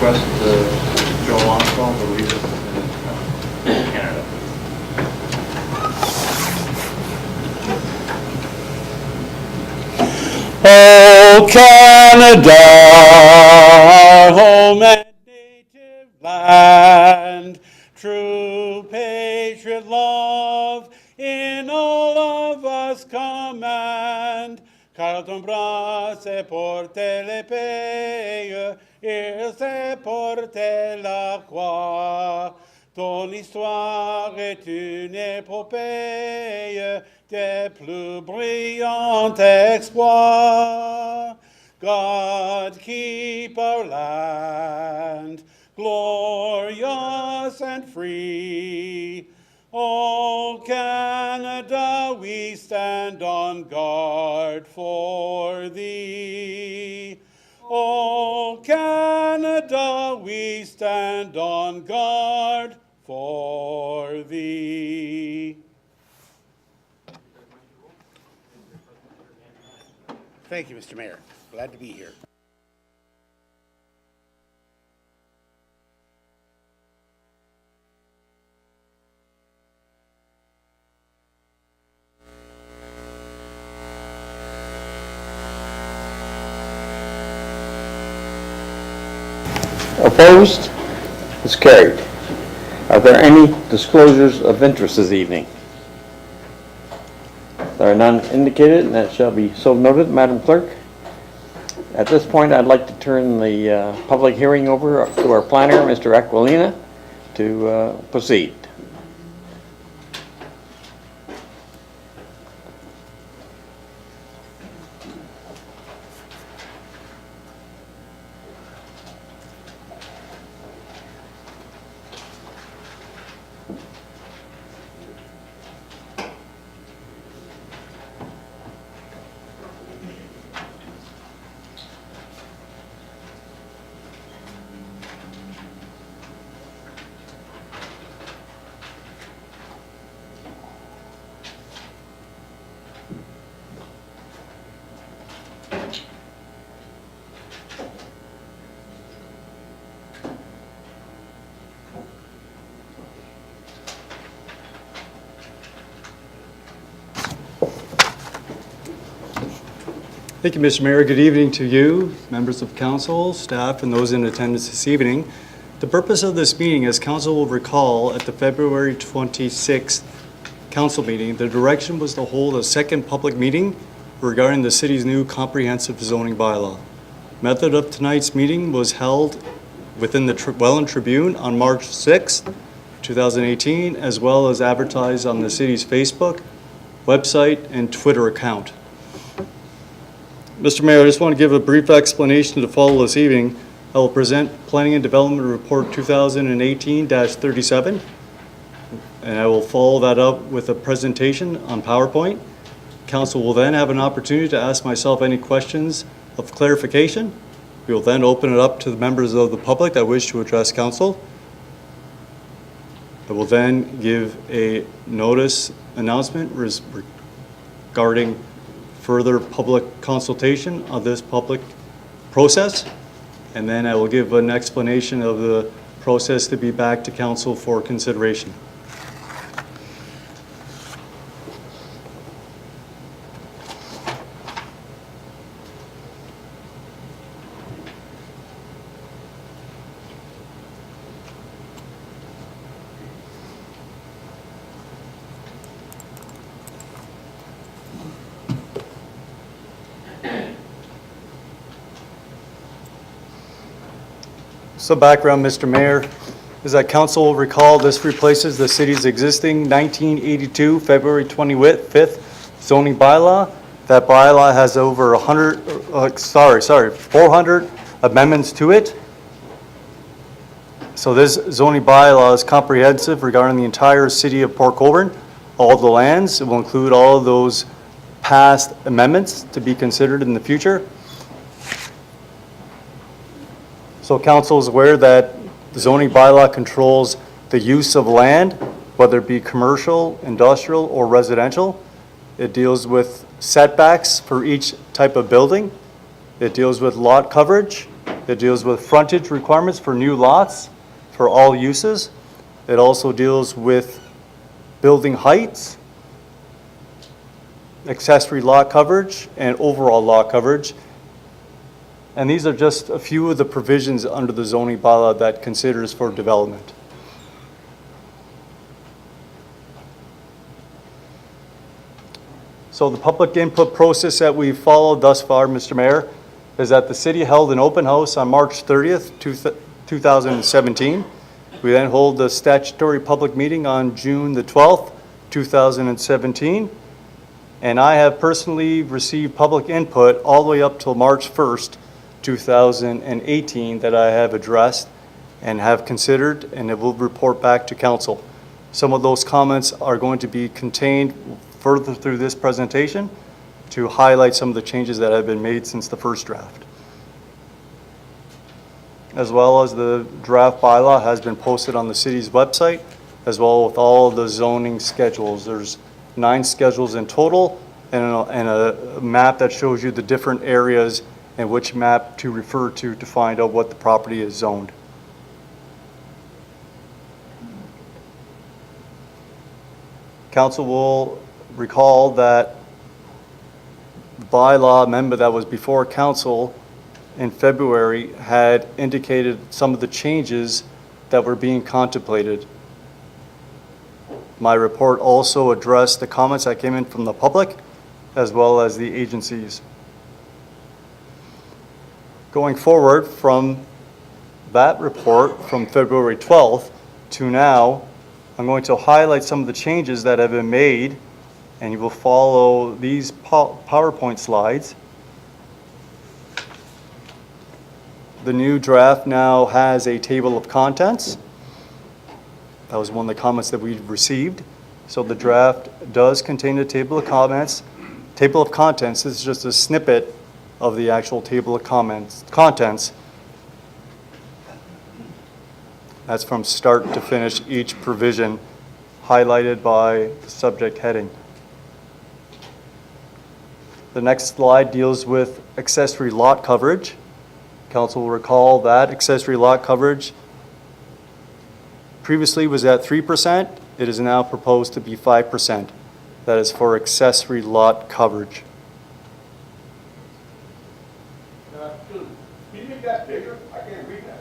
request Joe Armstrong to lead us in Canada. Oh, Canada, our home and native land, true patriot love in all of us command. Car ton bras se porte l'épée, il se porte la croix. Ton histoire est une épopée des plus brillants exploits. God keep our land glorious and free. O Canada, we stand on guard for thee. O Canada, we stand on guard for thee. Thank you, Mr. Mayor. Glad to be here. Opposed? It's carried. Are there any disclosures of interest this evening? There are none indicated, and that shall be so noted, Madam Clerk. At this point, I'd like to turn the public hearing over to our planner, Mr. Aquilina, to proceed. Thank you, Mr. Mayor. Good evening to you, members of council, staff, and those in attendance this evening. The purpose of this meeting, as council will recall, at the February 26th council meeting, the direction was to hold a second public meeting regarding the city's new comprehensive zoning bylaw. Method of tonight's meeting was held within the Welland Tribune on March 6th, 2018, as well as advertised on the city's Facebook, website, and Twitter account. Mr. Mayor, I just want to give a brief explanation to follow this evening. I will present Planning and Development Report 2018-37, and I will follow that up with a presentation on PowerPoint. Council will then have an opportunity to ask myself any questions of clarification. We will then open it up to the members of the public that wish to address council. I will then give a notice announcement regarding further public consultation of this public process, and then I will give an explanation of the process to be back to council for consideration. So background, Mr. Mayor, is that council will recall this replaces the city's existing 1982 February 25th zoning bylaw. That bylaw has over 400 amendments to it. So this zoning bylaw is comprehensive regarding the entire city of Port Colborne, all the lands. It will include all of those past amendments to be considered in the future. So council is aware that the zoning bylaw controls the use of land, whether it be commercial, industrial, or residential. It deals with setbacks for each type of building. It deals with lot coverage, It deals with frontage requirements for new lots for all uses. It also deals with building heights, accessory lot coverage, and overall lot coverage. And these are just a few of the provisions under the zoning bylaw that considers for development. So the public input process that we've followed thus far, Mr. Mayor, is that the city held an open house on March 30th, 2017. We then hold the statutory public meeting on June the 12th, 2017. And I have personally received public input all the way up till March 1st, 2018 that I have addressed and have considered, and it will report back to council. Some of those comments are going to be contained further through this presentation to highlight some of the changes that have been made since the first draft. As well as the draft bylaw has been posted on the city's website, as well with all the zoning schedules. There's 9 schedules in total, and a map that shows you the different areas and which map to refer to find out what the property is zoned. Council will recall that the bylaw member that was before council in February had indicated some of the changes that were being contemplated. My report also addressed the comments that came in from the public as well as the agencies. Going forward from that report from February 12th to now, I'm going to highlight some of the changes that have been made, and you will follow these PowerPoint slides. The new draft now has a table of contents. That was one of the comments that we received. So the draft does contain a table of comments. Table of contents is just a snippet of the actual table of contents. That's from start to finish, each provision highlighted by the subject heading. The next slide deals with accessory lot coverage. Council will recall that accessory lot coverage previously was at 3%. It is now proposed to be 5%. That is for accessory lot coverage. Can you make that bigger? I can't read that.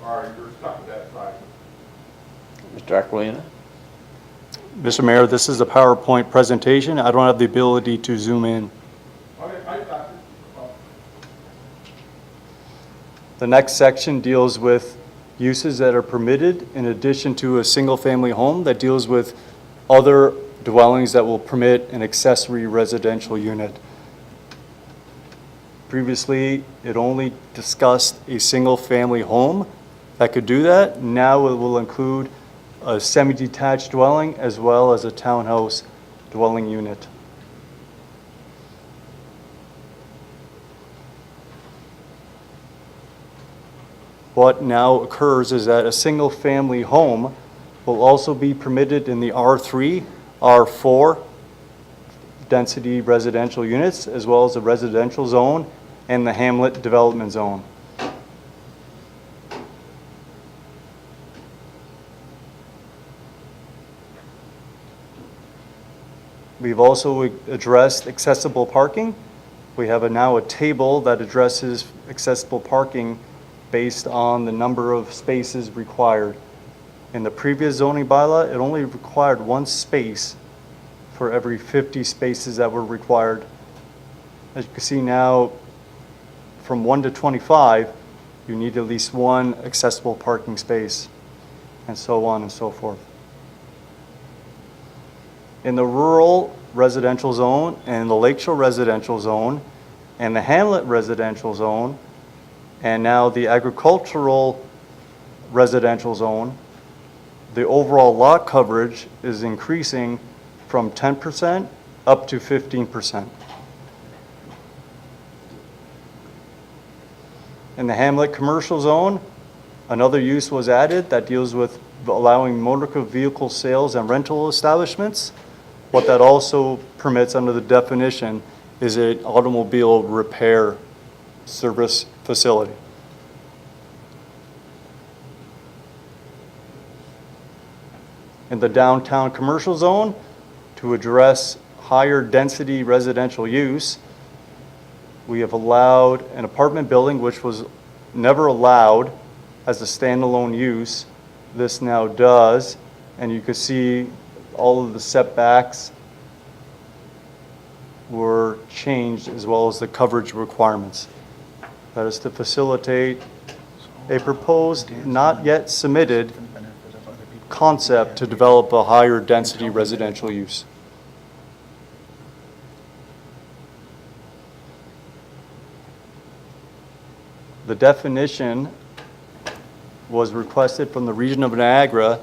Or you're stuck with that size. Mr. Aquilina? Mr. Mayor, this is a PowerPoint presentation. I don't have the ability to zoom in. Okay, I got it. The next section deals with uses that are permitted in addition to a single-family home, that deals with other dwellings that will permit an accessory residential unit. Previously, it only discussed a single-family home that could do that. Now it will include a semi-detached dwelling as well as a townhouse dwelling unit. What now occurs is that a single-family home will also be permitted in the R3, R4 density residential units, as well as the residential zone and the hamlet development zone. We've also addressed accessible parking. We have now a table that addresses accessible parking based on the number of spaces required. In the previous zoning bylaw, it only required 1 space for every 50 spaces that were required. As you can see now, from 1 to 25, you need at least 1 accessible parking space, and so on and so forth. In the rural residential zone and the lakeshore residential zone and the hamlet residential zone, and now the agricultural residential zone, the overall lot coverage is increasing from 10% up to 15%. In the hamlet commercial zone, another use was added that deals with allowing motor vehicle sales and rental establishments. What that also permits under the definition is an automobile repair service facility. In the downtown commercial zone, to address higher density residential use, we have allowed an apartment building which was never allowed as a standalone use. This now does, and you can see all of the setbacks were changed as well as the coverage requirements. That is to facilitate a proposed, not yet submitted concept to develop a higher density residential use. The definition was requested from the region of Niagara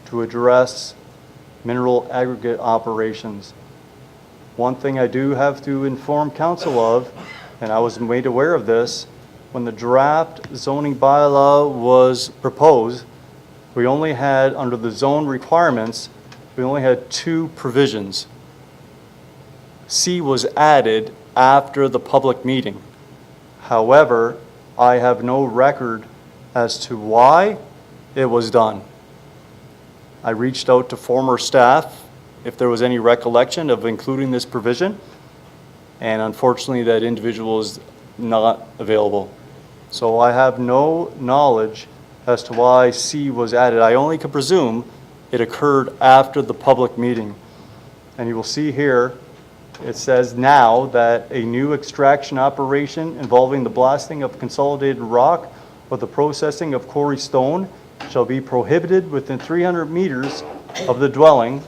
to address mineral aggregate operations. One thing I do have to inform council of, and I was made aware of this, when the draft zoning bylaw was proposed, we only had, under the zone requirements, we only had 2 provisions. C was added after the public meeting. However, I have no record as to why it was done. I reached out to former staff if there was any recollection of including this provision, and unfortunately that individual is not available. So I have no knowledge as to why C was added. I only can presume it occurred after the public meeting. And you will see here, it says now that a new extraction operation involving the blasting of consolidated rock or the processing of quarry stone shall be prohibited within 300 meters of the dwelling,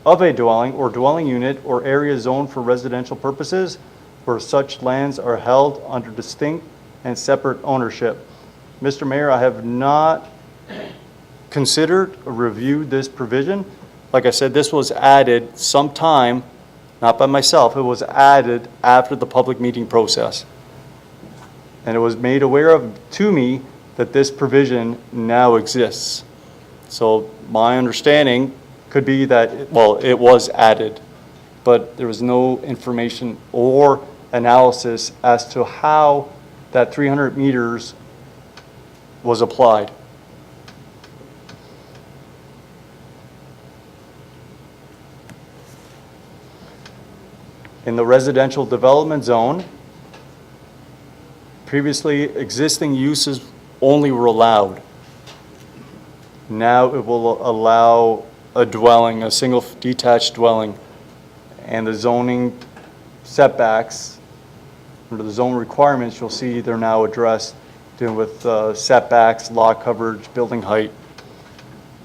of a dwelling or dwelling unit or area zoned for residential purposes where such lands are held under distinct and separate ownership. Mr. Mayor, I have not considered or reviewed this provision. Like I said, this was added sometime, not by myself, it was added after the public meeting process. And it was made aware of to me that this provision now exists. So my understanding could be that, well, it was added, but there was no information or analysis as to how that 300 meters was applied. In the residential development zone, previously existing uses only were allowed. Now it will allow a dwelling, a single detached dwelling, and the zoning setbacks, under the zone requirements, you'll see they're now addressed dealing with setbacks, lot coverage, building height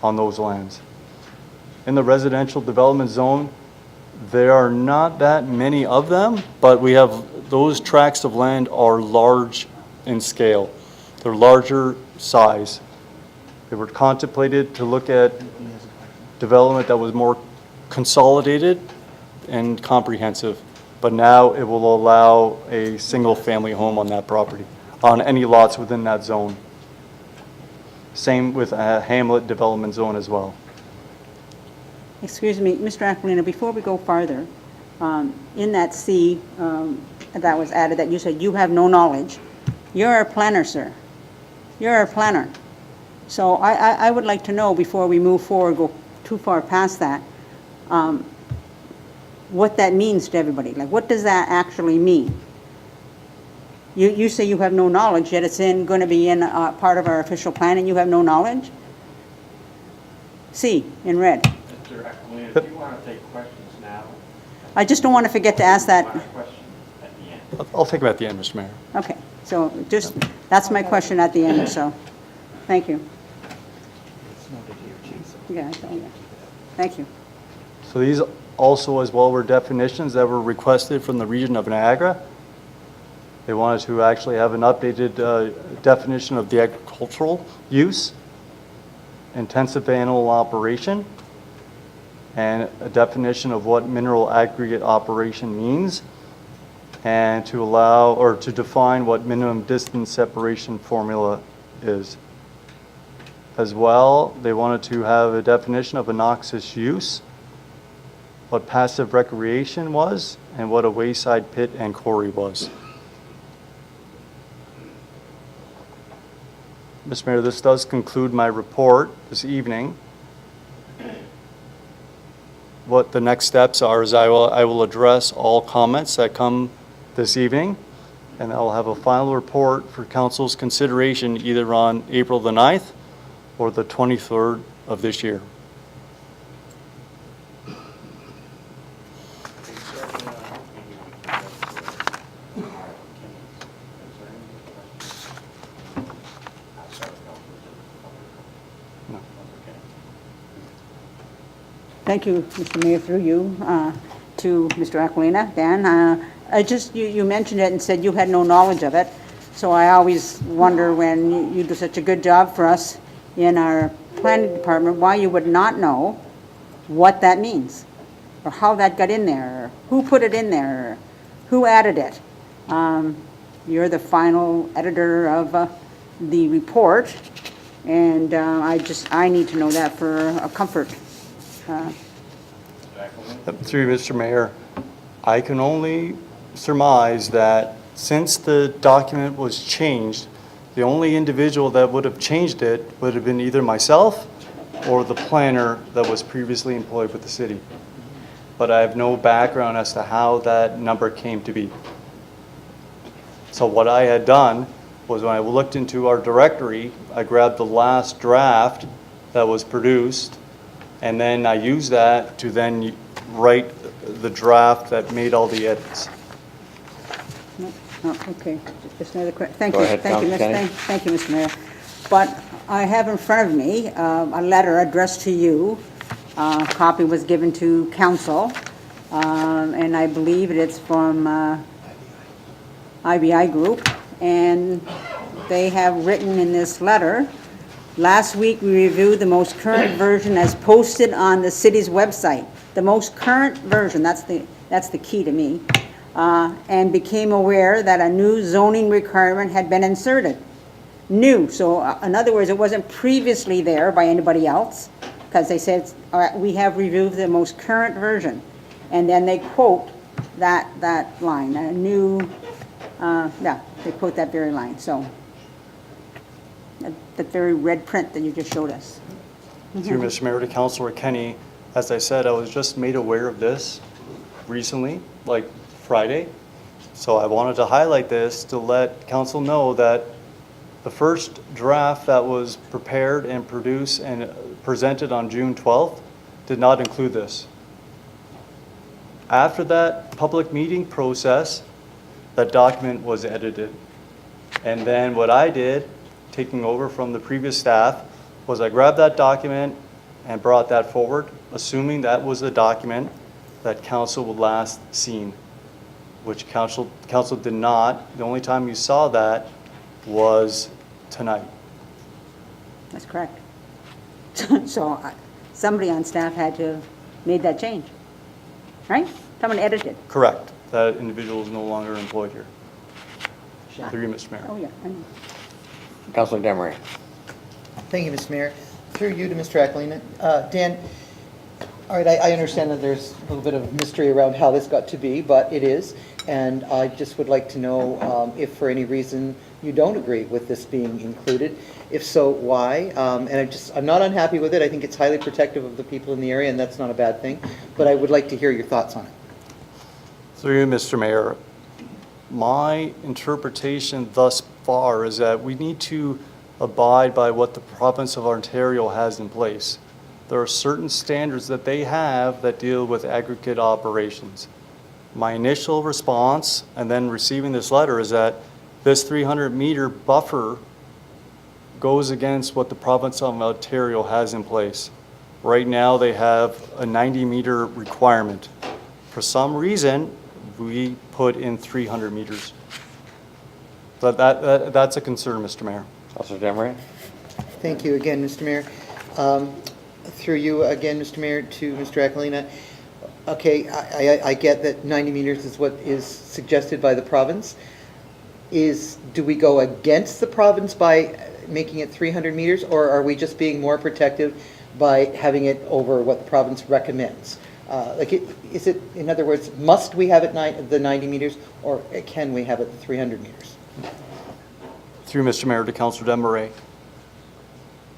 on those lands. In the residential development zone, there are not that many of them, but we have, those tracts of land are large in scale. They're larger size. They were contemplated to look at development that was more consolidated and comprehensive, but now it will allow a single family home on that property, on any lots within that zone. Same with a hamlet development zone as well. Excuse me, Mr. Aquilina, before we go farther, in that C that was added, that you said you have no knowledge, you're a planner, sir. You're a planner. So I would like to know, before we move forward, go too far past that, what that means to everybody. Like, what does that actually mean? You say you have no knowledge, yet it's going to be in part of our official plan, and you have no knowledge? C, in red. Mr. Aquilina, if you want to take questions now, I just don't want to forget to ask that. my question at the end. I'll take them at the end, Mr. Mayor. Okay, so just, that's my question at the end, so, thank you. Yeah, thank you. So these also as well were definitions that were requested from the region of Niagara. They wanted to actually have an updated definition of the agricultural use, intensive animal operation, and a definition of what mineral aggregate operation means, and to allow or to define what minimum distance separation formula is. As well, they wanted to have a definition of a noxious use, what passive recreation was, and what a wayside pit and quarry was. Mr. Mayor, this does conclude my report this evening. What the next steps are is I will address all comments that come this evening, and I'll have a final report for council's consideration either on April the 9th or the 23rd of this year. Thank you, Mr. Mayor, through you, to Mr. Aquilina. Dan, you mentioned it and said you had no knowledge of it, so I always wonder when you do such a good job for us in our planning department, why you would not know what that means, or how that got in there, or who put it in there, or who added it. You're the final editor of the report, and I need to know that for a comfort. Through you, Mr. Mayor, I can only surmise that since the document was changed, the only individual that would have changed it would have been either myself or the planner that was previously employed with the city. But I have no background as to how that number came to be. So what I had done was when I looked into our directory, I grabbed the last draft that was produced, and then I used that to then write the draft that made all the edits. Oh, okay, just another quick, thank Go you, ahead, thank you, Councilor Kenny. thank you, Mr. Mayor. But I have in front of me a letter addressed to you. A copy was given to council, and I believe it's from IBI Group, and they have written in this letter, last week we reviewed the most current version as posted on the city's website. The most current version, that's the key to me, and became aware that a new zoning requirement had been inserted. New, so in other words, it wasn't previously there by anybody else, because they said, all right, we have reviewed the most current version. And then they quote that line, a new, yeah, they quote that very line, so. That very red print that you just showed us. Through Mr. Mayor to Councilor Kenny, as I said, I was just made aware of this recently, like Friday. So I wanted to highlight this to let council know that the first draft that was prepared and produced and presented on June 12th did not include this. After that public meeting process, that document was edited. And then what I did, taking over from the previous staff, was I grabbed that document and brought that forward, assuming that was the document that council would last seen, which council did not. The only time you saw that was tonight. That's correct. So somebody on staff had to have made that change, right? Someone edited. Correct. That individual is no longer employed here. Through you, Mr. Mayor. Oh, yeah. I know. Councilor Demery. Thank you, Mr. Mayor. Through you to Mr. Aquilina. Dan, all right, I understand that there's a little bit of mystery around how this got to be, but it is. And I just would like to know if for any reason you don't agree with this being included. If so, why? And I'm not unhappy with it. I think it's highly protective of the people in the area, and that's not a bad thing. But I would like to hear your thoughts on it. Through you, Mr. Mayor. My interpretation thus far is that we need to abide by what the province of Ontario has in place. There are certain standards that they have that deal with aggregate operations. My initial response, and then receiving this letter, is that this 300-meter buffer goes against what the province of Ontario has in place. Right now, they have a 90-meter requirement. For some reason, we put in 300 meters. But that's a concern, Mr. Mayor. Councilor Demery. Thank you again, Mr. Mayor. Through you again, Mr. Mayor, to Mr. Aquilina. Okay, I get that 90 meters is what is suggested by the province. Do we go against the province by making it 300 meters, or are we just being more protective by having it over what the province recommends? Is it, in other words, must we have it the 90 meters, or can we have it the 300 meters? Through Mr. Mayor to Councilor Demeray.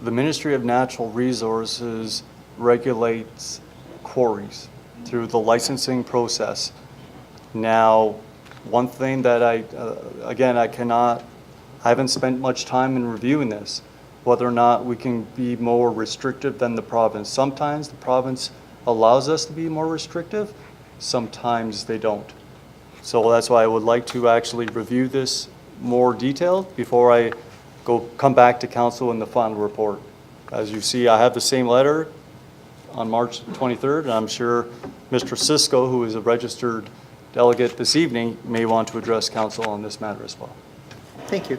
the Ministry of Natural Resources regulates quarries through the licensing process. Now, one thing that again, I haven't spent much time in reviewing this, whether or not we can be more restrictive than the province. Sometimes the province allows us to be more restrictive, sometimes they don't. So that's why I would like to actually review this more detailed before I come back to council in the final report. As you see, I have the same letter on March 23rd, and I'm sure Mr. Cisco, who is a registered delegate this evening, may want to address council on this matter as well. Thank you.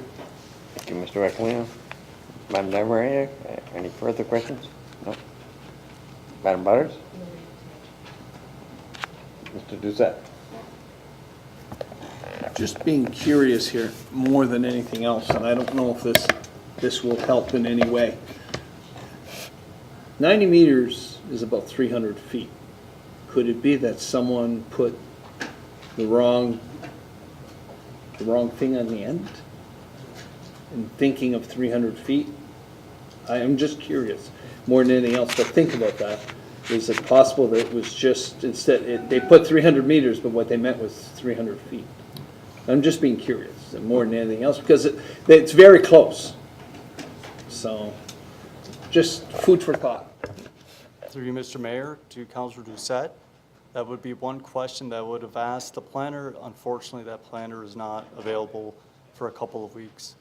Thank you, Mr. Aquilino. Madam Mayor, any further questions? No. Madam Butters? Mr. Doucette? Just being curious here more than anything else, and I don't know if this will help in any way. 90 meters is about 300 feet. Could it be that someone put the wrong thing on the end and thinking of 300 feet? I am just curious more than anything else, but think about that. Is it possible that it was just they put 300 meters, but what they meant was 300 feet? I'm just being curious more than anything else because it's very close. So just food for thought. Through you, Mr. Mayor, to Councilor Doucette, that would be one question that I would have asked the planner. Unfortunately, that planner is not available for a couple of weeks.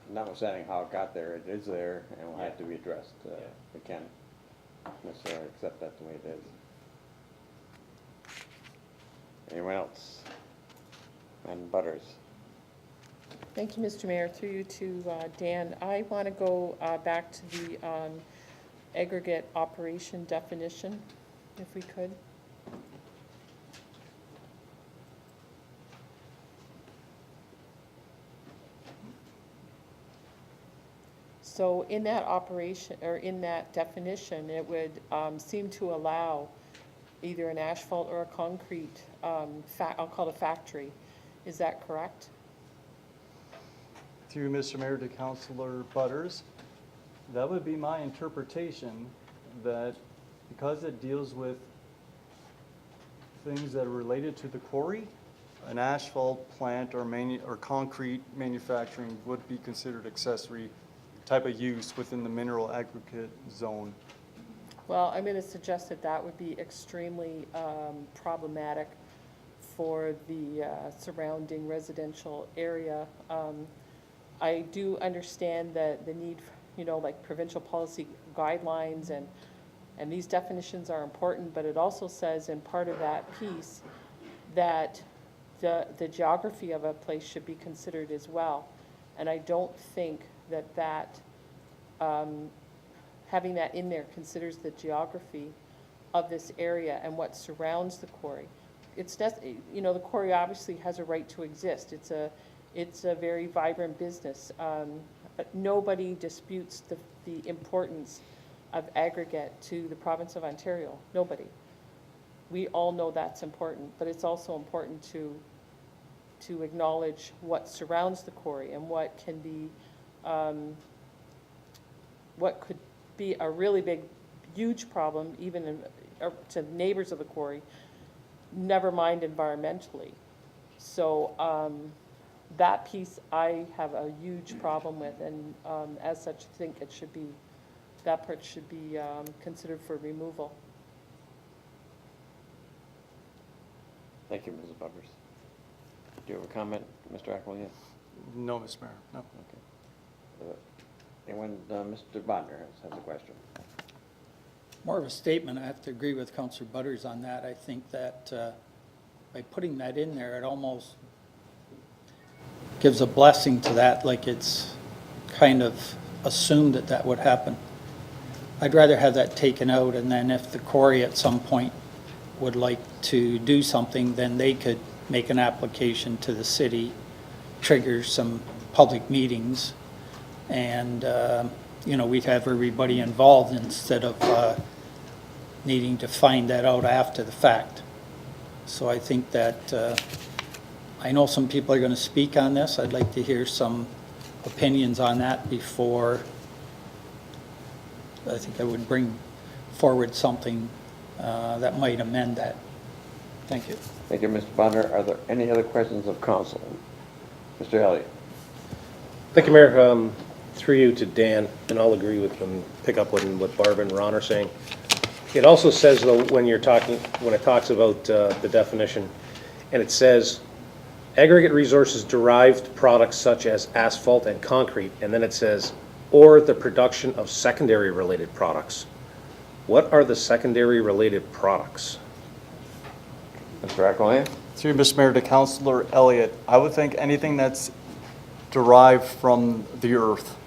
Notwithstanding how it got there, it is there and will have to be addressed. We can't necessarily accept that the way it is. Anyone else? Madam Butters? Thank you, Mr. Mayor. Through you to Dan. I want to go back to the aggregate operation definition, if we could. So in that operation, or in that definition, it would seem to allow either an asphalt or a concrete, I'll call it a factory. Is that correct? Through Mr. Mayor to Councilor Butters, that would be my interpretation, that because it deals with things that are related to the quarry, an asphalt plant or concrete manufacturing would be considered accessory type of use within the mineral aggregate zone. Well, I'm going to suggest that that would be extremely problematic for the surrounding residential area. I do understand that the need, like provincial policy guidelines and these definitions are important, but it also says in part of that piece that the geography of a place should be considered as well. And I don't think that having that in there considers the geography of this area and what surrounds the quarry. The quarry obviously has a right to exist. It's a very vibrant business. But nobody disputes the importance of aggregate to the province of Ontario. Nobody. We all know that's important, but it's also important to acknowledge what surrounds the quarry and what can be, what could be a really big, huge problem, even to neighbors of the quarry, never mind environmentally. So that piece I have a huge problem with, and as such, think it should be, that part should be considered for removal. Thank you, Mrs. Butters. Do you have a comment, Mr. Aquilino? No, Mr. Mayor, no. Okay. Anyone, Mr. Bodnar has a question. More of a statement. I have to agree with Councillor Butters on that. I think that by putting that in there, it almost gives a blessing to that, like it's kind of assumed that would happen. I'd rather have that taken out, and then if the quarry at some point would like to do something, then they could make an application to the city, trigger some public meetings, and we'd have everybody involved instead of needing to find that out after the fact. So I think that I know some people are going to speak on this. I'd like to hear some opinions on that before I think I would bring forward something that might amend that. Thank you. Thank you, Mr. Bonner. Are there any other questions of council? Mr. Elliott? Thank you, Mayor. Through you to Dan, and I'll agree with and pick up on what Barb and Ron are saying. It also says, though, when it talks about the definition, and it says aggregate resources derived products such as asphalt and concrete, and then it says, or the production of secondary related products. What are the secondary related products? Mr. Aquilina? Through you, Mr. Mayor, to Councillor Elliott, I would think anything that's derived from the earth.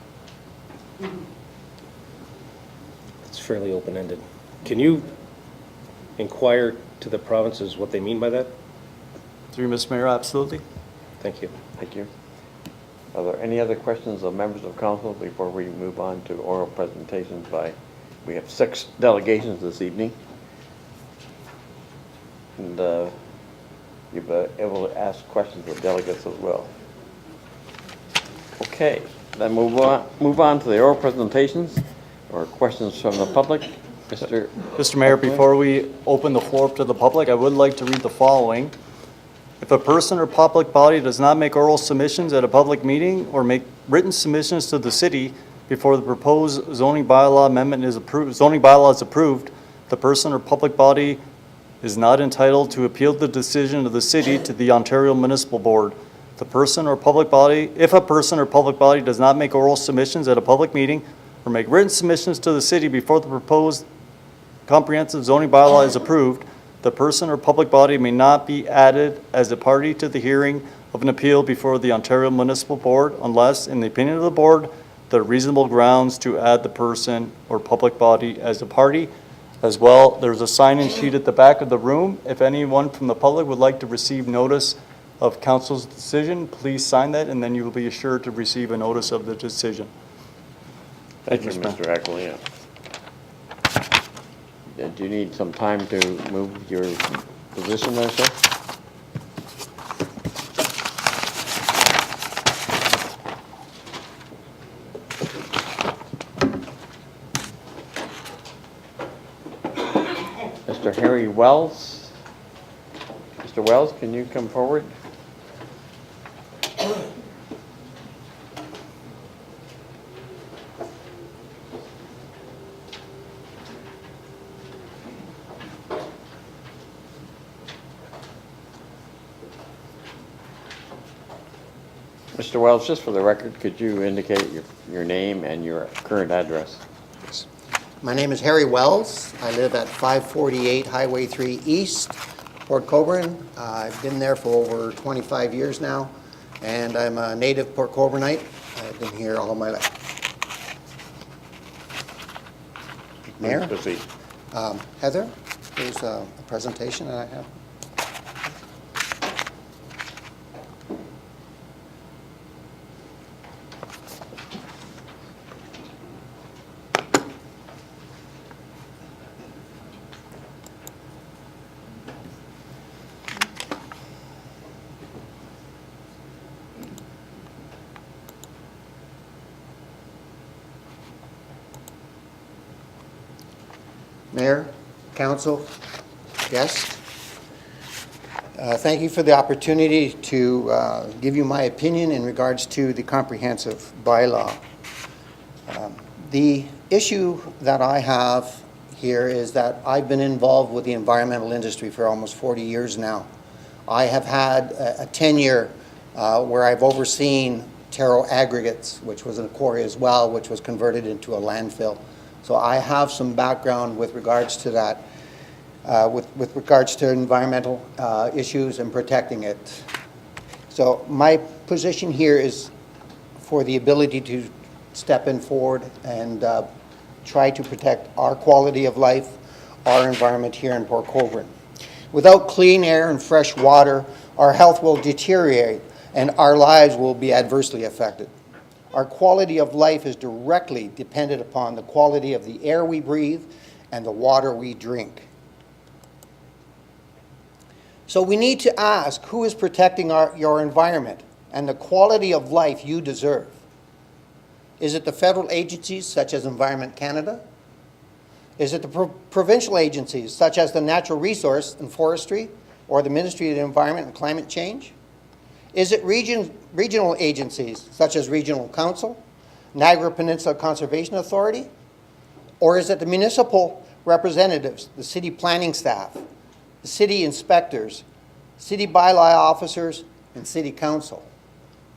It's fairly open-ended. Can you inquire to the provinces what they mean by that? Through you, Mr. Mayor, absolutely. Thank you. Thank you. Are there any other questions of members of council before we move on to oral presentations by, we have 6 delegations this evening. And you'll be able to ask questions of delegates as well. Okay, then move on to the oral presentations or questions from the public. Mr. Mayor, before we open the floor up to the public, I would like to read the following. If a person or public body does not make oral submissions at a public meeting or make written submissions to the city before the proposed zoning bylaw amendment is approved, zoning bylaw is approved, the person or public body is not entitled to appeal the decision of the city to the Ontario Municipal Board. The person or public body, if a person or public body does not make oral submissions at a public meeting or make written submissions to the city before the proposed comprehensive zoning bylaw is approved, the person or public body may not be added as a party to the hearing of an appeal before the Ontario Municipal Board unless, in the opinion of the board, there are reasonable grounds to add the person or public body as a party. As well, there's a sign-in sheet at the back of the room. If anyone from the public would like to receive notice of council's decision, please sign that, and then you will be assured to receive a notice of the decision. Thank you, Mr. Aquilina. Do you need some time to move your position there, sir? Mr. Harry Wells? Mr. Wells, can you come forward? Mr. Wells, just for the record, could you indicate your name and your current address? My name is Harry Wells. I live at 548 Highway 3 East, Port Colborne. I've been there for over 25 years now, and I'm a native Port Colborneite. I've been here all my life. Mayor? Please proceed. Heather, here's a presentation that I have. Mayor, council, guests, thank you for the opportunity to give you my opinion in regards to the comprehensive bylaw. The issue that I have here is that I've been involved with the environmental industry for almost 40 years now. I have had a tenure where I've overseen Terro Aggregates, which was a quarry as well, which was converted into a landfill. So I have some background with regards to that, with regards to environmental issues and protecting it. So my position here is for the ability to step in forward and try to protect our quality of life, our environment here in Port Colborne. Without clean air and fresh water, our health will deteriorate and our lives will be adversely affected. Our quality of life is directly dependent upon the quality of the air we breathe and the water we drink. So we need to ask, who is protecting your environment and the quality of life you deserve? Is it the federal agencies such as Environment Canada? Is it the provincial agencies such as the Natural Resource and Forestry or the Ministry of the Environment and Climate Change? Is it regional agencies such as Regional Council, Niagara Peninsula Conservation Authority? Or is it the municipal representatives, the city planning staff, the city inspectors, city bylaw officers, and city council?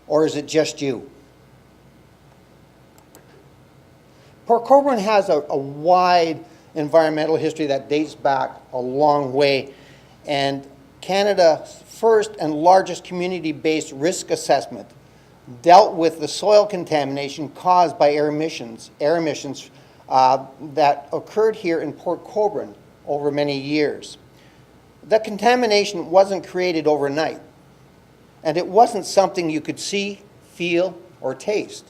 Or is it just you? Port Colborne has a wide environmental history that dates back a long way, and Canada's first and largest community-based risk assessment dealt with the soil contamination caused by air emissions that occurred here in Port Colborne over many years. The contamination wasn't created overnight, and it wasn't something you could see, feel, or taste,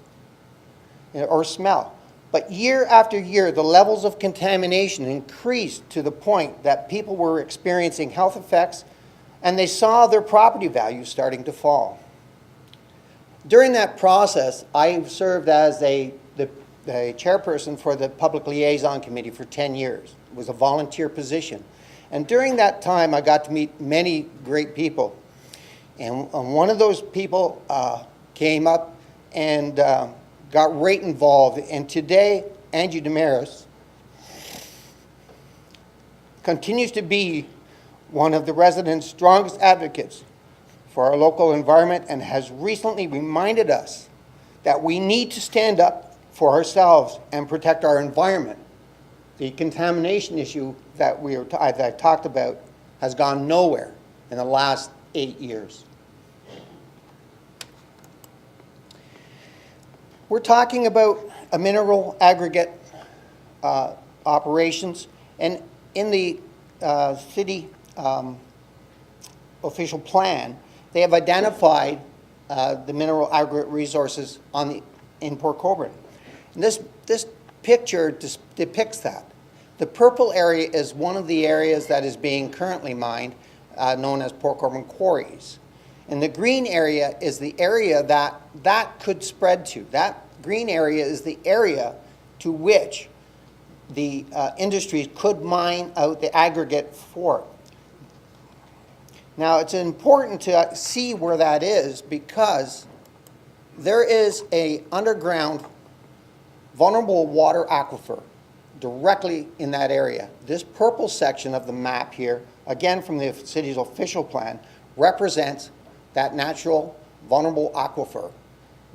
or smell. But year after year, the levels of contamination increased to the point that people were experiencing health effects, and they saw their property values starting to fall. During that process, I served as the chairperson for the Public Liaison Committee for 10 years. It was a volunteer position. And during that time, I got to meet many great people. And one of those people came up and got right involved. And today, Angie Damaris continues to be one of the residents' strongest advocates for our local environment, and has recently reminded us that we need to stand up for ourselves and protect our environment. The contamination issue that I talked about has gone nowhere in the last 8 years. We're talking about a mineral aggregate operations, and in the city official plan, they have identified the mineral aggregate resources in Port Colborne. And this picture depicts that. The purple area is one of the areas that is being currently mined, known as Port Colborne quarries. And the green area is the area that could spread to. That green area is the area to which the industries could mine out the aggregate for. Now, it's important to see where that is, because there is an underground vulnerable water aquifer directly in that area. This purple section of the map here, again from the city's official plan, represents that natural vulnerable aquifer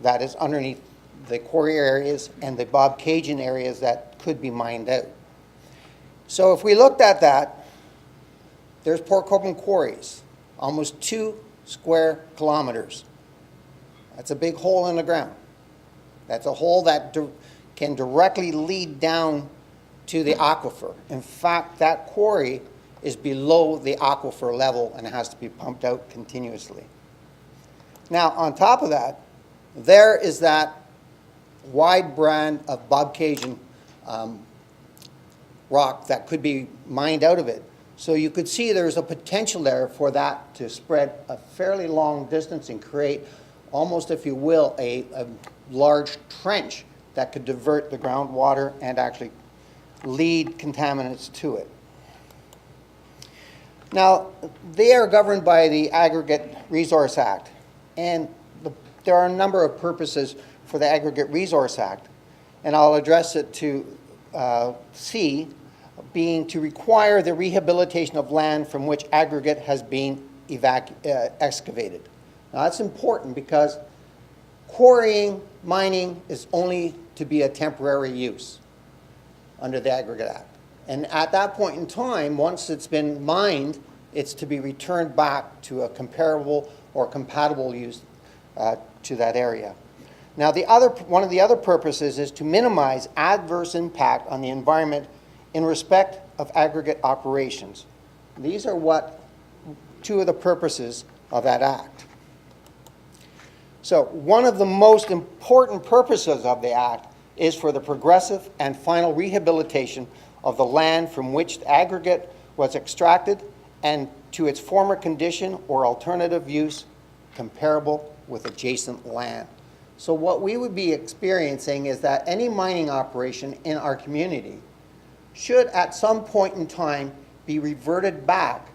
that is underneath the quarry areas and the Bob Cajun areas that could be mined out. So if we looked at that, there's Port Colborne quarries, almost 2 square kilometers. That's a big hole in the ground. That's a hole that can directly lead down to the aquifer. In fact, that quarry is below the aquifer level and has to be pumped out continuously. Now, on top of that, there is that wide band of Bob Cajun rock that could be mined out of it. So you could see there's a potential there for that to spread a fairly long distance and create almost, if you will, a large trench that could divert the groundwater and actually lead contaminants to it. Now, they are governed by the Aggregate Resource Act, and there are a number of purposes for the Aggregate Resource Act, and I'll address it to C, being to require the rehabilitation of land from which aggregate has been excavated. Now, that's important because quarrying, mining is only to be a temporary use under the Aggregate Act. And at that point in time, once it's been mined, it's to be returned back to a comparable or compatible use to that area. Now, one of the other purposes is to minimize adverse impact on the environment in respect of aggregate operations. These are two of the purposes of that act. So one of the most important purposes of the act is for the progressive and final rehabilitation of the land from which the aggregate was extracted and to its former condition or alternative use comparable with adjacent land. So what we would be experiencing is that any mining operation in our community should at some point in time be reverted back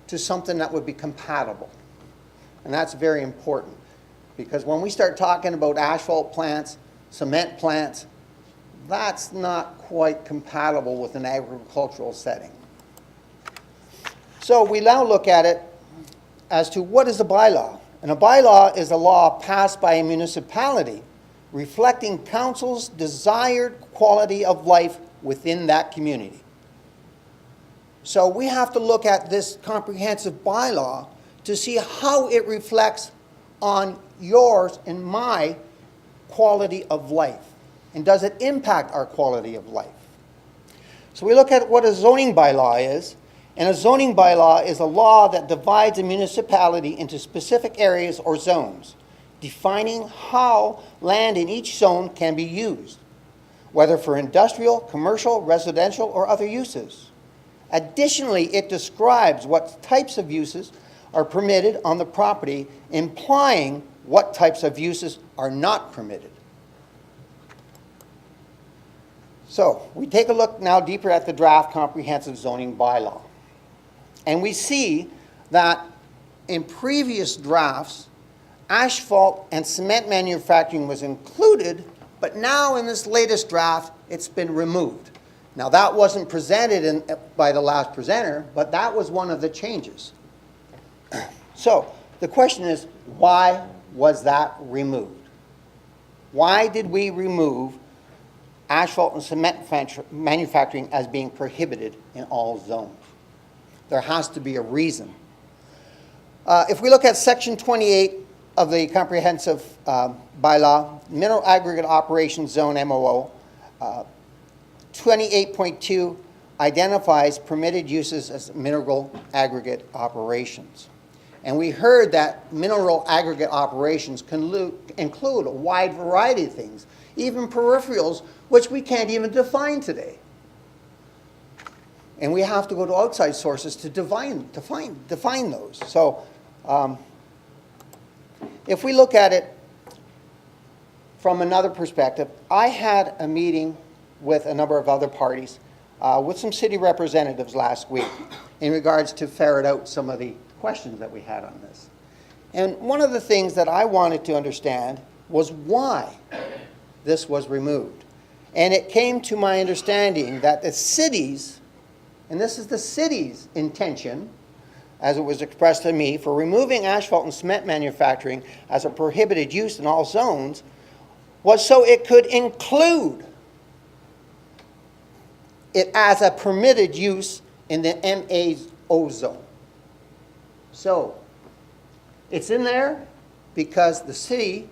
to something that would be compatible. And that's very important, because when we start talking about asphalt plants, cement plants, that's not quite compatible with an agricultural setting. So we now look at it as to what is a bylaw. And a bylaw is a law passed by a municipality reflecting council's desired quality of life within that community. So we have to look at this comprehensive bylaw to see how it reflects on yours and my quality of life. And does it impact our quality of life? So we look at what a zoning bylaw is. And a zoning bylaw is a law that divides a municipality into specific areas or zones, defining how land in each zone can be used, whether for industrial, commercial, residential, or other uses. Additionally, it describes what types of uses are permitted on the property, implying what types of uses are not permitted. So, we take a look now deeper at the draft comprehensive zoning bylaw. And we see that in previous drafts, asphalt and cement manufacturing was included, but now in this latest draft, it's been removed. Now, that wasn't presented by the last presenter, but that was one of the changes. So, the question is, why was that removed? Why did we remove asphalt and cement manufacturing as being prohibited in all zones? There has to be a reason. If we look at Section 28 of the Comprehensive Bylaw, Mineral Aggregate Operations Zone, MOO, 28.2 identifies permitted uses as mineral aggregate operations. And we heard that mineral aggregate operations can include a wide variety of things, even peripherals, which we can't even define today. And we have to go to outside sources to define those. So if we look at it from another perspective, I had a meeting with a number of other parties, with some city representatives last week in regards to ferret out some of the questions that we had on this. And one of the things that I wanted to understand was why this was removed. And it came to my understanding that the cities, and this is the city's intention, as it was expressed to me, for removing asphalt and cement manufacturing as a prohibited use in all zones, was so it could include it as a permitted use in the MAO zone. So, it's in there because the city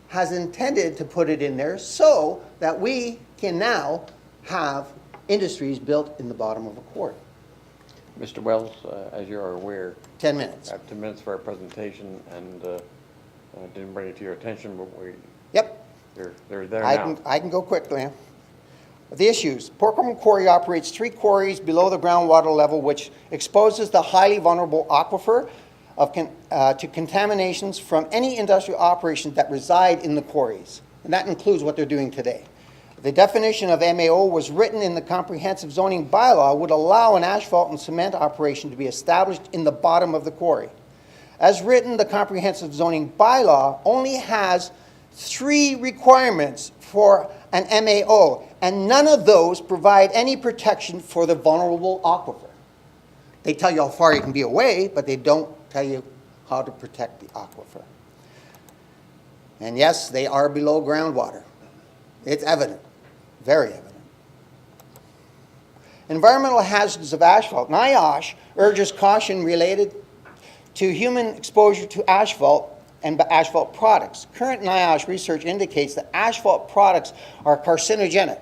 has intended to put it in there so that we can now have industries built in the bottom of a quarry. Mr. Wells, as you're aware, 10 minutes. I have 10 minutes for our presentation, and I didn't bring it to your attention, but Yep. they're there now. I can go quickly. The issues. Porcupine Quarry operates 3 quarries below the groundwater level, which exposes the highly vulnerable aquifer to contaminations from any industrial operations that reside in the quarries. And that includes what they're doing today. The definition of MAO was written in the comprehensive zoning bylaw would allow an asphalt and cement operation to be established in the bottom of the quarry. As written, the comprehensive zoning bylaw only has 3 requirements for an MAO, and none of those provide any protection for the vulnerable aquifer. They tell you how far you can be away, but they don't tell you how to protect the aquifer. And yes, they are below groundwater. It's evident, very evident. Environmental hazards of asphalt. NIOSH urges caution related to human exposure to asphalt and asphalt products. Current NIOSH research indicates that asphalt products are carcinogenic.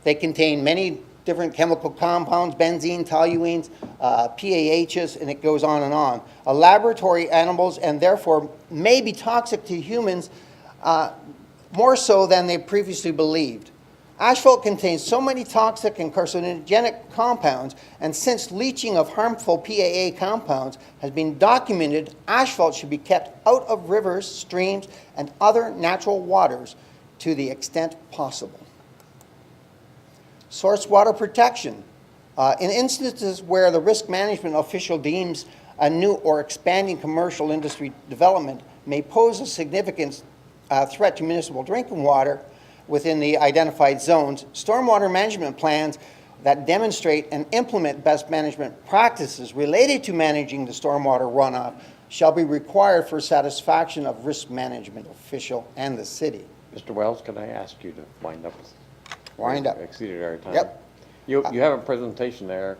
They contain many different chemical compounds, benzene, toluenes, PAHs, and it goes on and on. Laboratory animals, and therefore may be toxic to humans more so than they previously believed. Asphalt contains so many toxic and carcinogenic compounds, and since leaching of harmful PAA compounds has been documented, asphalt should be kept out of rivers, streams, and other natural waters to the extent possible. Source water protection. In instances where the risk management official deems a new or expanding commercial industry development may pose a significant threat to municipal drinking water within the identified zones, stormwater management plans that demonstrate and implement best management practices related to managing the stormwater runoff shall be required for satisfaction of risk management official and the city. Mr. Wells, can I ask you to wind up? Wind up. Exceeded our time. Yep. You have a presentation there.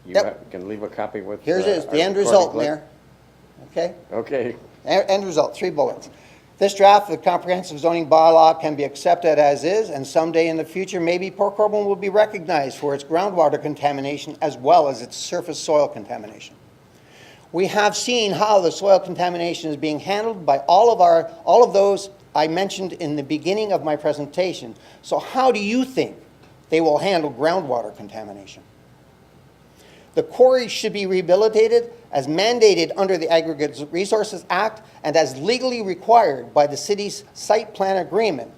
You Yep. can leave a copy with. Here's it, our the end recording result, clip. Mayor. Okay? Okay. End result, 3 bullets. This draft of the comprehensive zoning bylaw can be accepted as is, and someday in the future, maybe Port Colborne will be recognized for its groundwater contamination as well as its surface soil contamination. We have seen how the soil contamination is being handled by all of those I mentioned in the beginning of my presentation. So how do you think they will handle groundwater contamination? The quarry should be rehabilitated as mandated under the Aggregate Resources Act and as legally required by the city's site plan agreement.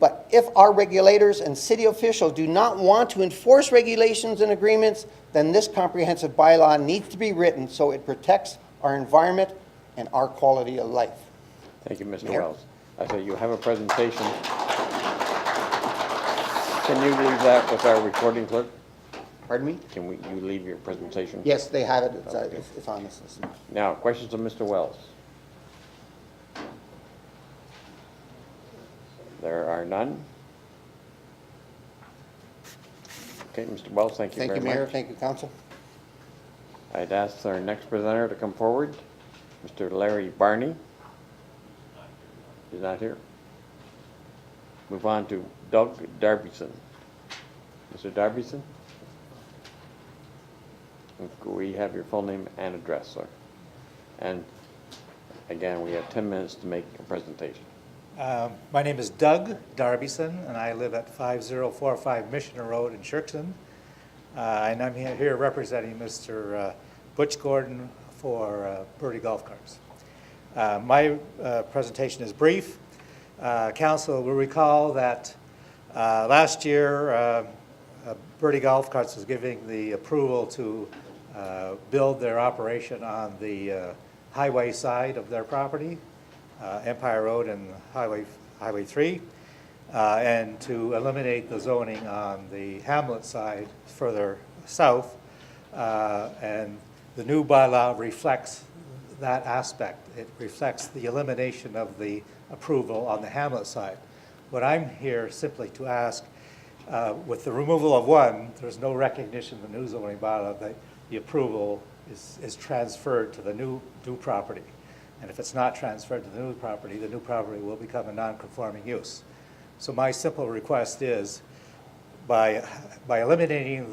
But if our regulators and city officials do not want to enforce regulations and agreements, then this comprehensive bylaw needs to be written so it protects our environment and our quality of life. Thank you, Mr. Mayor? Wells. I say you have a presentation. Can you leave that with our recording clerk? Pardon me? Can you leave your presentation? Yes, they have it. Okay. It's on the system. Now, questions of Mr. Wells? There are none. Okay, Mr. Wells, thank you very much. Thank you, Mayor. Thank you, Council. I'd ask our next presenter to come forward, Mr. Larry Barney. He's not here. Move on to Doug Darbyson. Mr. Darbyson? We have your full name and address, sir. And again, we have 10 minutes to make a presentation. My name is Doug Darbyson, and I live at 5045 Missioner Road in Shirkson. And I'm here representing Mr. Butch Gordon for Birdie Golf Carts. My presentation is brief. Council will recall that last year, Birdie Golf Carts was giving the approval to build their operation on the highway side of their property, Empire Road and Highway 3, and to eliminate the zoning on the Hamlet side further south. And the new bylaw reflects that aspect. It reflects the elimination of the approval on the Hamlet side. What I'm here simply to ask, with the removal of one, there's no recognition in the new zoning bylaw that the approval is transferred to the new property. And if it's not transferred to the new property will become a non-conforming use. So my simple request is, by eliminating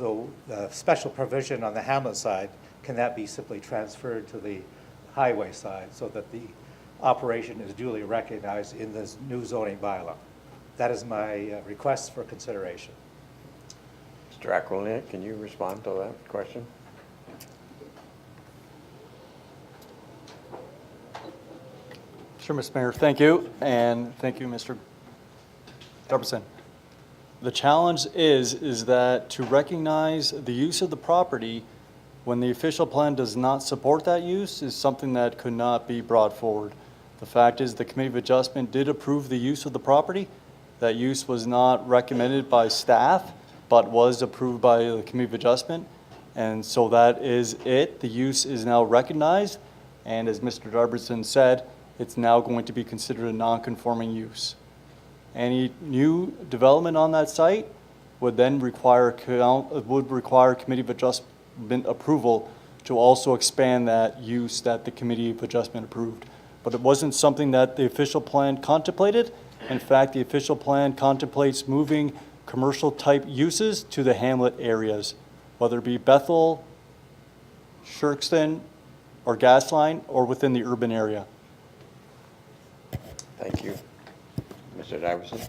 the special provision on the Hamlet side, can that be simply transferred to the highway side so that the operation is duly recognized in this new zoning bylaw? That is my request for consideration. Mr. Aquilina, can you respond to that question? Sure, Mr. Mayor, thank you, and thank you, Mr. Darbyson. The challenge is that to recognize the use of the property when the official plan does not support that use is something that could not be brought forward. The fact is the Committee of Adjustment did approve the use of the property. That use was not recommended by staff, but was approved by the Committee of Adjustment. And so that is it. The use is now recognized. And as Mr. Darbyson said, it's now going to be considered a non-conforming use. Any new development on that site would then require Committee of Adjustment approval to also expand that use that the Committee of Adjustment approved. But it wasn't something that the official plan contemplated. In fact, the official plan contemplates moving commercial type uses to the hamlet areas, whether it be Bethel, Shirkston, or Gasline, or within the urban area. Thank you. Mr. Darbyson?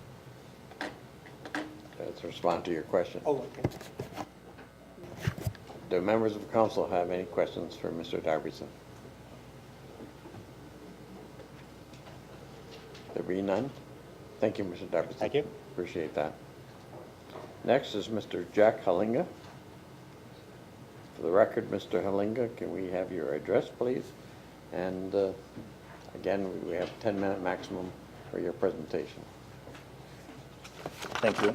chance to respond to your question. Oh, okay. Do members of council have any questions for Mr. Darbyson? There be none? Thank you, Mr. Darbyson. Thank you. Appreciate that. Next is Mr. Jack Halinga. For the record, Mr. Halinga, can we have your address, please? And again, we have 10-minute maximum for your presentation. Thank you.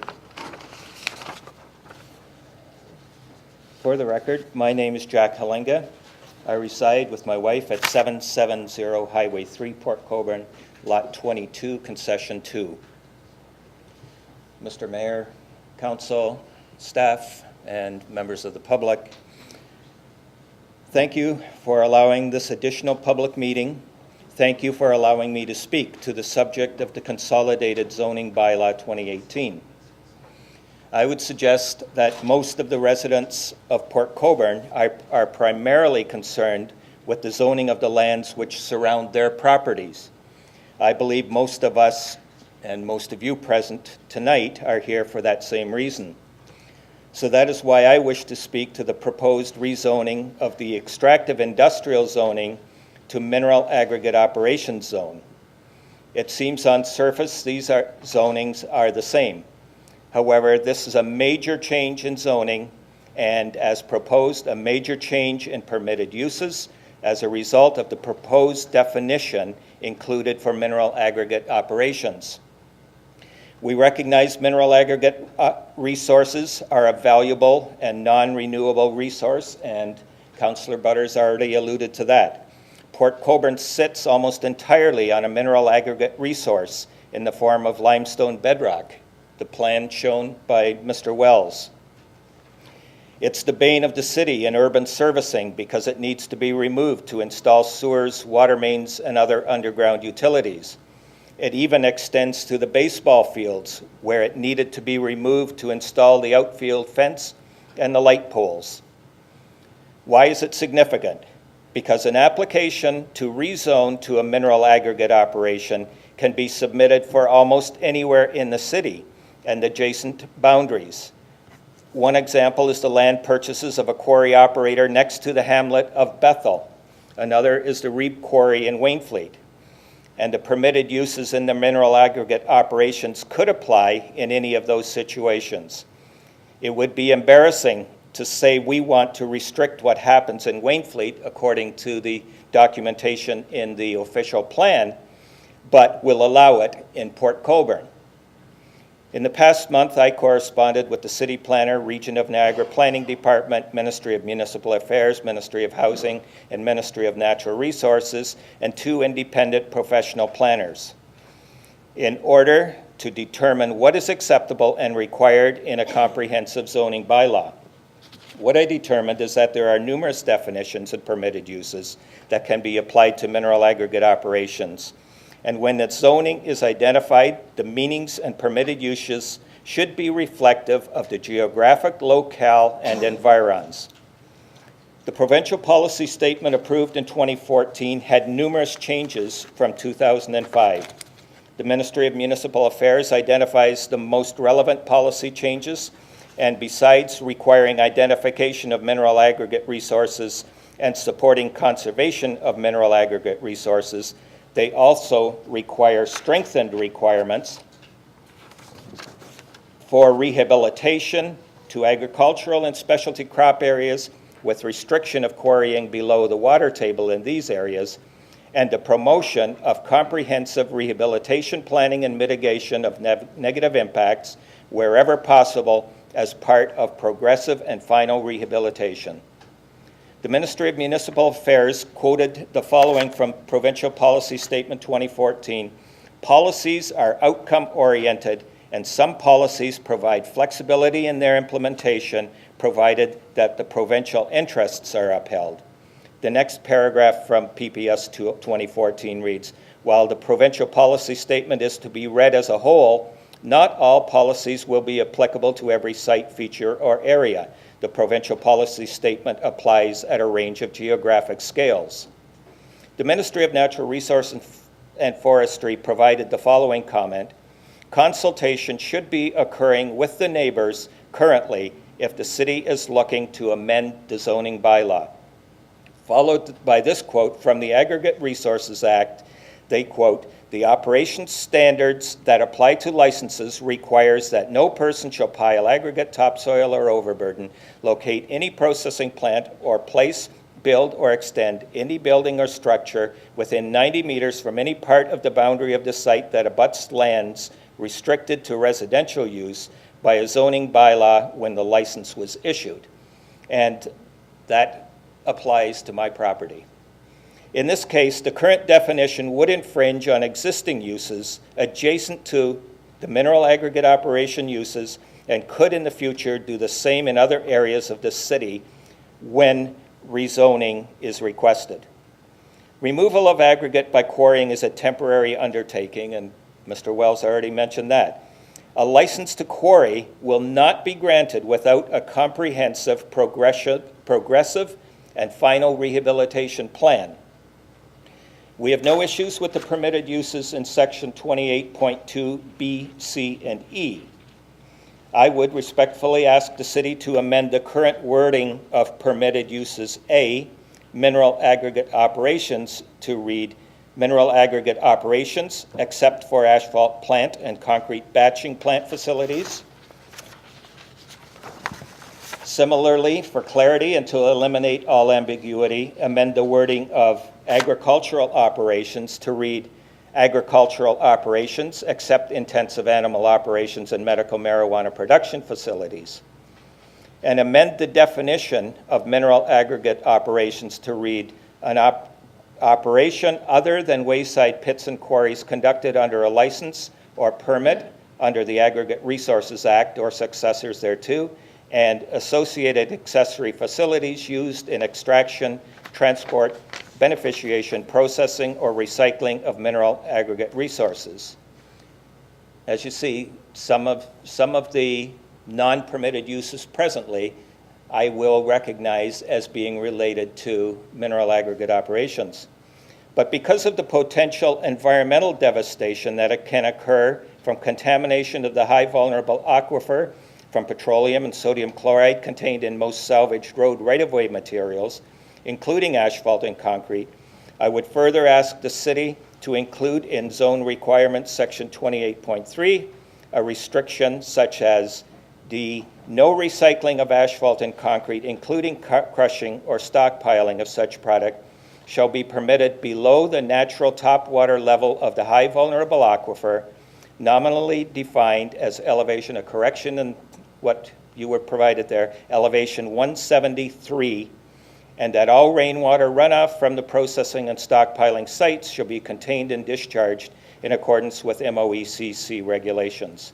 For the record, my name is Jack Halinga. I reside with my wife at 770 Highway 3, Port Colborne, Lot 22, Concession 2. Mr. Mayor, Council, staff, and members of the public, thank you for allowing this additional public meeting. Thank you for allowing me to speak to the subject of the Consolidated Zoning Bylaw 2018. I would suggest that most of the residents of Port Colborne are primarily concerned with the zoning of the lands which surround their properties. I believe most of us and most of you present tonight are here for that same reason. So that is why I wish to speak to the proposed rezoning of the extractive industrial zoning to mineral aggregate operations zone. It seems on surface these zonings are the same. However, this is a major change in zoning and, as proposed, a major change in permitted uses as a result of the proposed definition included for mineral aggregate operations. We recognize mineral aggregate resources are a valuable and non-renewable resource, and Councillor Butters already alluded to that. Port Colborne sits almost entirely on a mineral aggregate resource in the form of limestone bedrock, the plan shown by Mr. Wells. It's the bane of the city in urban servicing because it needs to be removed to install sewers, water mains, and other underground utilities. It even extends to the baseball fields where it needed to be removed to install the outfield fence and the light poles. Why is it significant? Because an application to rezone to a mineral aggregate operation can be submitted for almost anywhere in the city and adjacent boundaries. One example is the land purchases of a quarry operator next to the hamlet of Bethel. Another is the Reeb Quarry in Wainfleet. And the permitted uses in the mineral aggregate operations could apply in any of those situations. It would be embarrassing to say we want to restrict what happens in Wainfleet according to the documentation in the official plan, but will allow it in Port Colborne. In the past month, I corresponded with the City Planner, Region of Niagara Planning Department, Ministry of Municipal Affairs, Ministry of Housing, and Ministry of Natural Resources, and 2 independent professional planners in order to determine what is acceptable and required in a comprehensive zoning bylaw. What I determined is that there are numerous definitions and permitted uses that can be applied to mineral aggregate operations. And when the zoning is identified, the meanings and permitted uses should be reflective of the geographic locale and environs. The provincial policy statement approved in 2014 had numerous changes from 2005. The Ministry of Municipal Affairs identifies the most relevant policy changes, and besides requiring identification of mineral aggregate resources and supporting conservation of mineral aggregate resources, they also require strengthened requirements for rehabilitation to agricultural and specialty crop areas with restriction of quarrying below the water table in these areas, and the promotion of comprehensive rehabilitation planning and mitigation of negative impacts wherever possible as part of progressive and final rehabilitation. The Ministry of Municipal Affairs quoted the following from Provincial Policy Statement 2014. Policies are outcome-oriented, and some policies provide flexibility in their implementation, provided that the provincial interests are upheld. The next paragraph from PPS 2014 reads, while the provincial policy statement is to be read as a whole, not all policies will be applicable to every site, feature, or area. The provincial policy statement applies at a range of geographic scales. The Ministry of Natural Resources and Forestry provided the following comment. consultation should be occurring with the neighbors currently if the city is looking to amend the zoning bylaw. Followed by this quote from the Aggregate Resources Act, they quote, "The operation standards that apply to licenses requires that no person shall pile aggregate, topsoil, or overburden, locate any processing plant, or place, build, or extend any building or structure within 90 meters from any part of the boundary of the site that abuts lands restricted to residential use by a zoning bylaw when the license was issued." And that applies to my property. In this case, the current definition would infringe on existing uses adjacent to the mineral aggregate operation uses and could in the future do the same in other areas of the city when rezoning is requested. Removal of aggregate by quarrying is a temporary undertaking, and Mr. Wells already mentioned that. A license to quarry will not be granted without a comprehensive, progressive, and final rehabilitation plan. We have no issues with the permitted uses in section 28.2 B, C, and E. I would respectfully ask the city to amend the current wording of permitted uses A, mineral aggregate operations, to read mineral aggregate operations except for asphalt plant and concrete batching plant facilities. Similarly, for clarity and to eliminate all ambiguity, amend the wording of agricultural operations to read agricultural operations except intensive animal operations and medical marijuana production facilities. And amend the definition of mineral aggregate operations to read an operation other than wayside pits and quarries conducted under a license or permit under the Aggregate Resources Act or successors thereto, and associated accessory facilities used in extraction, transport, beneficiation, processing, or recycling of mineral aggregate resources. As you see, some of the non-permitted uses presently I will recognize as being related to mineral aggregate operations. But because of the potential environmental devastation that can occur from contamination of the high vulnerable aquifer from petroleum and sodium chloride contained in most salvaged road right-of-way materials, including asphalt and concrete, I would further ask the city to include in zone requirements section 28.3 a restriction such as the no recycling of asphalt and concrete, including crushing or stockpiling of such product, shall be permitted below the natural top water level of the high vulnerable aquifer, nominally defined as elevation of correction, and what you were provided there, elevation 173, and that all rainwater runoff from the processing and stockpiling sites shall be contained and discharged in accordance with MOECC regulations.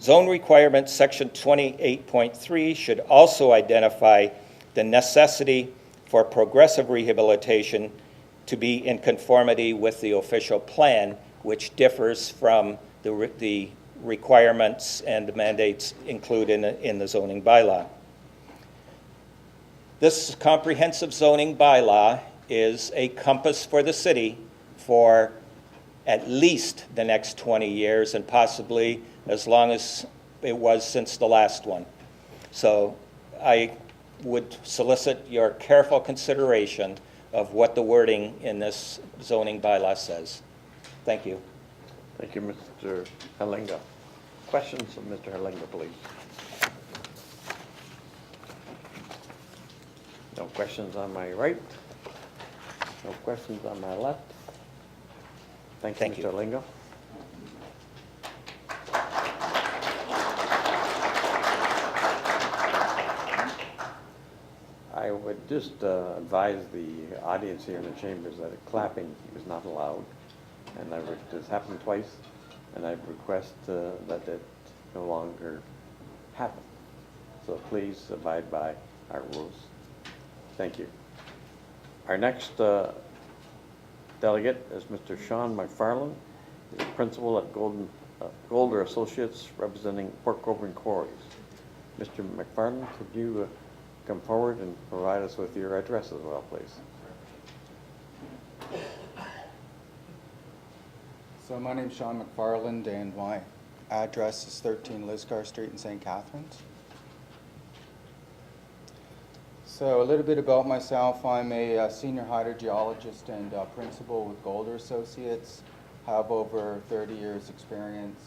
Zone requirements section 28.3 should also identify the necessity for progressive rehabilitation to be in conformity with the official plan, which differs from the requirements and the mandates included in the zoning bylaw. This comprehensive zoning bylaw is a compass for the city for at least the next 20 years and possibly as long as it was since the last one. So I would solicit your careful consideration of what the wording in this zoning bylaw says. Thank you. Thank you, Mr. Halinga. Questions of Mr. Halinga, please. No questions on my right. No questions on my left. Thank you, Mr. Halinga. I would just advise the audience here in the chambers that clapping is not allowed. And it's happened twice, and I request that it no longer happen. So please abide by our rules. Thank you. Our next delegate is Mr. Sean McFarland. He's a principal at Golder Associates representing Port Colborne Quarries. Mr. McFarland, could you come forward and provide us with your address as well, please? So my name's Sean McFarland, and my address is 13 Lisgar Street in St. Catharines. So a little bit about myself. I'm a senior hydrogeologist and principal with Golder Associates. Have over 30 years experience,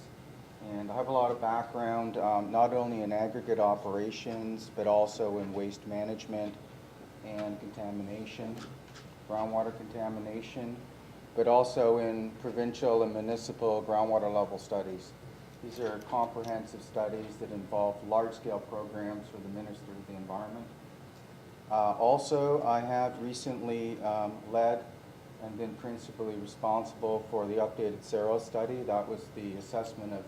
and I have a lot of background, not only in aggregate operations, but also in waste management and contamination, groundwater contamination, but also in provincial and municipal groundwater level studies. These are comprehensive studies that involve large-scale programs for the Ministry of the Environment. Also, I have recently led and been principally responsible for the updated CERO study. That was the assessment of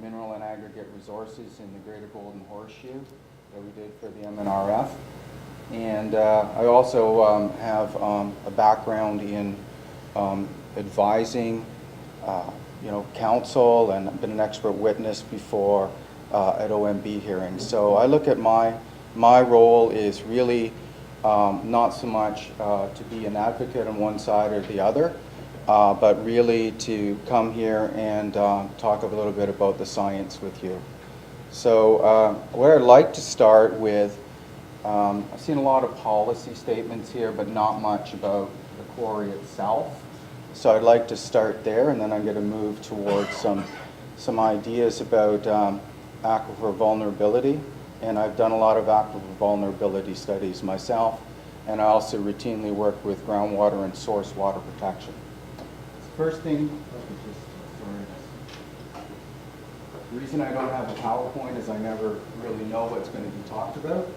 mineral and aggregate resources in the Greater Golden Horseshoe that we did for the MNRF. And I also have a background in advising, council, and I've been an expert witness before at OMB hearings. So I look at my role is really not so much to be an advocate on one side or the other, but really to come here and talk a little bit about the science with you. So what I'd like to start with, I've seen a lot of policy statements here, but not much about the quarry itself. So I'd like to start there, and then I'm going to move towards some ideas about aquifer vulnerability. And I've done a lot of aquifer vulnerability studies myself, and I also routinely work with groundwater and source water protection. First thing, the reason I don't have a PowerPoint is I never really know what's going to be talked about.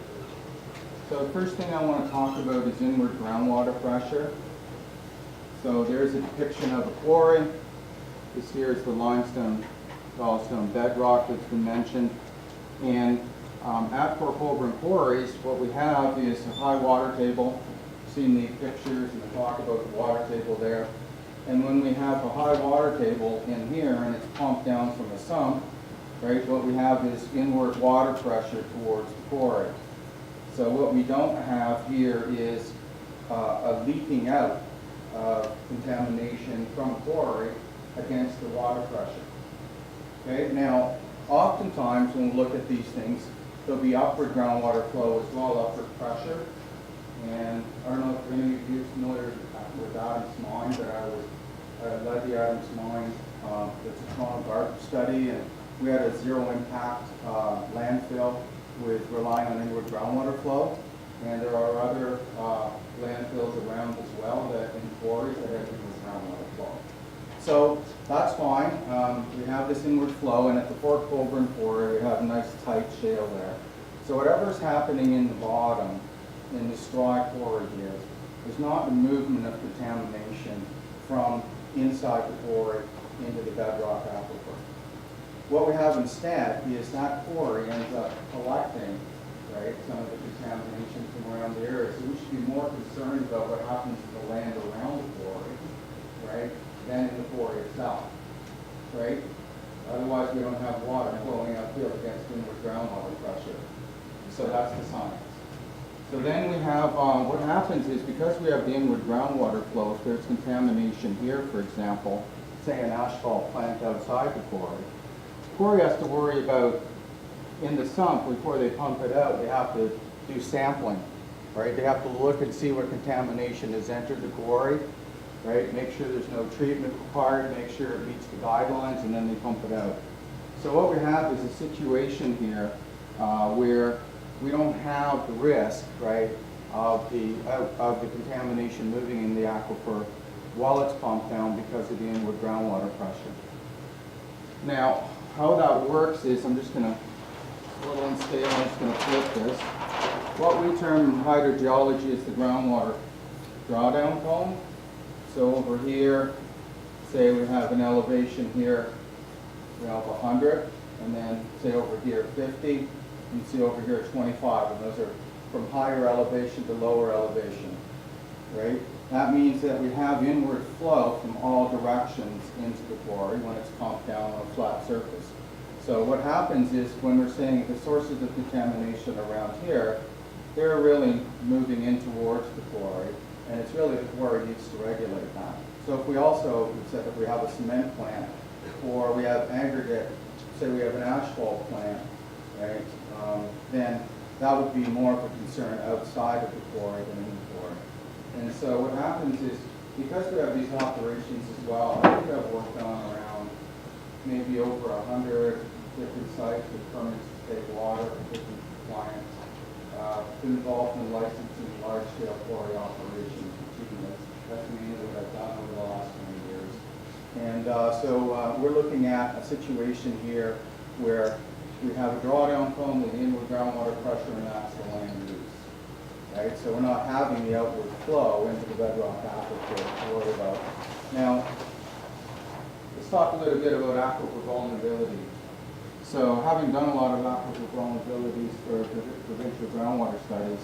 So the first thing I want to talk about is inward groundwater pressure. So there's a depiction of a quarry. This here is the limestone, limestone bedrock that's been mentioned. And at Colborne quarries, what we have is a high water table. You've seen the pictures and the talk about the water table there. And when we have a high water table in here and it's pumped down from a sump, right, what we have is inward water pressure towards the quarry. So what we don't have here is a leaking out of contamination from a quarry against the water pressure. Okay, now oftentimes when we look at these things, there'll be upward groundwater flow as well, upward pressure. And I don't know if any of you are familiar with Adams Mine, but I led the Adams Mine. It's a Toronto GARP study, and we had a zero impact landfill with relying on inward groundwater flow. And there are other landfills around as well that in quarries that have inward groundwater flow. So that's fine. We have this inward flow, and at the Fort Colborne quarry, we have a nice tight shale there. So whatever's happening in the bottom, in this dry quarry here, there's not a movement of contamination from inside the quarry into the bedrock aquifer. What we have instead is that quarry ends up collecting, right, some of the contamination from around the area. So we should be more concerned about what happens to the land around the quarry, right, than in the quarry itself, right? Otherwise, we don't have water flowing uphill against inward groundwater pressure. So that's the science. So then we have, what happens is because we have the inward groundwater flow, if there's contamination here, for example, say an asphalt plant outside the quarry has to worry about, in the sump, before they pump it out, they have to do sampling, right? They have to look and see what contamination has entered the quarry, right? Make sure there's no treatment required, make sure it meets the guidelines, and then they pump it out. So what we have is a situation here where we don't have the risk, right, of the contamination moving in the aquifer while it's pumped down because of the inward groundwater pressure. Now, how that works is, I'm just going to, a little unstable, I'm just going to flip this. What we term in hydrogeology is the groundwater drawdown cone. So over here, say we have an elevation here, of 100, and then say over here 50, and you see over here 25, and those are from higher elevation to lower elevation, right? That means that we have inward flow from all directions into the quarry when it's pumped down on a flat surface. So what happens is when we're saying the sources of contamination around here, they're really moving in towards the quarry, and it's really the quarry needs to regulate that. So if we also said that we have a cement plant, or we have aggregate, say we have an asphalt plant, right, then that would be more of a concern outside of the quarry than in the quarry. And so what happens is, because we have these operations as well, I think I've worked on around maybe over 100 different sites with permits to take water for different clients. Been involved in licensing large-scale quarry operations. That's mainly what I've done over the last 20 years. And so we're looking at a situation here where we have a drawdown cone with inward groundwater pressure, and that's the land use. Right? So we're not having the outward flow into the bedrock aquifer to worry about. Now, let's talk a little bit about aquifer vulnerability. So having done a lot of aquifer vulnerabilities for provincial groundwater studies,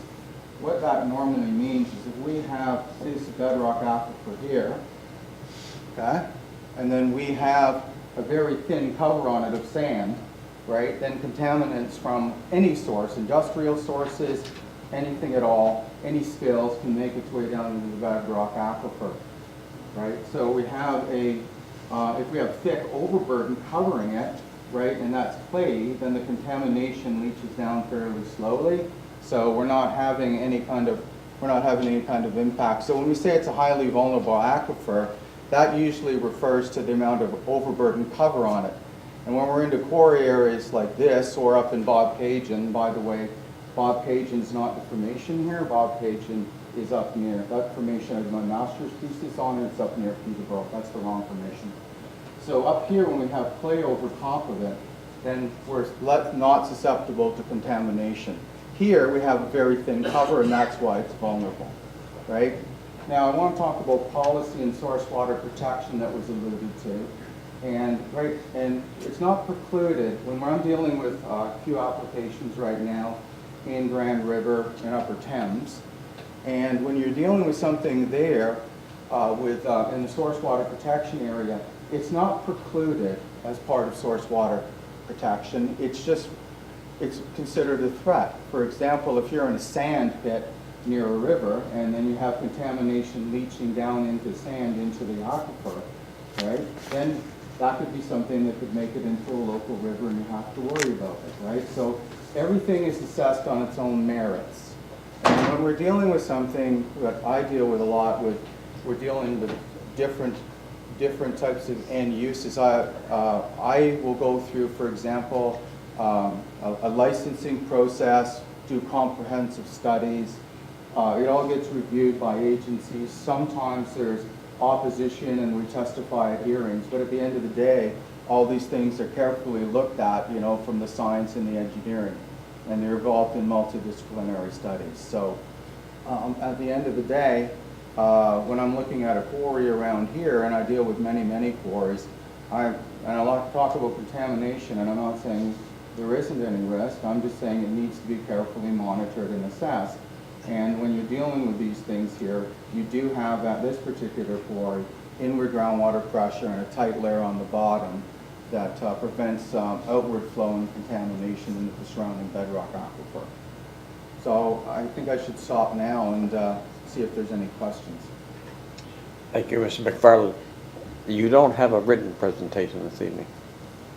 what that normally means is if we have this bedrock aquifer here, okay, and then we have a very thin cover on it of sand, right, then contaminants from any source, industrial sources, anything at all, any spills can make its way down into the bedrock aquifer, right? So we have a, if we have thick overburden covering it, right, and that's clay, then the contamination leaches down fairly slowly. So we're not having any kind of impact. So when we say it's a highly vulnerable aquifer, that usually refers to the amount of overburden cover on it. And when we're into quarry areas like this, or up in Bob Cajun, by the way, Bob Cajun's not the formation here. Bob Cajun is up near, that formation has my master's thesis on it, it's up near Peterborough. That's the wrong formation. So up here, when we have clay over top of it, then we're not susceptible to contamination. Here, we have a very thin cover, and that's why it's vulnerable, right? Now, I want to talk about policy and source water protection that was alluded to. And it's not precluded, when I'm dealing with a few applications right now in Grand River and Upper Thames, and when you're dealing with something there in the source water protection area, it's not precluded as part of source water protection. It's considered a threat. For example, if you're in a sand pit near a river and then you have contamination leaching down into sand into the aquifer, right, then that could be something that could make it into a local river and you have to worry about it, right? So everything is assessed on its own merits. And when we're dealing with something that I deal with a lot with, we're dealing with different types of end uses. I will go through, for example, a licensing process, do comprehensive studies. It all gets reviewed by agencies. Sometimes there's opposition and we testify at hearings, but at the end of the day, all these things are carefully looked at, you know, from the science and the engineering, and they're involved in multidisciplinary studies. So at the end of the day, when I'm looking at a quarry around here, and I deal with many quarries, and I like to talk about contamination, and I'm not saying there isn't any risk, I'm just saying it needs to be carefully monitored and assessed. And when you're dealing with these things here, you do have, at this particular quarry, inward groundwater pressure and a tight layer on the bottom that prevents outward flow and contamination into the surrounding bedrock aquifer. So I think I should stop now and see if there's any questions. Thank you, Mr. McFarland. You don't have a written presentation this evening.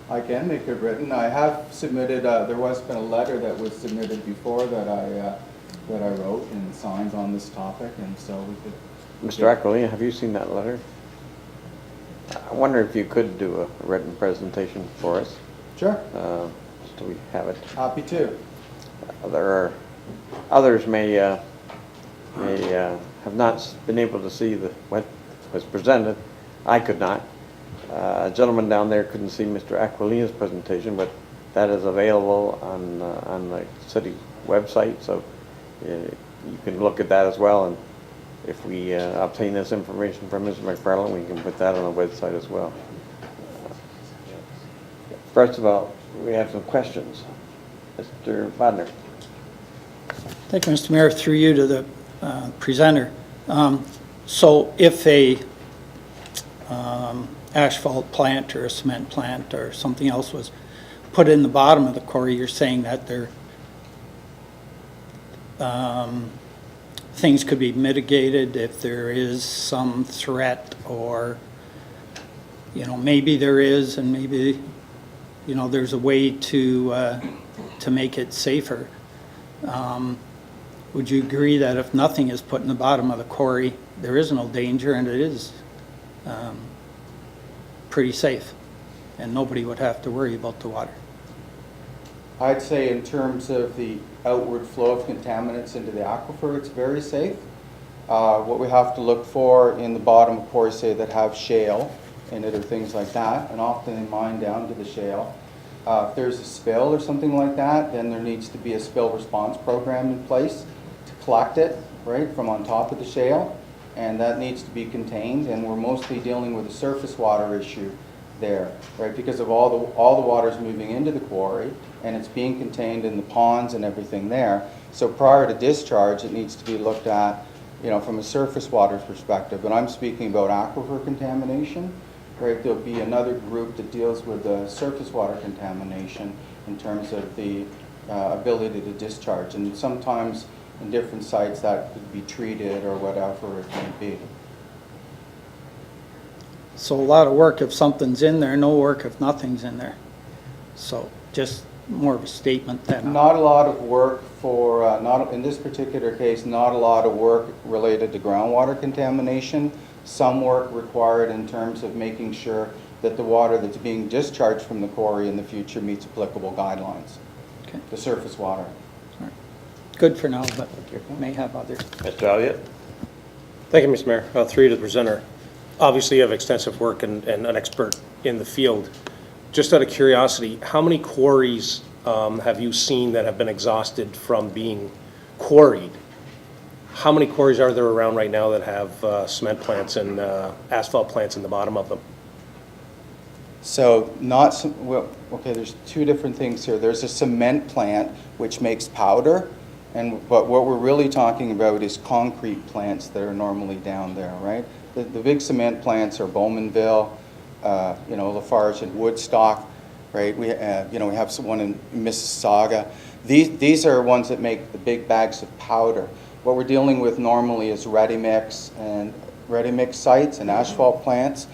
I can make it written. I have submitted, there was been a letter that was submitted before that I wrote and signed on this topic, and so we could... Mr. Aquilina, have you seen that letter? I wonder if you could do a written presentation for us. Sure. So we have it. Happy to. Others may have not been able to see what was presented. I could not. A gentleman down there couldn't see Mr. Aquilina's presentation, but that is available on the city website, so you can look at that as well. And if we obtain this information from Mr. McFarland, we can put that on the website as well. First of all, we have some questions. Mr. Bodner. Thank you, Mr. Mayor. Through you to the presenter. So if a asphalt plant or a cement plant or something else was put in the bottom of the quarry, you're saying that things could be mitigated if there is some threat, or, maybe there is, and maybe, there's a way to make it safer. Would you agree that if nothing is put in the bottom of the quarry, there is no danger and it is pretty safe, and nobody would have to worry about the water? I'd say in terms of the outward flow of contaminants into the aquifer, it's very safe. What we have to look for in the bottom of quarries, say, that have shale in it or things like that, and often they mine down to the shale. If there's a spill or something like that, then there needs to be a spill response program in place to collect it, right, from on top of the shale, and that needs to be contained, and we're mostly dealing with a surface water issue there, right, because of all the water's moving into the quarry, and it's being contained in the ponds and everything there. So prior to discharge, it needs to be looked at, from a surface water perspective. But I'm speaking about aquifer contamination, right? There'll be another group that deals with the surface water contamination in terms of the ability to discharge. And sometimes in different sites that could be treated or whatever it may be. So a lot of work if something's in there, no work if nothing's in there. So just more of a statement than... Not a lot of work for, not in this particular case, not a lot of work related to groundwater contamination. Some work required in terms of making sure that the water that's being discharged from the quarry in the future meets applicable guidelines. Okay. The surface water. Good for now, but may have others. Mr. Elliott? Thank you, Mr. Mayor. Through to the presenter. Obviously, you have extensive work and an expert in the field. Just out of curiosity, how many quarries have you seen that have been exhausted from being quarried? How many quarries are there around right now that have cement plants and asphalt plants in the bottom of them? So okay, there's two different things here. There's a cement plant which makes powder, but what we're really talking about is concrete plants that are normally down there, right? The big cement plants are Bowmanville, Lafarge and Woodstock, right? We have one in Mississauga. These are ones that make the big bags of powder. What we're dealing with normally is ready-mix sites and asphalt plants.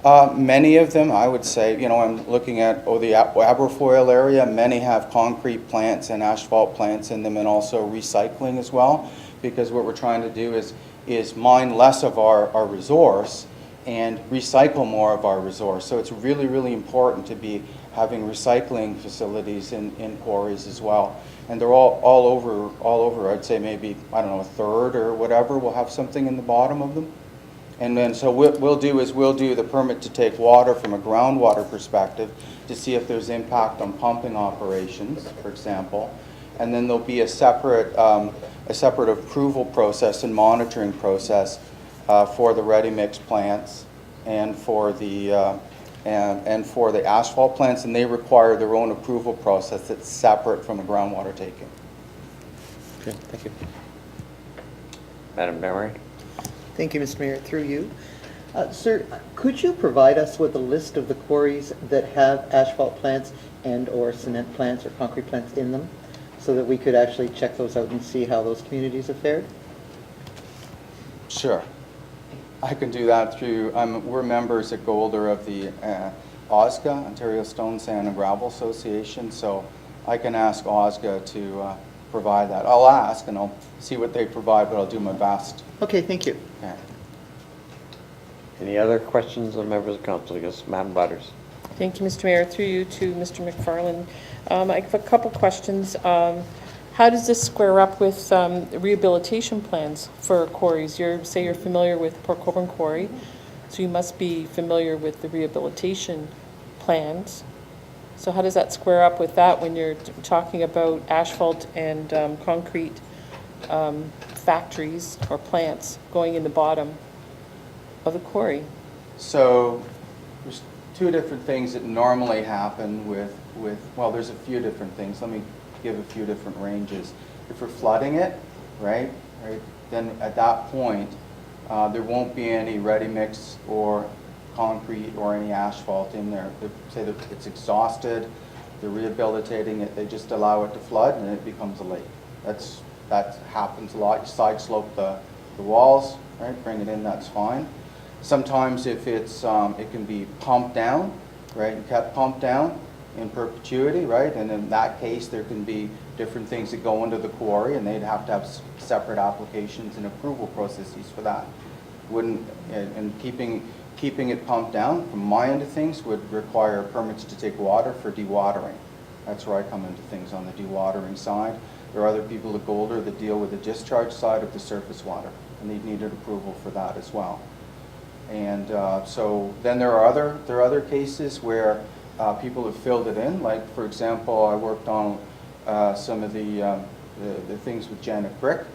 Many of them, I would say, I'm looking at the Aberfoyle area. Many have concrete plants and asphalt plants in them, and also recycling as well. Because what we're trying to do is mine less of our resource and recycle more of our resource. So it's really, really important to be having recycling facilities in quarries as well. And they're all over. I'd say maybe, I don't know, a third or whatever will have something in the bottom of them. And then so what we'll do is we'll do the permit to take water from a groundwater perspective to see if there's impact on pumping operations, for example. And then there'll be a separate approval process and monitoring process for the ready-mix plants and for the asphalt plants, and they require their own approval process that's separate from a groundwater taking. Okay, thank you. Madam Mayor? Thank you, Mr. Mayor. Through you. Sir, could you provide us with a list of the quarries that have asphalt plants and/or cement plants or concrete plants in them, so that we could actually check those out and see how those communities have fared? Sure. I can do that through, we're members at Golder of the OSGA, Ontario Stone, Sand and Gravel Association, so I can ask OSGA to provide that. I'll ask and I'll see what they provide, but I'll do my best. Okay, thank you. Okay. Any other questions of members of council? Yes, Madam Butters. Thank you, Mr. Mayor. Through you to Mr. McFarland. I have a couple questions. How does this square up with rehabilitation plans for quarries? Say you're familiar with Port Colborne Quarry, so you must be familiar with the rehabilitation plans. So how does that square up with that when you're talking about asphalt and concrete factories or plants going in the bottom of the quarry? So there's two different things that normally happen with well, there's a few different things. Let me give a few different ranges. If we're flooding it, right, then at that point, there won't be any ready mix or concrete or any asphalt in there. They say that it's exhausted, they're rehabilitating it, they just allow it to flood and it becomes a lake. That's that happens a lot. You side slope the walls, right, bring it in, that's fine. Sometimes if it's, it can be pumped down, right, and kept pumped down in perpetuity, right, and in that case there can be different things that go into the quarry, and they'd have to have separate applications and approval processes for that. Wouldn't, and keeping it pumped down, from my end of things, would require permits to take water for dewatering. That's where I come into things, on the dewatering side. There are other people at Golder that deal with the discharge side of the surface water, and they'd need an approval for that as well. And so then there are other cases where people have filled it in. Like, for example, I worked on some of the things with Janet Brick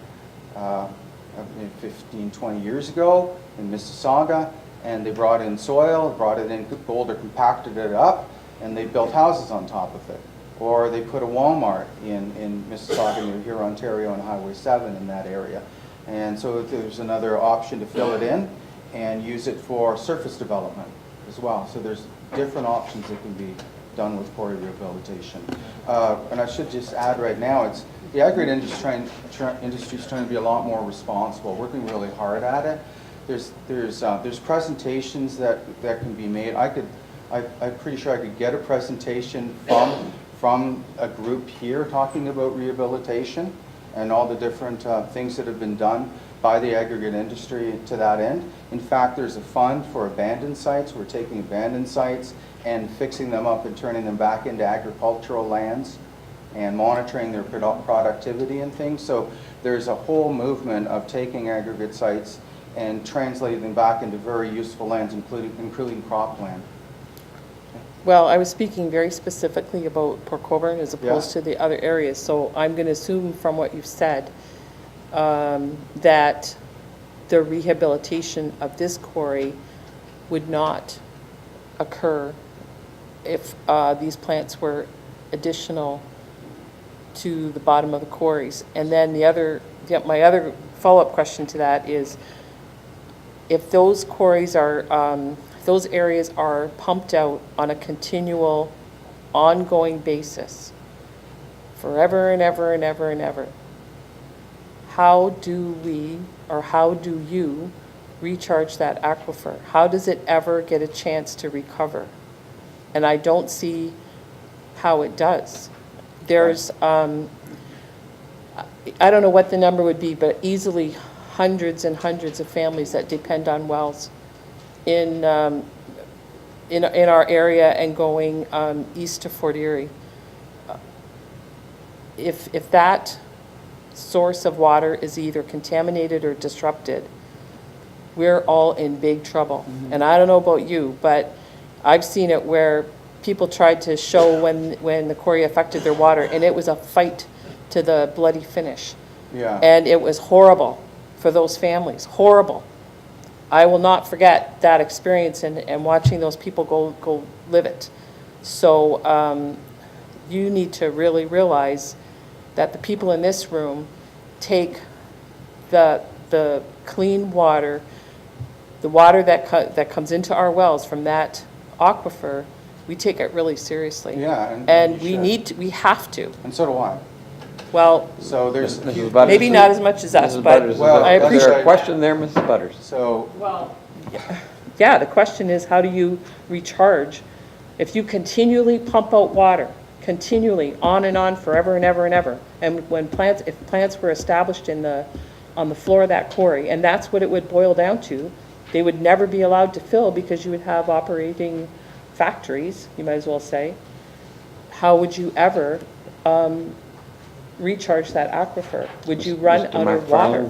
15, 20 years ago in Mississauga, and they brought in soil, brought it in Golder, compacted it up, and they built houses on top of it. Or they put a Walmart in Mississauga, near here, Ontario, on Highway 7 in that area. And so there's another option to fill it in and use it for surface development as well. So there's different options that can be done with quarry rehabilitation. And I should just add right now, it's the aggregate industry is trying to be a lot more responsible, working really hard at it. There's presentations that can be made. I'm pretty sure I could get a presentation from a group here talking about rehabilitation and all the different things that have been done by the aggregate industry to that end. In fact, there's a fund for abandoned sites. We're taking abandoned sites and fixing them up and turning them back into agricultural lands and monitoring their productivity and things. So there's a whole movement of taking aggregate sites and translating them back into very useful lands, including cropland. Well, I was speaking very specifically about Port Colborne as opposed to the other areas, so I'm going to assume from what you've said that the rehabilitation of this quarry would not occur if these plants were additional to the bottom of the quarries. And then my other follow-up question to that is, if those quarries are, those areas are pumped out on a continual, ongoing basis, forever and ever and ever and ever, how do we, or how do you recharge that aquifer? How does it ever get a chance to recover? And I don't see how it does. There's, I don't know what the number would be, but easily hundreds and hundreds of families that depend on wells in our area and going east to Fort Erie. If that source of water is either contaminated or disrupted, we're all in big trouble. And I don't know about you, but I've seen it where people tried to show when the quarry affected their water, and it was a fight to the bloody finish. Yeah. And it was horrible for those families, horrible. I will not forget that experience and watching those people go live it. So you need to really realize that the people in this room take the clean water, the water that comes into our wells from that aquifer, we take it really seriously. Yeah, and we have to. And so do I. Well, so there's maybe not as much as us, but well, I appreciate. Is there a question there, Mrs. Butters? So, well, yeah, the question is, how do you recharge? If you continually pump out water, continually, on and on, forever and ever and ever, and if plants were established on the floor of that quarry, and that's what it would boil down to, they would never be allowed to fill because you would have operating factories, you might as well say. How would you ever recharge that aquifer? Would you run underwater?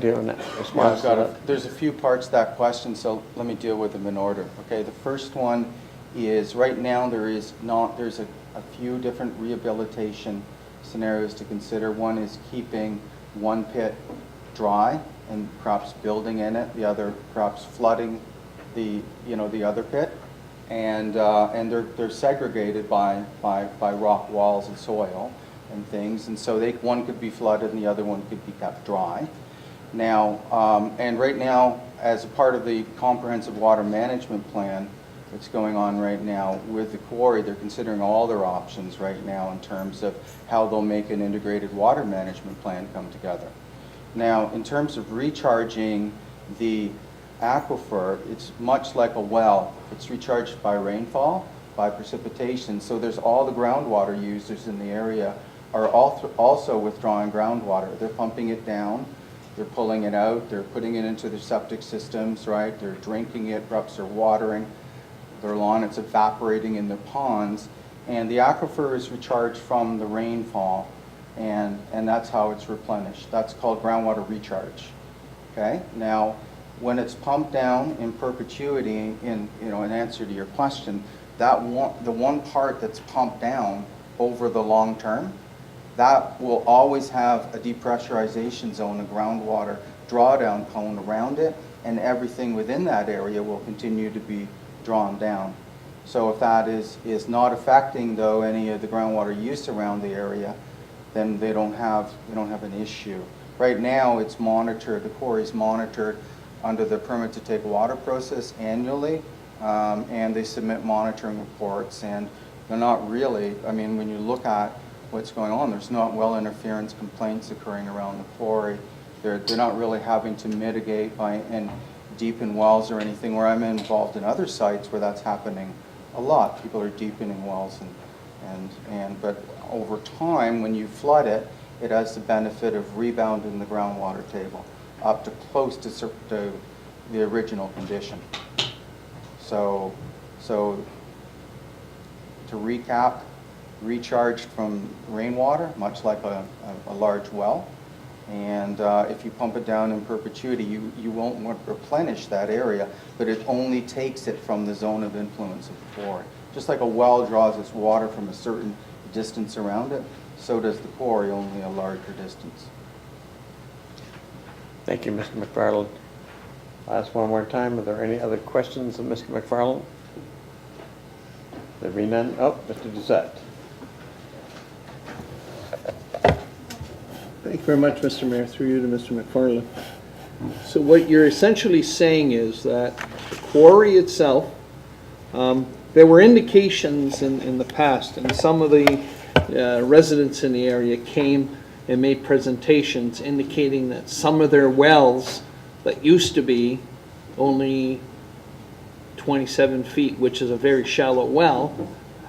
There's a few parts to that question, so let me deal with them in order. Okay, the first one is right now there's a few different rehabilitation scenarios to consider. One is keeping one pit dry and perhaps building in it, the other perhaps flooding the other pit, and they're segregated by rock walls and soil and things, and so one could be flooded and the other one could be kept dry. Now, and right now, as a part of the comprehensive water management plan that's going on right now with the quarry, they're considering all their options right now in terms of how they'll make an integrated water management plan come together. Now, in terms of recharging the aquifer, it's much like a well. It's recharged by rainfall, by precipitation. So there's all the groundwater users in the area are also withdrawing groundwater. They're pumping it down, they're pulling it out, they're putting it into their septic systems, right? They're drinking it, perhaps they're watering their lawn, it's evaporating in their ponds. And the aquifer is recharged from the rainfall, and that's how it's replenished. That's called groundwater recharge. Okay? Now, when it's pumped down in perpetuity, in answer to your question, the one part that's pumped down over the long term, that will always have a depressurization zone, a groundwater drawdown cone around it, and everything within that area will continue to be drawn down. So if that is not affecting, though, any of the groundwater use around the area, then they don't have an issue. Right now, it's monitored. The quarry is monitored under the permit to take water process annually, and they submit monitoring reports. And they're not really. I mean, when you look at what's going on, there's not well interference complaints occurring around the quarry. They're not really having to mitigate and deepen wells or anything. Where I'm involved in other sites where that's happening a lot. People are deepening wells, but over time, when you flood it, it has the benefit of rebounding the groundwater table up to close to the original condition. So to recap, recharged from rainwater, much like a large well. And if you pump it down in perpetuity, you won't replenish that area, but it only takes it from the zone of influence of the quarry. Just like a well draws its water from a certain distance around it, so does the quarry, only a larger distance. Thank you, Mr. McFarland. I'll ask one more time, are there any other questions of Mr. McFarland? There be none? Oh, Mr. Doucette. Thank you very much, Mr. Mayor. Through you to Mr. McFarland. So what you're essentially saying is that the quarry itself, there were indications in the past, and some of the residents in the area came and made presentations indicating that some of their wells that used to be only 27 feet, which is a very shallow well,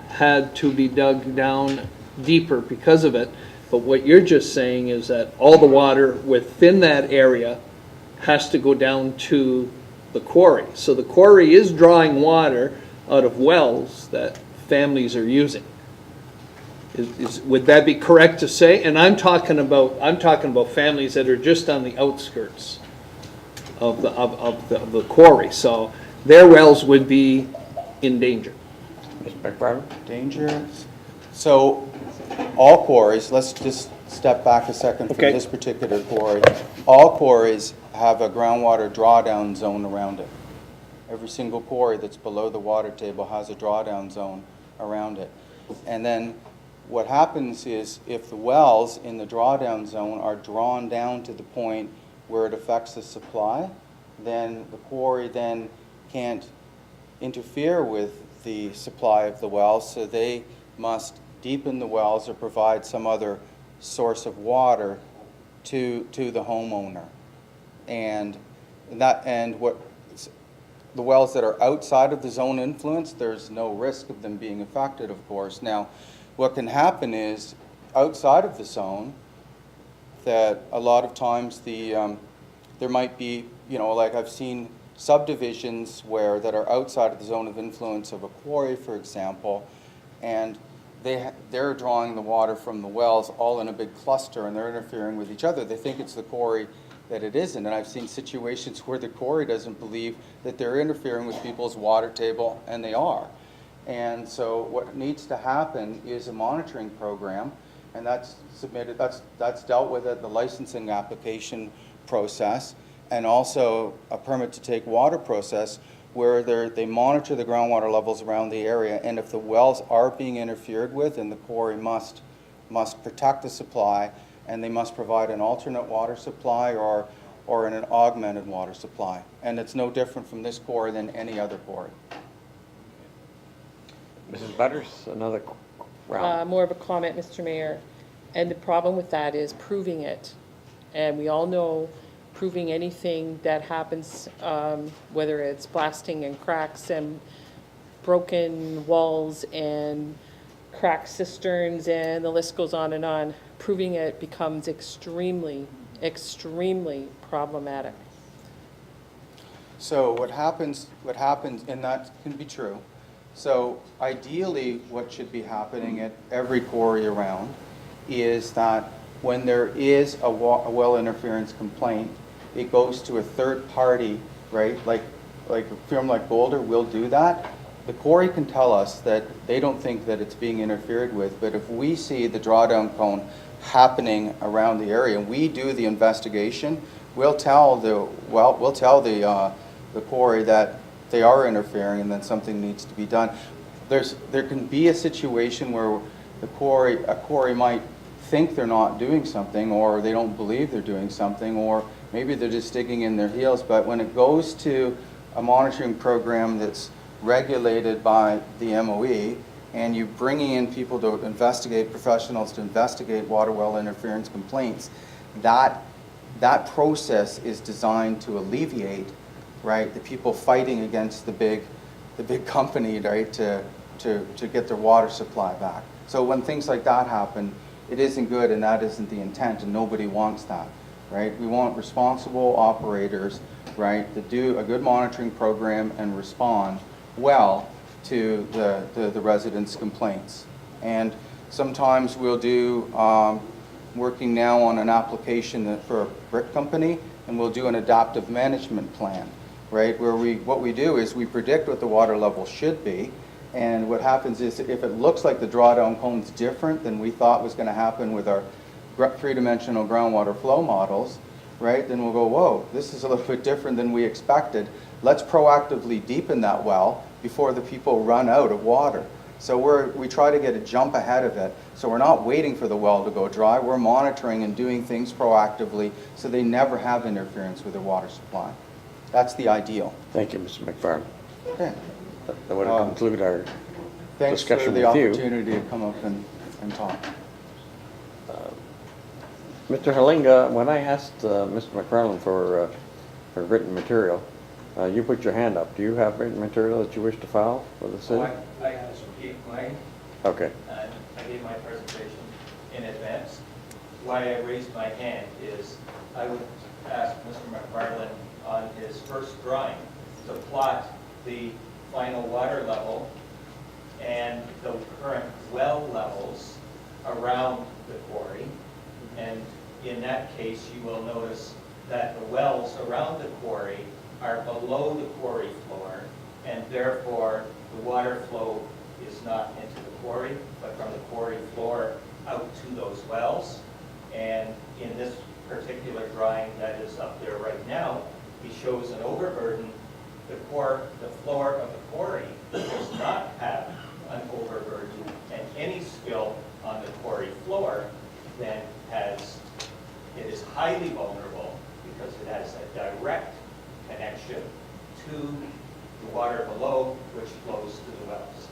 had to be dug down deeper because of it. But what you're just saying is that all the water within that area has to go down to the quarry. So the quarry is drawing water out of wells that families are using. Would that be correct to say? And I'm talking about families that are just on the outskirts of the quarry. So their wells would be in danger. Mr. McFarland? Danger. So all quarries, let's just step back a second from this particular quarry. All quarries have a groundwater drawdown zone around it. Every single quarry that's below the water table has a drawdown zone around it. And then what happens is if the wells in the drawdown zone are drawn down to the point where it affects the supply, then the quarry then can't interfere with the supply of the wells, so they must deepen the wells or provide some other source of water to the homeowner. And what the wells that are outside of the zone influence, there's no risk of them being affected, of course. Now, what can happen is outside of the zone, that a lot of times there might be, like I've seen subdivisions that are outside of the zone of influence of a quarry, for example, and they're drawing the water from the wells all in a big cluster, and they're interfering with each other. They think it's the quarry that it isn't, and I've seen situations where the quarry doesn't believe that they're interfering with people's water table, and they are. And so what needs to happen is a monitoring program, and that's submitted, that's dealt with at the licensing application process, and also a permit to take water process where they monitor the groundwater levels around the area, and if the wells are being interfered with, then the quarry must protect the supply, and they must provide an alternate water supply or an augmented water supply. And it's no different from this quarry than any other quarry. Mrs. Butters, another round. More of a comment, Mr. Mayor. And the problem with that is proving it And we all know proving anything that happens, whether it's blasting and cracks and broken walls and cracked cisterns, and the list goes on, proving it becomes extremely, extremely problematic. So what happens, and that can be true. So ideally, what should be happening at every quarry around is that when there is a well interference complaint, it goes to a third party, right? Like a firm like Boulder will do that. The quarry can tell us that they don't think that it's being interfered with, but if we see the drawdown cone happening around the area and we do the investigation, we'll tell the quarry that they are interfering and then something needs to be done. There can be a situation where a quarry might think they're not doing something, or they don't believe they're doing something, or maybe they're just digging in their heels. But when it goes to a monitoring program that's regulated by the MOE, and you're bringing in people to investigate, professionals to investigate water well interference complaints, that process is designed to alleviate, right, the people fighting against the big company, right, to get their water supply back. So when things like that happen, it isn't good, and that isn't the intent, and nobody wants that, right? We want responsible operators, right, to do a good monitoring program and respond well to the residents' complaints. And sometimes we'll do, working now on an application for a brick company, and we'll do an adaptive management plan, right, where what we do is we predict what the water level should be, and what happens is if it looks like the drawdown cone's different than we thought was going to happen with our three-dimensional groundwater flow models, right, then we'll go, whoa, this is a little bit different than we expected. Let's proactively deepen that well before the people run out of water. So we try to get a jump ahead of it. So we're not waiting for the well to go dry. We're monitoring and doing things proactively so they never have interference with their water supply. That's the ideal. Thank you, Mr. McFarland. Okay. That would conclude our discussion with you. Thanks for the opportunity to come up and talk. Mr. Halinga, when I asked Mr. McFarland for written material, you put your hand up. Do you have written material that you wish to file for the city? I have mine. Okay. I gave my presentation in advance. Why I raised my hand is I would ask Mr. McFarland on his first drawing to plot the final water level and the current well levels around the quarry. And in that case, you will notice that the wells around the quarry are below the quarry floor, and therefore the water flow is not into the quarry, but from the quarry floor out to those wells. And in this particular drawing that is up there right now, he shows an overburden. The floor of the quarry does not have an overburden, and any spill on the quarry floor then it is highly vulnerable because it has a direct connection to the water below, which flows to the wells.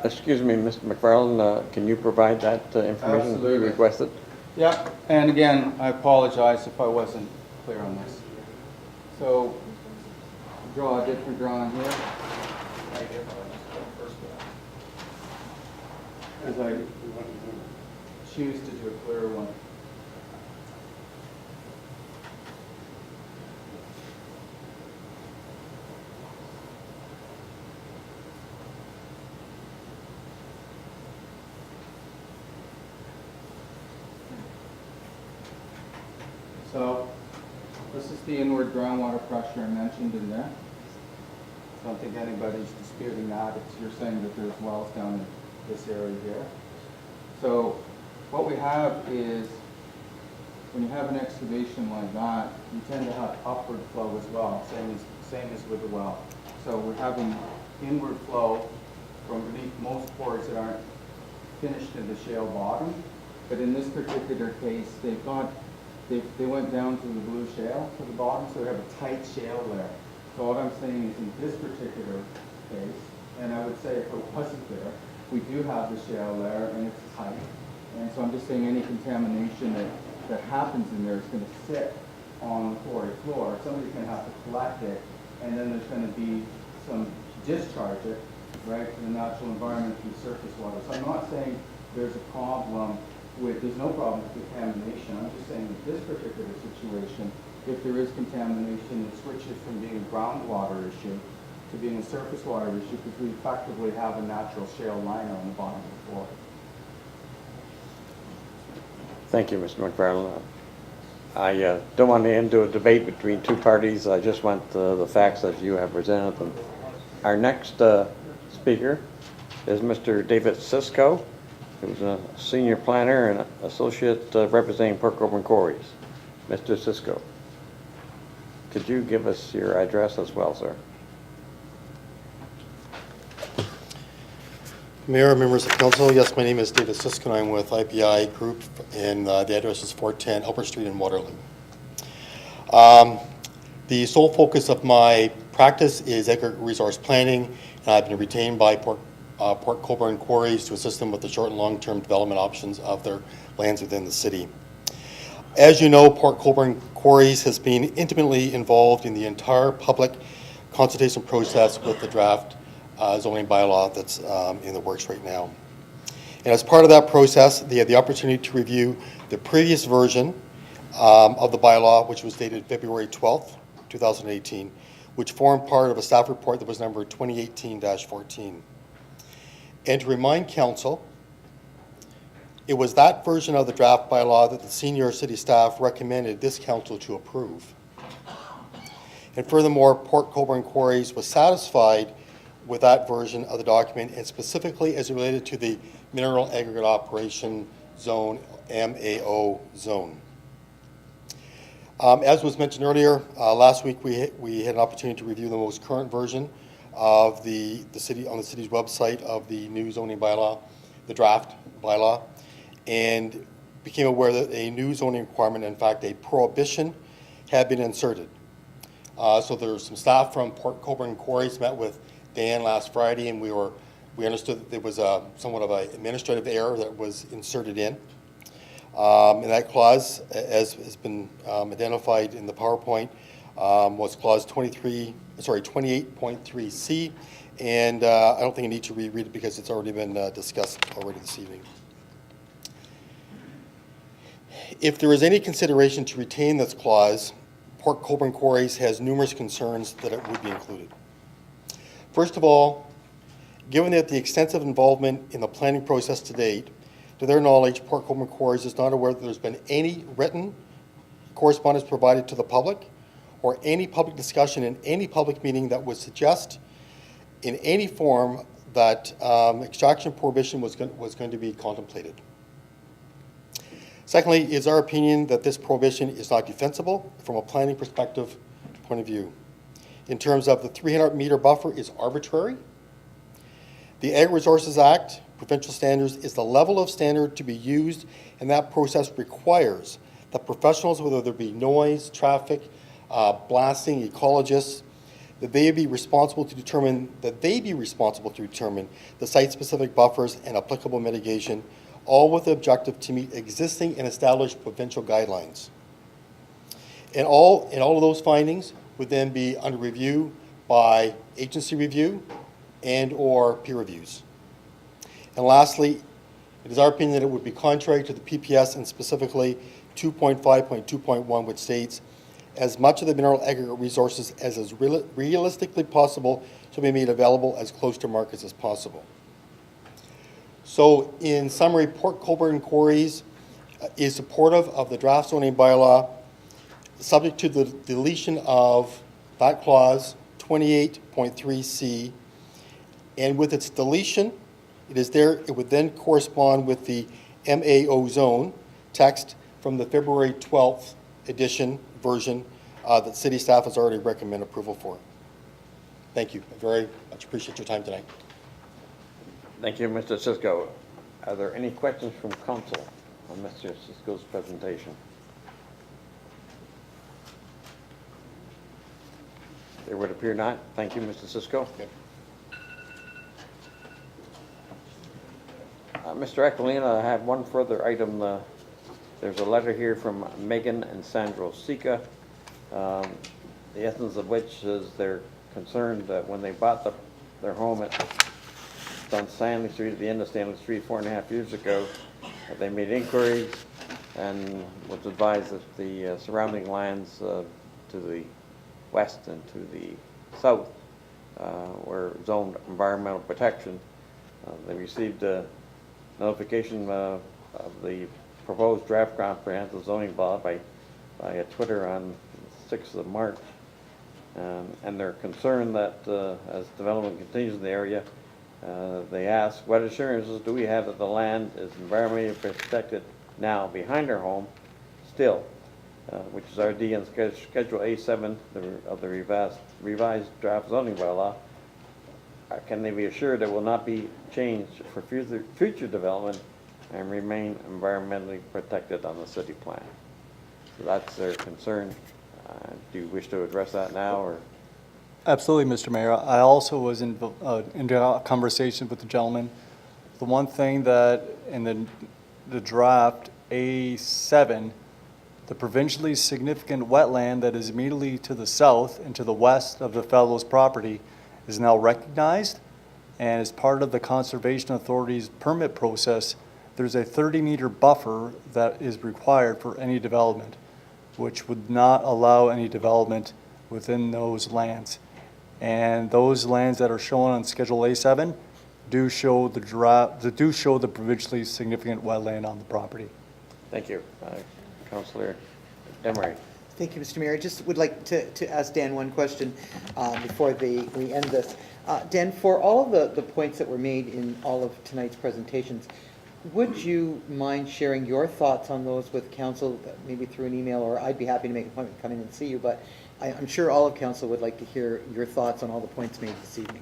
Excuse me, Mr. McFarland, can you provide that information Absolutely. you requested? Yeah, and again, I apologize if I wasn't clear on this. So, draw a different drawing here. As I choose to do a clearer one. So, this is the inward groundwater pressure I mentioned in there. I don't think anybody's disputing that. You're saying that there's wells down in this area here. So, what we have is, when you have an excavation like that, you tend to have upward flow as well, same as with the well. So we're having inward flow from beneath most quarries that aren't finished in the shale bottom. But in this particular case, they went down to the blue shale to the bottom, so we have a tight shale there. So what I'm saying is in this particular case, and I would say if it wasn't there, we do have the shale there and it's tight. And so I'm just saying any contamination that that happens in there is going to sit on the quarry floor. Somebody's going to have to collect it, and then there's going to be some discharge it, right, to the natural environment through surface water. So I'm not saying there's a problem there's no problem with contamination. I'm just saying in this particular situation, if there is contamination, it switches from being a groundwater issue to being a surface water issue because we effectively have a natural shale liner on the bottom of the floor. Thank you, Mr. McFarland. I don't want to end to a debate between two parties. I just want the facts as you have presented them. Our next speaker is Mr. David Sisko, who's a senior planner and associate representing Port Colborne Quarries. Mr. Sisko, could you give us your address as well, sir? Mayor, members of council, yes, my name is David Sisko, and I'm with IPI Group, and the address is 410 Albert Street in Waterloo. The sole focus of my practice is aggregate resource planning, and I've been retained by Port Colborne Quarries to assist them with the short and long-term development options of their lands within the city. As you know, Port Colborne Quarries has been intimately involved in the entire public consultation process with the draft zoning bylaw that's in the works right now. And as part of that process, they had the opportunity to review the previous version of the bylaw, which was dated February 12th, 2018, which formed part of a staff report that was numbered 2018-14. And to remind council, it was that version of the draft bylaw that the senior city staff recommended this council to approve. And furthermore, Port Colborne Quarries was satisfied with that version of the document, and specifically as it related to the mineral aggregate operation zone, MAO zone. As was mentioned earlier, last week we had an opportunity to review the most current version of the city on the city's website of the new zoning bylaw, the draft bylaw, and became aware that a new zoning requirement, in fact a prohibition, had been inserted. So there was some staff from Port Colborne Quarries met with Dan last Friday, and we understood that there was somewhat of an administrative error that was inserted in. And that clause, as has been identified in the PowerPoint, was clause 28.3C, and I don't think I need to reread it because it's already been discussed already this evening. If there is any consideration to retain this clause, Port Colborne Quarries has numerous concerns that it would be included. First of all, given that the extensive involvement in the planning process to date, to their knowledge, Port Colborne Quarries is not aware that there's been any written correspondence provided to the public or any public discussion in any public meeting that would suggest in any form that extraction prohibition was going to be contemplated. Secondly, it is our opinion that this prohibition is not defensible from a planning perspective point of view. In terms of the 300-meter buffer is arbitrary. The Ag Resources Act, provincial standards, is the level of standard to be used, and that process requires that professionals, whether there be noise, traffic, blasting, ecologists, that they be responsible to determine the site-specific buffers and applicable mitigation, all with the objective to meet existing and established provincial guidelines. And all of those findings would then be under review by agency review and or peer reviews. And lastly, it is our opinion that it would be contrary to the PPS and specifically 2.5.2.1, which states, as much of the mineral aggregate resources as is realistically possible shall be made available as close to markets as possible. So in summary, Port Colborne Quarries is supportive of the draft zoning bylaw, subject to the deletion of that clause 28.3C, and with its deletion, it would then correspond with the MAO zone text from the February 12th version that city staff has already recommended approval for. Thank you. I very much appreciate your time tonight. Thank you, Mr. Sisko. Are there any questions from council on Mr. Sisko's presentation? There would appear not. Thank you, Mr. Sisko. Okay. Mr. Aquilina, I have one further item There's a letter here from Megan and Sandro Sika, the essence of which is they're concerned that when they bought their home on Stanley Street, at the end of Stanley Street 4.5 years ago, they made inquiries and was advised that the surrounding lands to the west and to the south were zoned environmental protection. They received a notification of the proposed draft comprehensive zoning bylaw by Twitter on the 6th of March. And they're concerned that as development continues in the area, they ask, what assurances do we have that the land is environmentally protected now behind our home still, which is RD and Schedule A7 of the revised draft zoning bylaw? Can they be assured it will not be changed for future development and remain environmentally protected on the city plan? So that's their concern. Do you wish to address that now, or? Absolutely, Mr. Mayor. I also was in conversation with the gentleman. The one thing that in the draft A7, the provincially significant wetland that is immediately to the south and to the west of the fellow's property is now recognized, and as part of the Conservation Authority's permit process, there's a 30-meter buffer that is required for any development, which would not allow any development within those lands. And those lands that are shown on Schedule A7 do show the provincially significant wetland on the property. Thank you. Councillor Emery. Thank you, Mr. Mayor. I just would like to ask Dan one question before we end this. Dan, for all of the points that were made in all of tonight's presentations, would you mind sharing your thoughts on those with council, maybe through an email, or I'd be happy to make an appointment to come in and see you, but I'm sure all of council would like to hear your thoughts on all the points made this evening.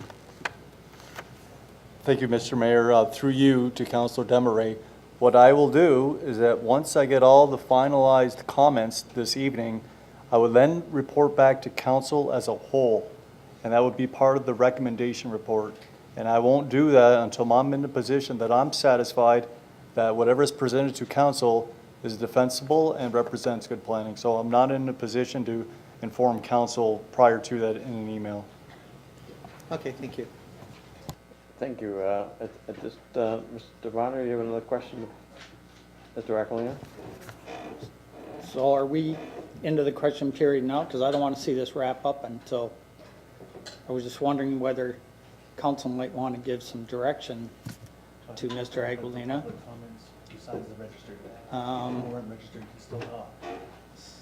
Thank you, Mr. Mayor. Through you to Councillor Demeray, what I will do is that once I get all the finalized comments this evening, I will then report back to council as a whole, and that would be part of the recommendation report. And I won't do that until I'm in the position that I'm satisfied that whatever is presented to council is defensible and represents good planning. So I'm not in a position to inform council prior to that in an email. Okay, thank you. Thank you. Mr. Bonner, you have another question? Mr. Aquilina? So are we into the question period now? Because I don't want to see this wrap up until, I was just wondering whether council might want to give some direction to Mr. Aquilina. Besides the registered. Who weren't registered can still talk.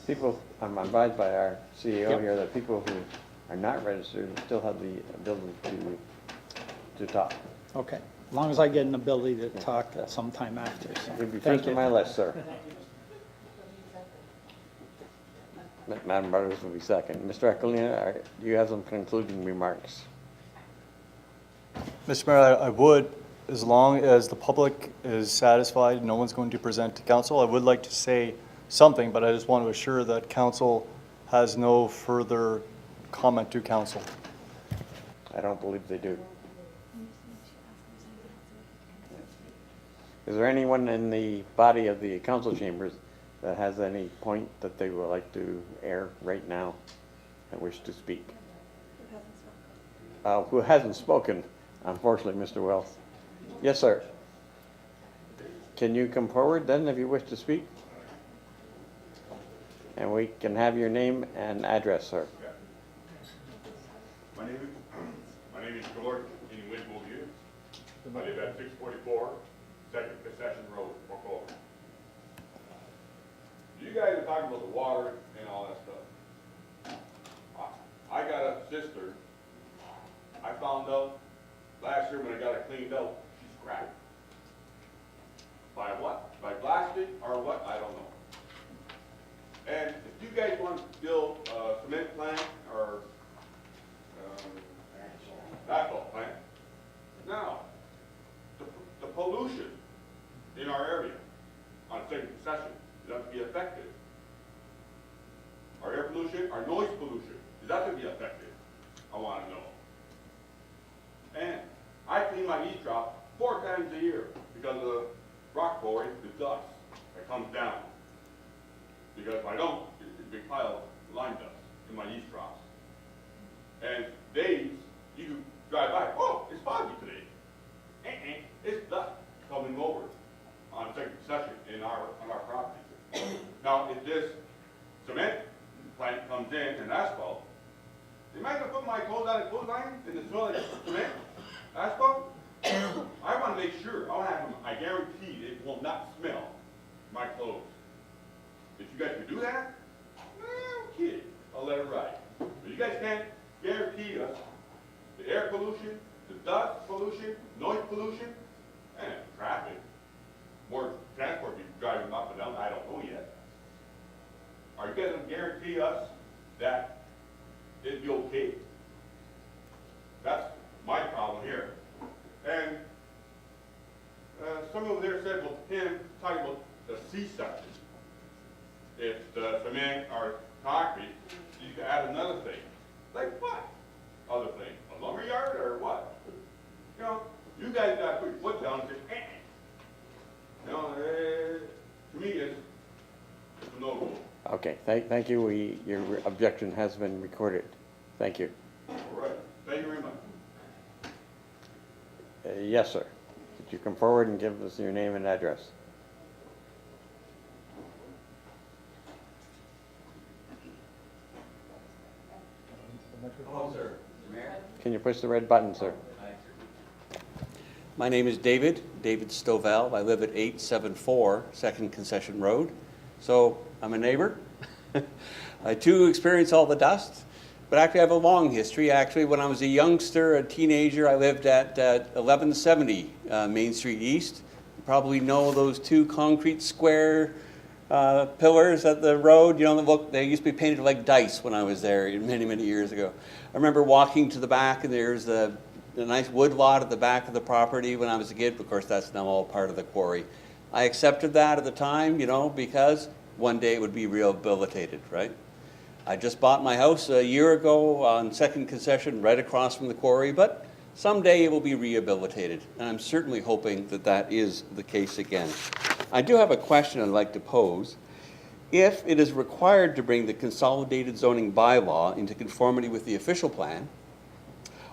People, I'm advised by our CEO here that people who are not registered still have the ability to talk. Okay, as long as I get an ability to talk at some time after. So. You'll be first on my list, sir. Madam Butters will be second. Mr. Aquilina, do you have some concluding remarks? Mr. Mayor, I would, as long as the public is satisfied, no one's going to present to council, I would like to say something, but I just want to assure that council has no further comment to council. I don't believe they do. Is there anyone in the body of the council chambers that has any point that they would like to air right now and wish to speak? Who hasn't spoken, unfortunately, Mr. Wells. Yes, sir. Can you come forward then if you wish to speak? And we can have your name and address, sir. My name is George in Winville. I live at 644 Second Concession Road, Colborne. You guys are talking about the water and all that stuff. I got a sister. I found out last year when I got it cleaned out, she's cracked. By what? By plastic or what? I don't know. And if you guys want to build a cement plant or asphalt plant, now, the pollution in our area on Second Concession is that to be affected? Our air pollution, our noise pollution, is that to be affected? I want to know. And I clean my heat drop 4 times a year because of the rock quarry, the dust that comes down. big pile of line dust in my east troughs. And days, you could drive by, oh, it's foggy today. It's dust coming over on second concession on our property. Now, if this cement plant comes in and asphalt, am I gonna put my clothes on a clothesline in the smell of cement, asphalt? I wanna make sure, I guarantee it will not smell my clothes. If you guys can do that, okay, I'll let it ride. But you guys can't guarantee us the air pollution, the dust pollution, noise pollution, and traffic. More transport people driving up and down, I don't know yet. Are you guys gonna guarantee us that it'd be okay? That's my problem here. And someone there said, well, him talking about the C-section. If the cement or concrete, you can add another thing. Like what? Other thing? A lumber yard or what? You know, you guys gotta put your foot down and say, You know, to me, it's a no-go. Okay, thank you. Your objection has been recorded. Thank you. All right, thank you very much. Yes, sir. Could you come forward and give us your name and address? Hello, sir. Mayor? Can you push the red button, sir? My name is David Stovall. I live at 874 Second Concession Road. So I'm a neighbor. I too experience all the dust, but actually I have a long history. Actually, when I was a youngster, a teenager, I lived at 1170 Main Street East. You probably know those two concrete square pillars at the road. You know, they used to be painted like dice when I was there many, many years ago. I remember walking to the back, and there's the nice wood lot at the back of the property when I was a kid. Of course, that's now all part of the quarry. I accepted that at the time, you know, because one day it would be rehabilitated, right? I just bought my house a year ago on Second Concession right across from the quarry, but someday it will be rehabilitated. And I'm certainly hoping that that is the case again. I do have a question I'd like to pose. If it is required to bring the consolidated zoning bylaw into conformity with the official plan,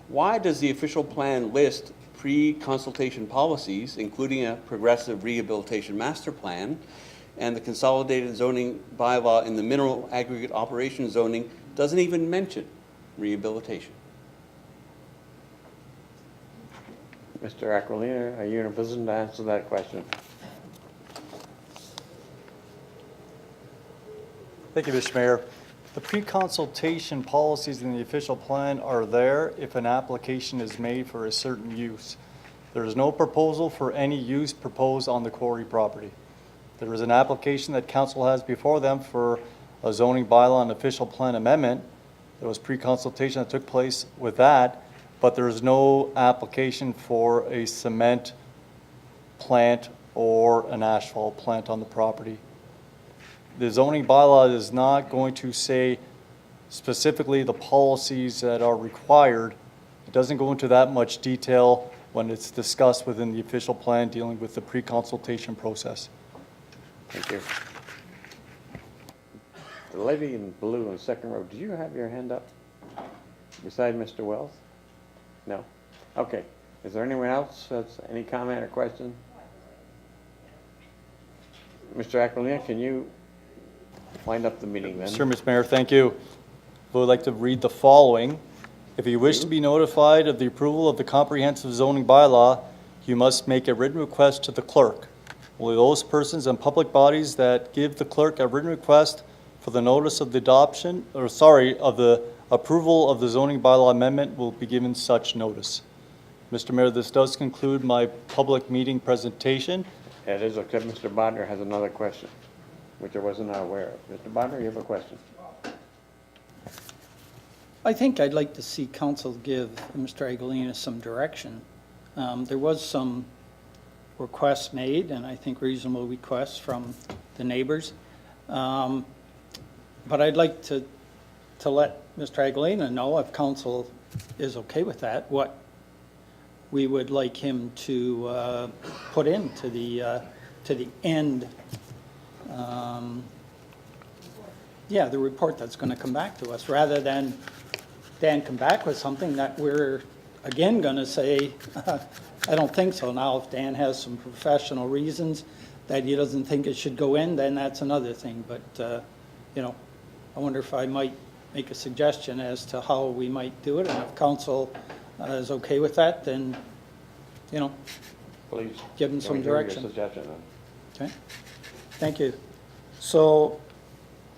why does the official plan list pre-consultation policies, including a progressive rehabilitation master plan, and the consolidated zoning bylaw in the mineral aggregate operation zoning doesn't even mention rehabilitation? Mr. Aquilina, are you in a position to answer that question? Thank you, Mr. Mayor. The pre-consultation policies in the official plan are there if an application is made for a certain use. There is no proposal for any use proposed on the quarry property. There is an application that council has before them for a zoning bylaw and official plan amendment. There was pre-consultation that took place with that, but there is no application for a cement plant or an asphalt plant on the property. The zoning bylaw is not going to say specifically the policies that are required. It doesn't go into that much detail when it's discussed within the official plan dealing with the pre-consultation process. Thank you. The lady in blue on the second row, do you have your hand up beside Mr. Wells? No? Okay. Is there anyone else that's any comment or question? Mr. Aquilina, can you wind up the meeting then? Sure, Mr. Mayor, thank you. I would like to read the following. If you wish to be notified of the approval of the comprehensive zoning bylaw, you must make a written request to the clerk. Only those persons and public bodies that give the clerk a written request for the notice of the adoption, of the approval of the zoning bylaw amendment will be given such notice. Mr. Mayor, this does conclude my public meeting presentation. It is, except Mr. Bodnar has another question, which I wasn't aware of. Mr. Bodnar, you have a question? I think I'd like to see council give Mr. Aquilina some direction. There was some requests made, and I think reasonable requests from the neighbors. But I'd like to let Mr. Aquilina know, if council is okay with that, what we would like him to put into the end Yeah, the report that's going to come back to us, rather than Dan come back with something that we're again going to say, I don't think so. Now, if Dan has some professional reasons that he doesn't think it should go in, then that's another thing. But, you know, I wonder if I might make a suggestion as to how we might do it. And if council is okay with that, then, you know, Please. give them some Let me hear your direction. suggestion then. Okay, thank you. So,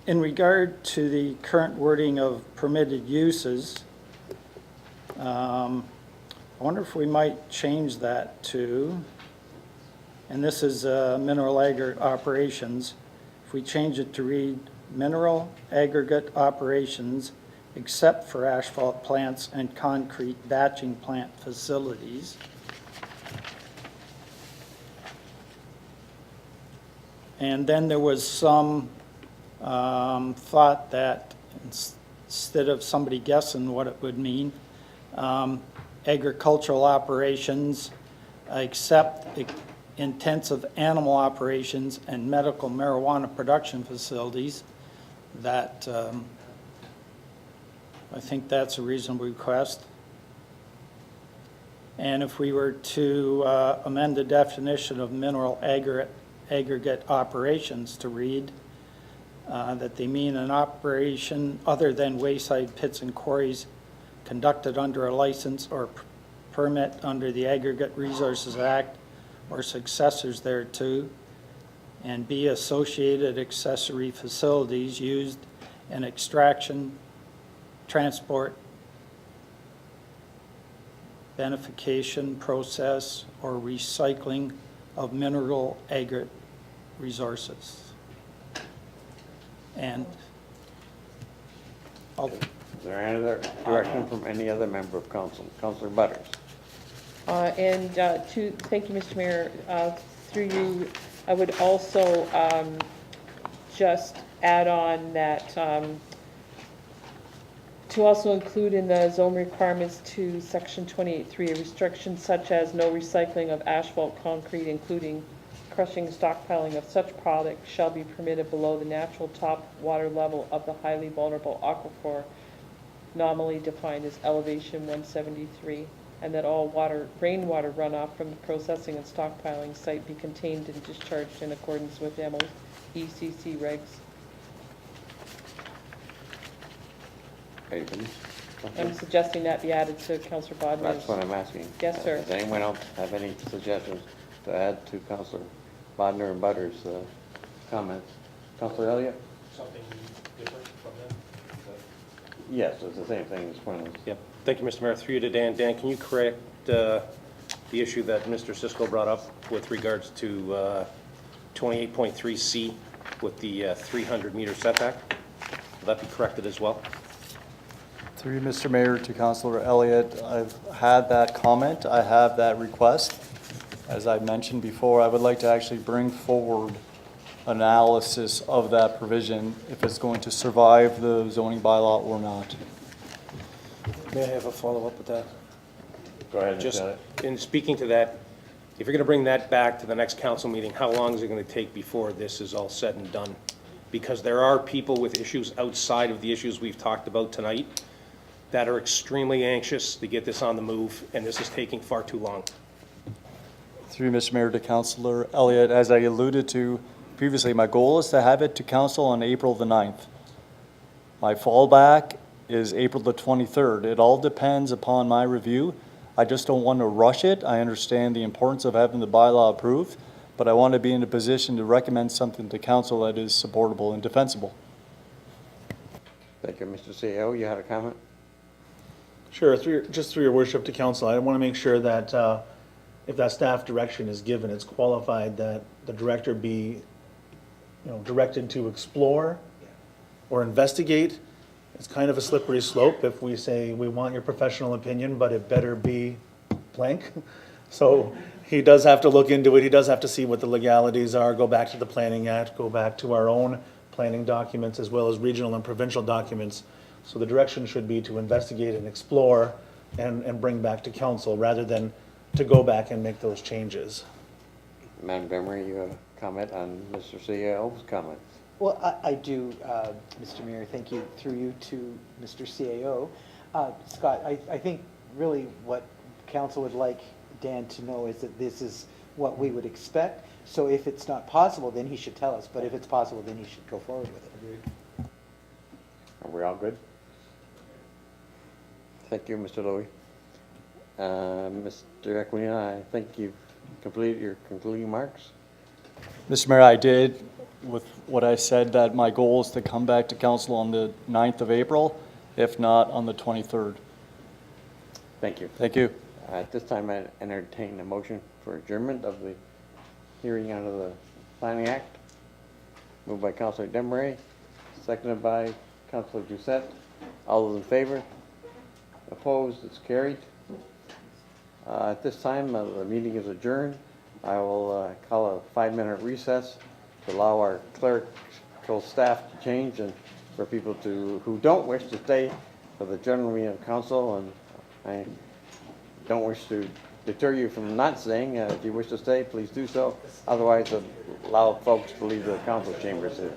in regard to the current wording of permitted uses, I wonder if we might change that to, and this is mineral aggregate operations, if we change it to read mineral aggregate operations except for asphalt plants and concrete batching plant facilities. And then there was some thought that instead of somebody guessing what it would mean, agricultural operations except intensive animal operations and medical marijuana production facilities, that I think that's a reasonable request. And if we were to amend the definition of mineral aggregate operations to read that they mean an operation other than wayside pits and quarries conducted under a license or permit under the Aggregate Resources Act or successors thereto, and B, associated accessory facilities used in extraction, transport, beneficiation process, or recycling of mineral aggregate resources. And Is there any other direction from any other member of council? Councillor Butters. Thank you, Mr. Mayor. Through you, I would also just add on that to also include in the zone requirements to section 28.3 a restriction such as no recycling of asphalt concrete, including crushing, stockpiling of such product shall be permitted below the natural top water level of the highly vulnerable aquifer, nominally defined as elevation 173, and that all rainwater runoff from the processing and stockpiling site be contained and discharged in accordance with MOECC regs. I'm suggesting that be added to Councillor Bodmer's. That's what I'm asking. Yes, sir. Does anyone else have any suggestions to add to Councillor Bodner and Butters' comments? Councillor Elliott? Something different from them? Yes, it's the same thing as Quinlan's. Yep. Thank you, Mr. Mayor. Through you to Dan. Dan, can you correct the issue that Mr. Cisco brought up with regards to 28.3C with the 300-meter setback? Will that be corrected as well? Through you, Mr. Mayor, to Councillor Elliott, I've had that comment. I have that request. As I mentioned before, I would like to actually bring forward analysis of that provision, if it's going to survive the zoning bylaw or not. May I have a follow-up with that? Go ahead. Just in speaking to that, if you're going to bring that back to the next council meeting, how long is it going to take before this is all said and done? Because there are people with issues outside of the issues we've talked about tonight that are extremely anxious to get this on the move, and this is taking far too long. Through Mr. Mayor, to Councillor Elliott, as I alluded to previously, my goal is to have it to council on April the 9th. My fallback is April the 23rd. It all depends upon my review. I just don't want to rush it. I understand the importance of having the bylaw approved, but I want to be in a position to recommend something to council that is supportable and defensible. Thank you, Mr. CEO. You had a comment? Sure, just through your worship to council, I want to make sure that if that staff direction is given, it's qualified that the director be, directed to explore or investigate. It's kind of a slippery slope if we say we want your professional opinion, but it better be blank. So he does have to look into it. He does have to see what the legalities are, go back to the Planning Act, go back to our own planning documents as well as regional and provincial documents. So the direction should be to investigate and explore and bring back to council rather than to go back and make those changes. Madam Emery, you have a comment on Mr. CEO's comments? Well, I do, Mr. Mayor, thank you, through you to Mr. CAO. Scott, I think really what council would like Dan to know is that this is what we would expect. So if it's not possible, then he should tell us, but if it's possible, then he should go forward with it. Are we all good? Thank you, Mr. Lowy. Mr. Equina, I think you've completed your concluding remarks. Mr. Mayor, I did, with what I said, that my goal is to come back to council on the 9th of April, if not on the 23rd. Thank you. Thank you. At this time, I entertain a motion for adjournment of the hearing under the Planning Act. Moved by Councilor Demaray, seconded by Councilor Doucette. All those in favor? Opposed? It's carried. At this time, the meeting is adjourned. I will call a 5-minute recess to allow our clerical staff to change and for people who don't wish to stay for the general meeting of council. And I don't wish to deter you from not staying. If you wish to stay, please do so. Otherwise, allow folks to leave the council chambers here.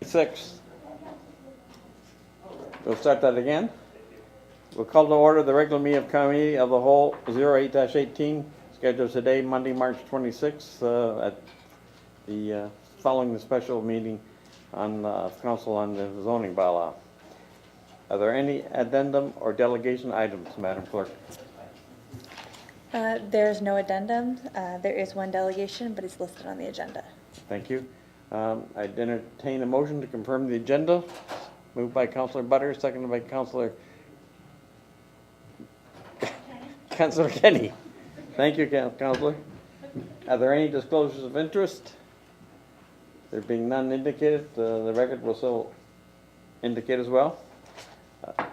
6th. We'll start that again. We'll call to order the regular meeting of Committee of the Whole 08-18, scheduled today, Monday, March 26th, at the following the special meeting on Council on the zoning bylaw. Are there any addendum or delegation items, Madam Clerk? There's no addendum. There is one delegation, but it's listed on the agenda. Thank you. I'd entertain a motion to confirm the agenda. Moved by Councillor Butters, seconded by Councillor Kenny. Thank you, Councillor. Are there any disclosures of interest? There being none indicated, the record will so indicate as well.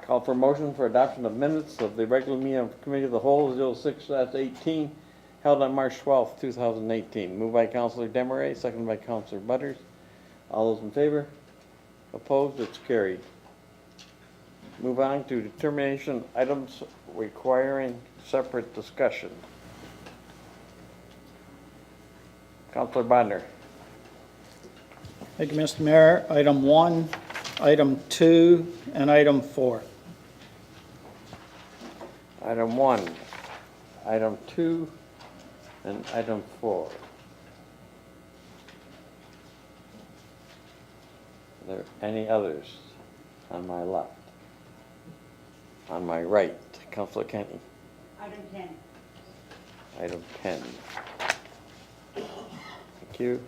Call for motion for adoption of minutes of the regular meeting of Committee of the Whole 06-18 held on March 12th, 2018. Moved by Councillor Desmarais, seconded by Councillor Butters. All those in favor? Opposed? It's carried. Move on to determination items requiring separate discussion. Councillor Bodnar. Thank you, Mr. Mayor. Item 1, item 2, and item 4. Item 1, item 2, and item 4. Are there any others on my left? On my right, Councillor Kenny. Item 10. Item 10. Thank you.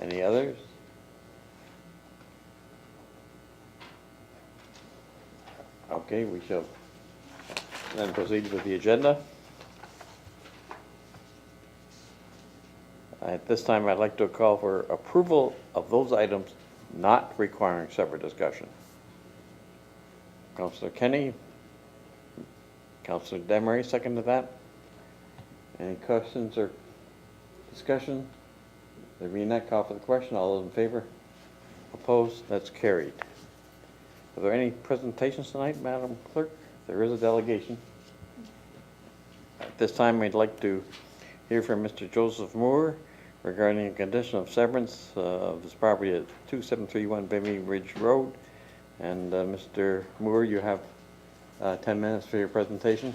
Any others? Okay, we shall then proceed with the agenda. At this time, I'd like to call for approval of those items not requiring separate discussion. Councillor Kenny, Councillor Desmarais, second to that. Any questions or discussion? There being none, call for the question. All those in favor? Opposed? That's carried. Are there any presentations tonight, Madam Clerk? There is a delegation. At this time, I'd like to hear from Mr. Joseph Moore regarding a condition of severance of his property at 2731 Vimy Ridge Road. And Mr. Moore, you have 10 minutes for your presentation,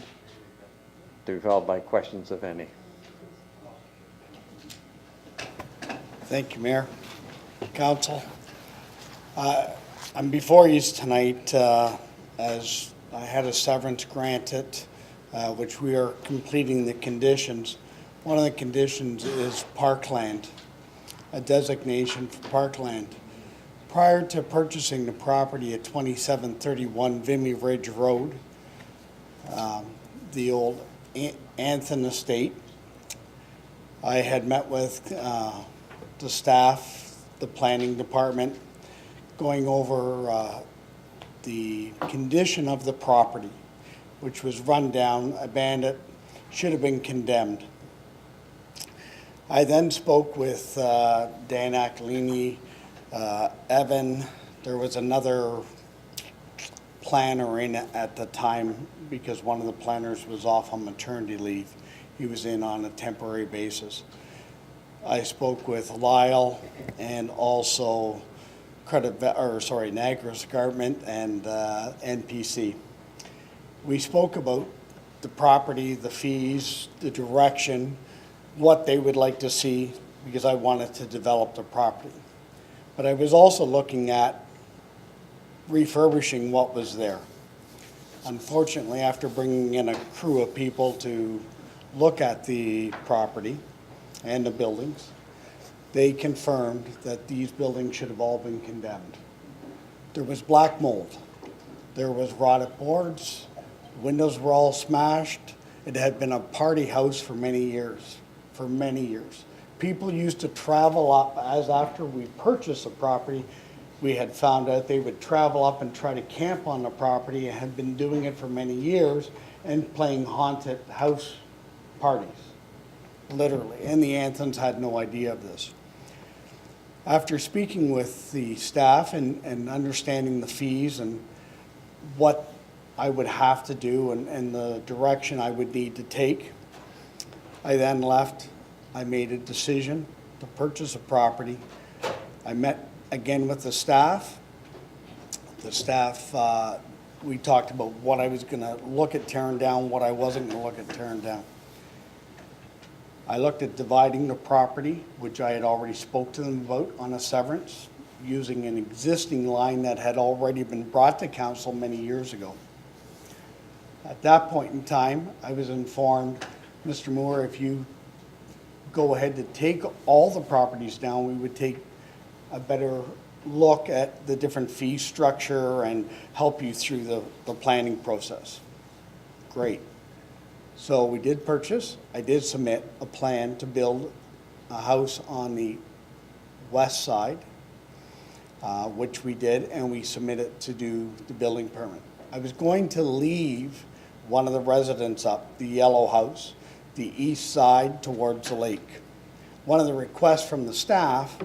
to be followed by questions, if any. Thank you, Mayor, Council. I'm before you tonight as I had a severance granted, which we are completing the conditions. One of the conditions is parkland, a designation for parkland. Prior to purchasing the property at 2731 Vimy Ridge Road, the old Anthony estate, I had met with the staff, the planning department, going over the condition of the property, which was run down, abandoned, should have been condemned. I then spoke with Dan Accolini, Evan. There was another planner in at the time because one of the planners was off on maternity leave. He was in on a temporary basis. I spoke with Lyle and also Niagara Escarpment and NPC. We spoke about the property, the fees, the direction, what they would like to see, because I wanted to develop the property. But I was also looking at refurbishing what was there. Unfortunately, after bringing in a crew of people to look at the property and the buildings, they confirmed that these buildings should have all been condemned. There was black mold. There was rotted boards. Windows were all smashed. It had been a party house for many years. People used to travel up, as after we purchased the property, we had found out they would travel up and try to camp on the property and had been doing it for many years and playing haunted house parties, literally. And the Anthons had no idea of this. After speaking with the staff and understanding the fees and what I would have to do and the direction I would need to take, I then left. I made a decision to purchase a property. I met again with the staff. The staff, we talked about what I was gonna look at tearing down, what I wasn't gonna look at tearing down. I looked at dividing the property, which I had already spoke to them about on a severance, using an existing line that had already been brought to council many years ago. At that point in time, I was informed, Mr. Moore, if you go ahead to take all the properties down, we would take a better look at the different fee structure and help you through the planning process. Great. So we did purchase. I did submit a plan to build a house on the west side, which we did, and we submitted to do the building permit. I was going to leave one of the residents up, the yellow house, the east side towards the lake. One of the requests from the staff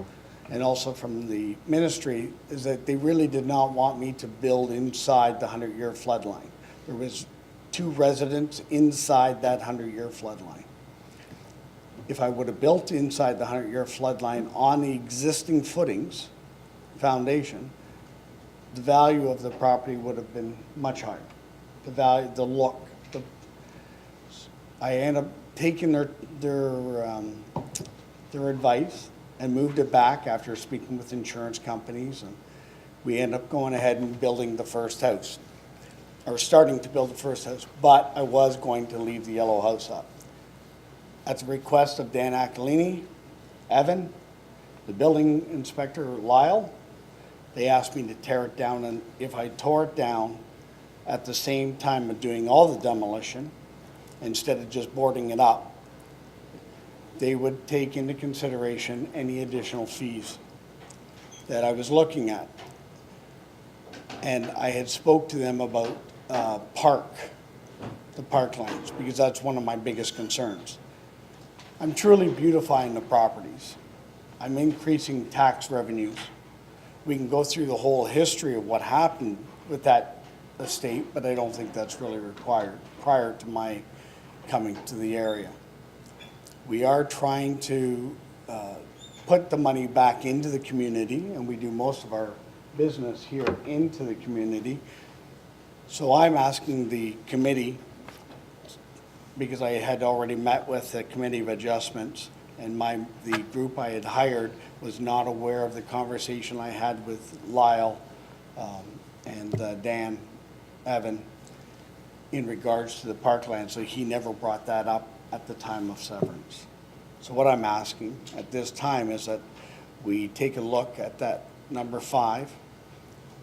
and also from the ministry is that they really did not want me to build inside the 100-year flood line. There was 2 residents inside that 100-year flood line. If I would have built inside the 100-year flood line on the existing footings, foundation, the value of the property would have been much higher. The value, the look. I ended up taking their advice and moved it back after speaking with insurance companies, and we ended up going ahead and building the first house, or starting to build the first house, but I was going to leave the yellow house up. At the request of Dan Aquilini, Evan, the building inspector, Lyle, they asked me to tear it down, and if I tore it down at the same time of doing all the demolition, instead of just boarding it up, they would take into consideration any additional fees that I was looking at. And I had spoke to them about the parklands, because that's one of my biggest concerns. I'm truly beautifying the properties. I'm increasing tax revenues. We can go through the whole history of what happened with that estate, but I don't think that's really required prior to my coming to the area. We are trying to put the money back into the community, and we do most of our business here into the community. So I'm asking the committee, because I had already met with the Committee of Adjustments, and the group I had hired was not aware of the conversation I had with Lyle and Dan Evan in regards to the parkland, so he never brought that up at the time of severance. So what I'm asking at this time is that we take a look at that number 5,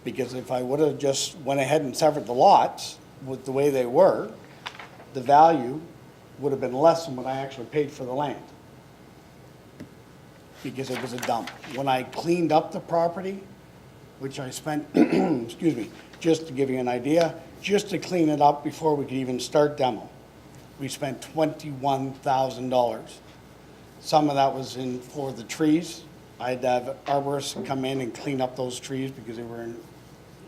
because if I would have just went ahead and severed the lots with the way they were, the value would have been less than what I actually paid for the land, because it was a dump. When I cleaned up the property, which I spent, excuse me, just to give you an idea, just to clean it up before we could even start demo, we spent $21,000. Some of that was in for the trees. I had to have arborists come in and clean up those trees because they were in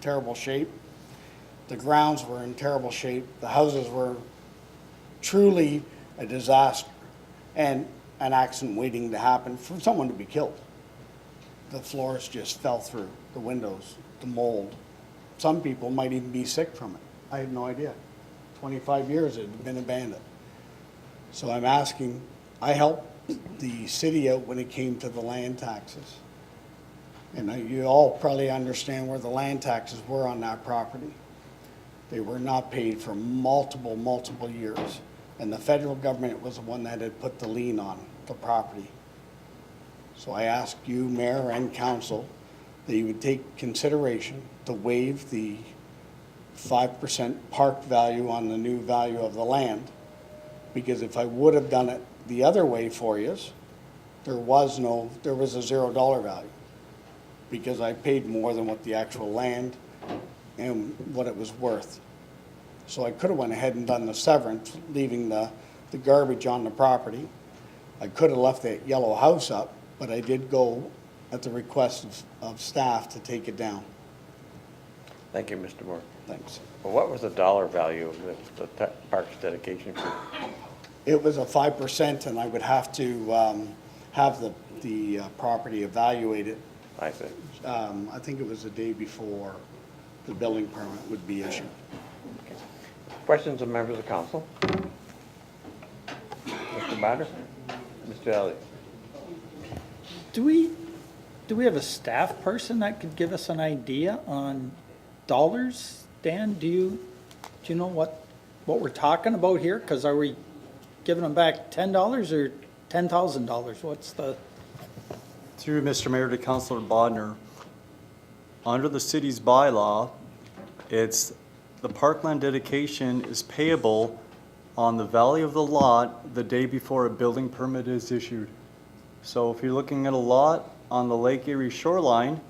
terrible shape. The grounds were in terrible shape. The houses were truly a disaster and an accident waiting to happen for someone to be killed. The floors just fell through, the windows, the mold. Some people might even be sick from it. I had no idea. 25 years it had been abandoned. So I'm asking, I helped the city out when it came to the land taxes. And you all probably understand where the land taxes were on that property. They were not paid for multiple years. And the federal government was the one that had put the lien on the property. So I ask you, Mayor and Council, that you would take consideration to waive the 5% park value on the new value of the land. Because if I would have done it the other way for you, there was a $0 value. Because I paid more than what the actual land and what it was worth. So I could have went ahead and done the severance, leaving the garbage on the property. I could have left that yellow house up, but I did go at the request of staff to take it down. Thank you, Mr. Moore. Thanks. Well, what was the dollar value of the park's dedication fee? It was a 5%, and I would have to have the the property evaluated. I see. I think it was the day before the building permit would be issued. Questions of members of council? Mr. Bader? Mr. Elliott? Do we have a staff person that could give us an idea on dollars? Dan, do you know what we're talking about here? Because are we giving them back $10 or $10,000? What's the? Through Mr. Mayor to Councilor Bodnar, under the city's bylaw, it's the parkland dedication is payable on the value of the lot the day before a building permit is issued. So if you're looking at a lot on the Lake Erie shoreline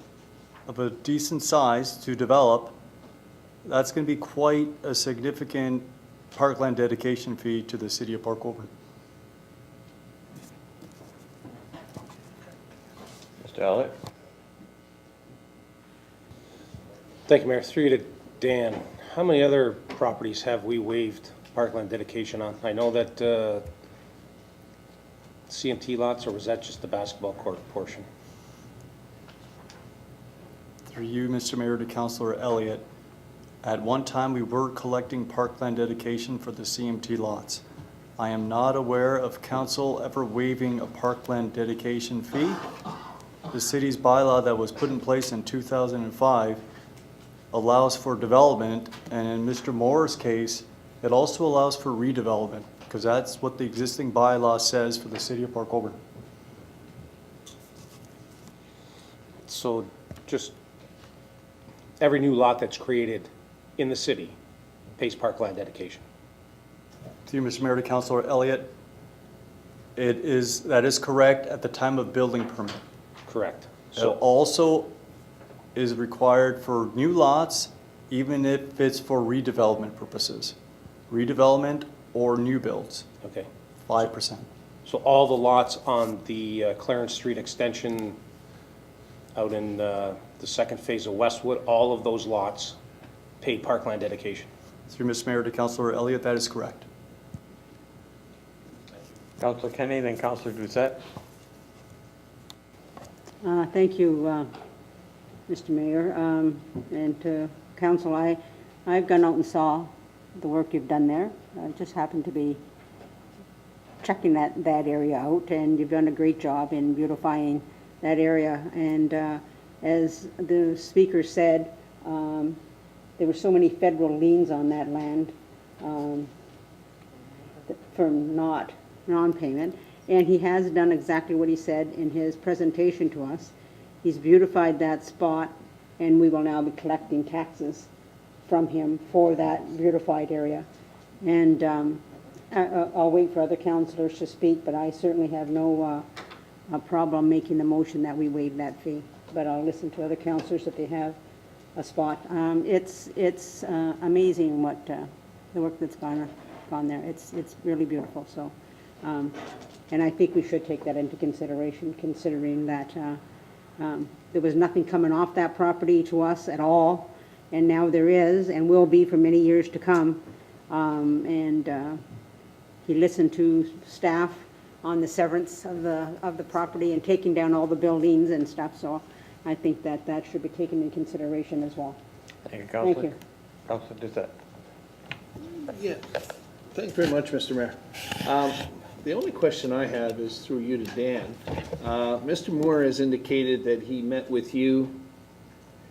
of a decent size to develop, that's going to be quite a significant parkland dedication fee to the city of Port Colborne. Mr. Elliott? Thank you, Mayor. Through you to Dan. How many other properties have we waived parkland dedication on? I know that CMT lots, or was that just the basketball court portion? Through you, Mr. Mayor, to Councilor Elliott, at one time we were collecting parkland dedication for the CMT lots. I am not aware of council ever waiving a parkland dedication fee. The city's bylaw that was put in place in 2005 allows for development, and in Mr. Moore's case, it also allows for redevelopment, because that's what the existing bylaw says for the city of Port Colborne. So just every new lot that's created in the city pays parkland dedication? To you, Mr. Mayor, to Councilor Elliott, that is correct at the time of building permit. Correct. It also is required for new lots, even if it's for redevelopment purposes. Redevelopment or new builds. Okay. 5%. So all the lots on the Clarence Street extension out in the second phase of Westwood, all of those lots paid parkland dedication? Through Mr. Mayor to Councilor Elliott, that is correct. Councilor Kenny, then Councilor Doucette. Thank you, Mr. Mayor, and to council. I've gone out and saw the work you've done there. I just happened to be checking that area out, and you've done a great job in beautifying that area. And as the speaker said, there were so many federal liens on that land for non-payment. And he has done exactly what he said in his presentation to us. He's beautified that spot, and we will now be collecting taxes from him for that beautified area. And I'll wait for other councillors to speak, but I certainly have no problem making the motion that we waive that fee. But I'll listen to other councillors if they have a spot. It's amazing what the work that's gone there. It's really beautiful. So. And I think we should take that into consideration, considering that there was nothing coming off that property to us at all, and now there is and will be for many years to come. And he listened to staff on the severance of the property and taking down all the buildings and stuff. So I think that should be taken into consideration as well. Thank you, Councilor. Thank you. Councilor Doucette. Yeah, thanks very much, Mr. Mayor. The only question I have is through you to Dan. Mr. Moore has indicated that he met with you,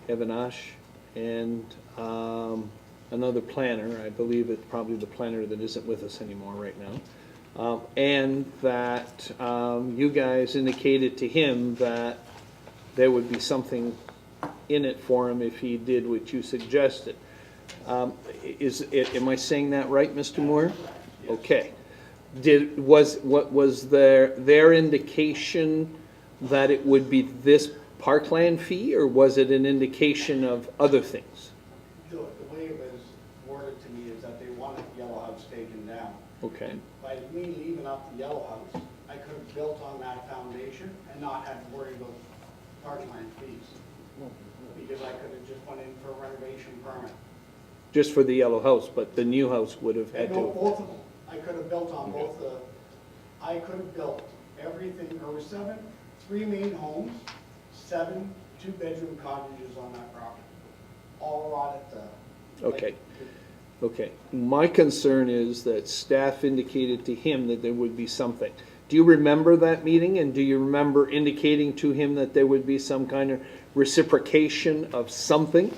Evanash, and another planner. I believe it's probably the planner that isn't with us anymore right now. And that you guys indicated to him that there would be something in it for him if he did what you suggested. Am I saying that right, Mr. Moore? Yes. Okay. Was their indication that it would be this parkland fee, or was it an indication of other things? The way it was worded to me is that they wanted the yellow house taken down. Okay. By me leaving up the yellow house, I could have built on that foundation and not had to worry about parkland fees, because I could have just went in for a renovation permit. Just for the yellow house, but the new house would have had No, to. both of them. I could have built on both I could have built everything, there were 7 3 main homes, 7 two-bedroom cottages on that property, all right at the... Okay. Okay. My concern is that staff indicated to him that there would be something. Do you remember that meeting, and do you remember indicating to him that there would be some kind of reciprocation of something?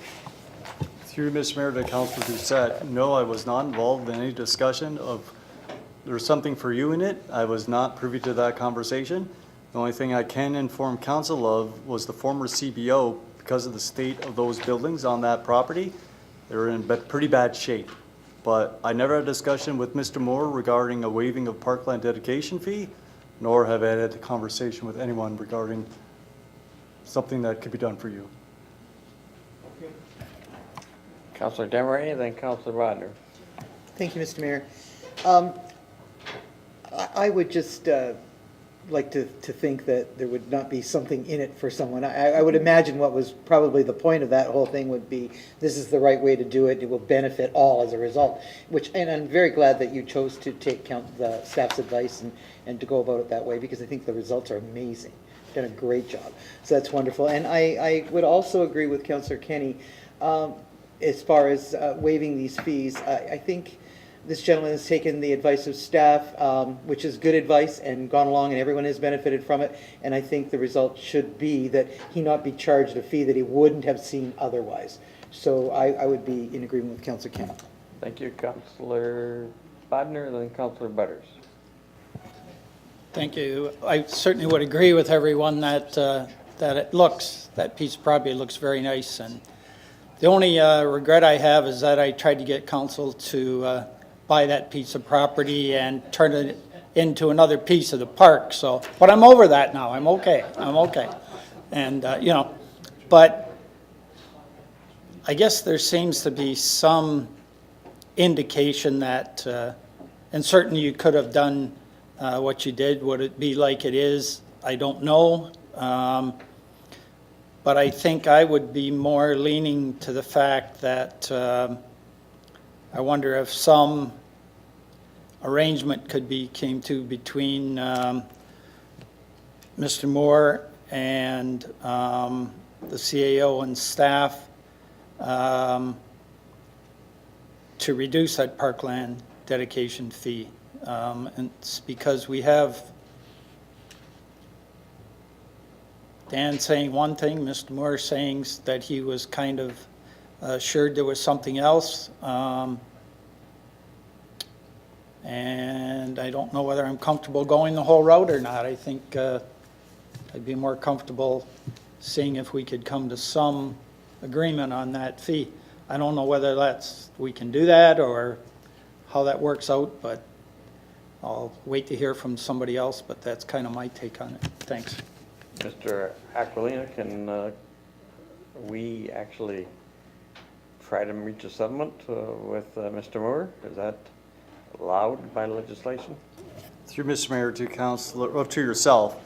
Through Mr. Mayor to Councilor Doucette, no, I was not involved in any discussion of there's something for you in it. I was not privy to that conversation. The only thing I can inform council of was the former CBO, because of the state of those buildings on that property, they were in pretty bad shape. But I never had a discussion with Mr. Moore regarding a waiving of parkland dedication fee, nor have I had a conversation with anyone regarding something that could be done for you. Councilor Demeray, then Councilor Rodner. Thank you, Mr. Mayor. I would just like to think that there would not be something in it for someone. I would imagine what was probably the point of that whole thing would be, this is the right way to do it, it will benefit all as a result, and I'm very glad that you chose to take the staff's advice and to go about it that way, because I think the results are amazing. Done a great job. So that's wonderful. And I would also agree with Councillor Kenny as far as waiving these fees. I think this gentleman has taken the advice of staff, which is good advice, and gone along, and everyone has benefited from it. And I think the result should be that he not be charged a fee that he wouldn't have seen otherwise. So I would be in agreement with Councillor Kenny. Thank you, Councilor Bodner, then Councilor Butters. Thank you. I certainly would agree with everyone that that piece of property looks very nice. And the only regret I have is that I tried to get council to buy that piece of property and turn it into another piece of the park. So, but I'm over that now. I'm okay. And, but I guess there seems to be some indication that, and certainly you could have done what you did. Would it be like it is? I don't know. But I think I would be more leaning to the fact that I wonder if some arrangement came to between Mr. Moore and the CAO and staff to reduce that parkland dedication fee. And it's because we have Dan saying one thing, Mr. Moore saying that he was kind of assured there was something else. And I don't know whether I'm comfortable going the whole route or not. I think I'd be more comfortable seeing if we could come to some agreement on that fee. I don't know whether we can do that or how that works out, but I'll wait to hear from somebody else, but that's kind of my take on it. Thanks. Mr. Aquilina, can we actually try to reach a settlement with Mr. Moore? Is that allowed by legislation? Through Mr. Mayor to Councilor, or to yourself,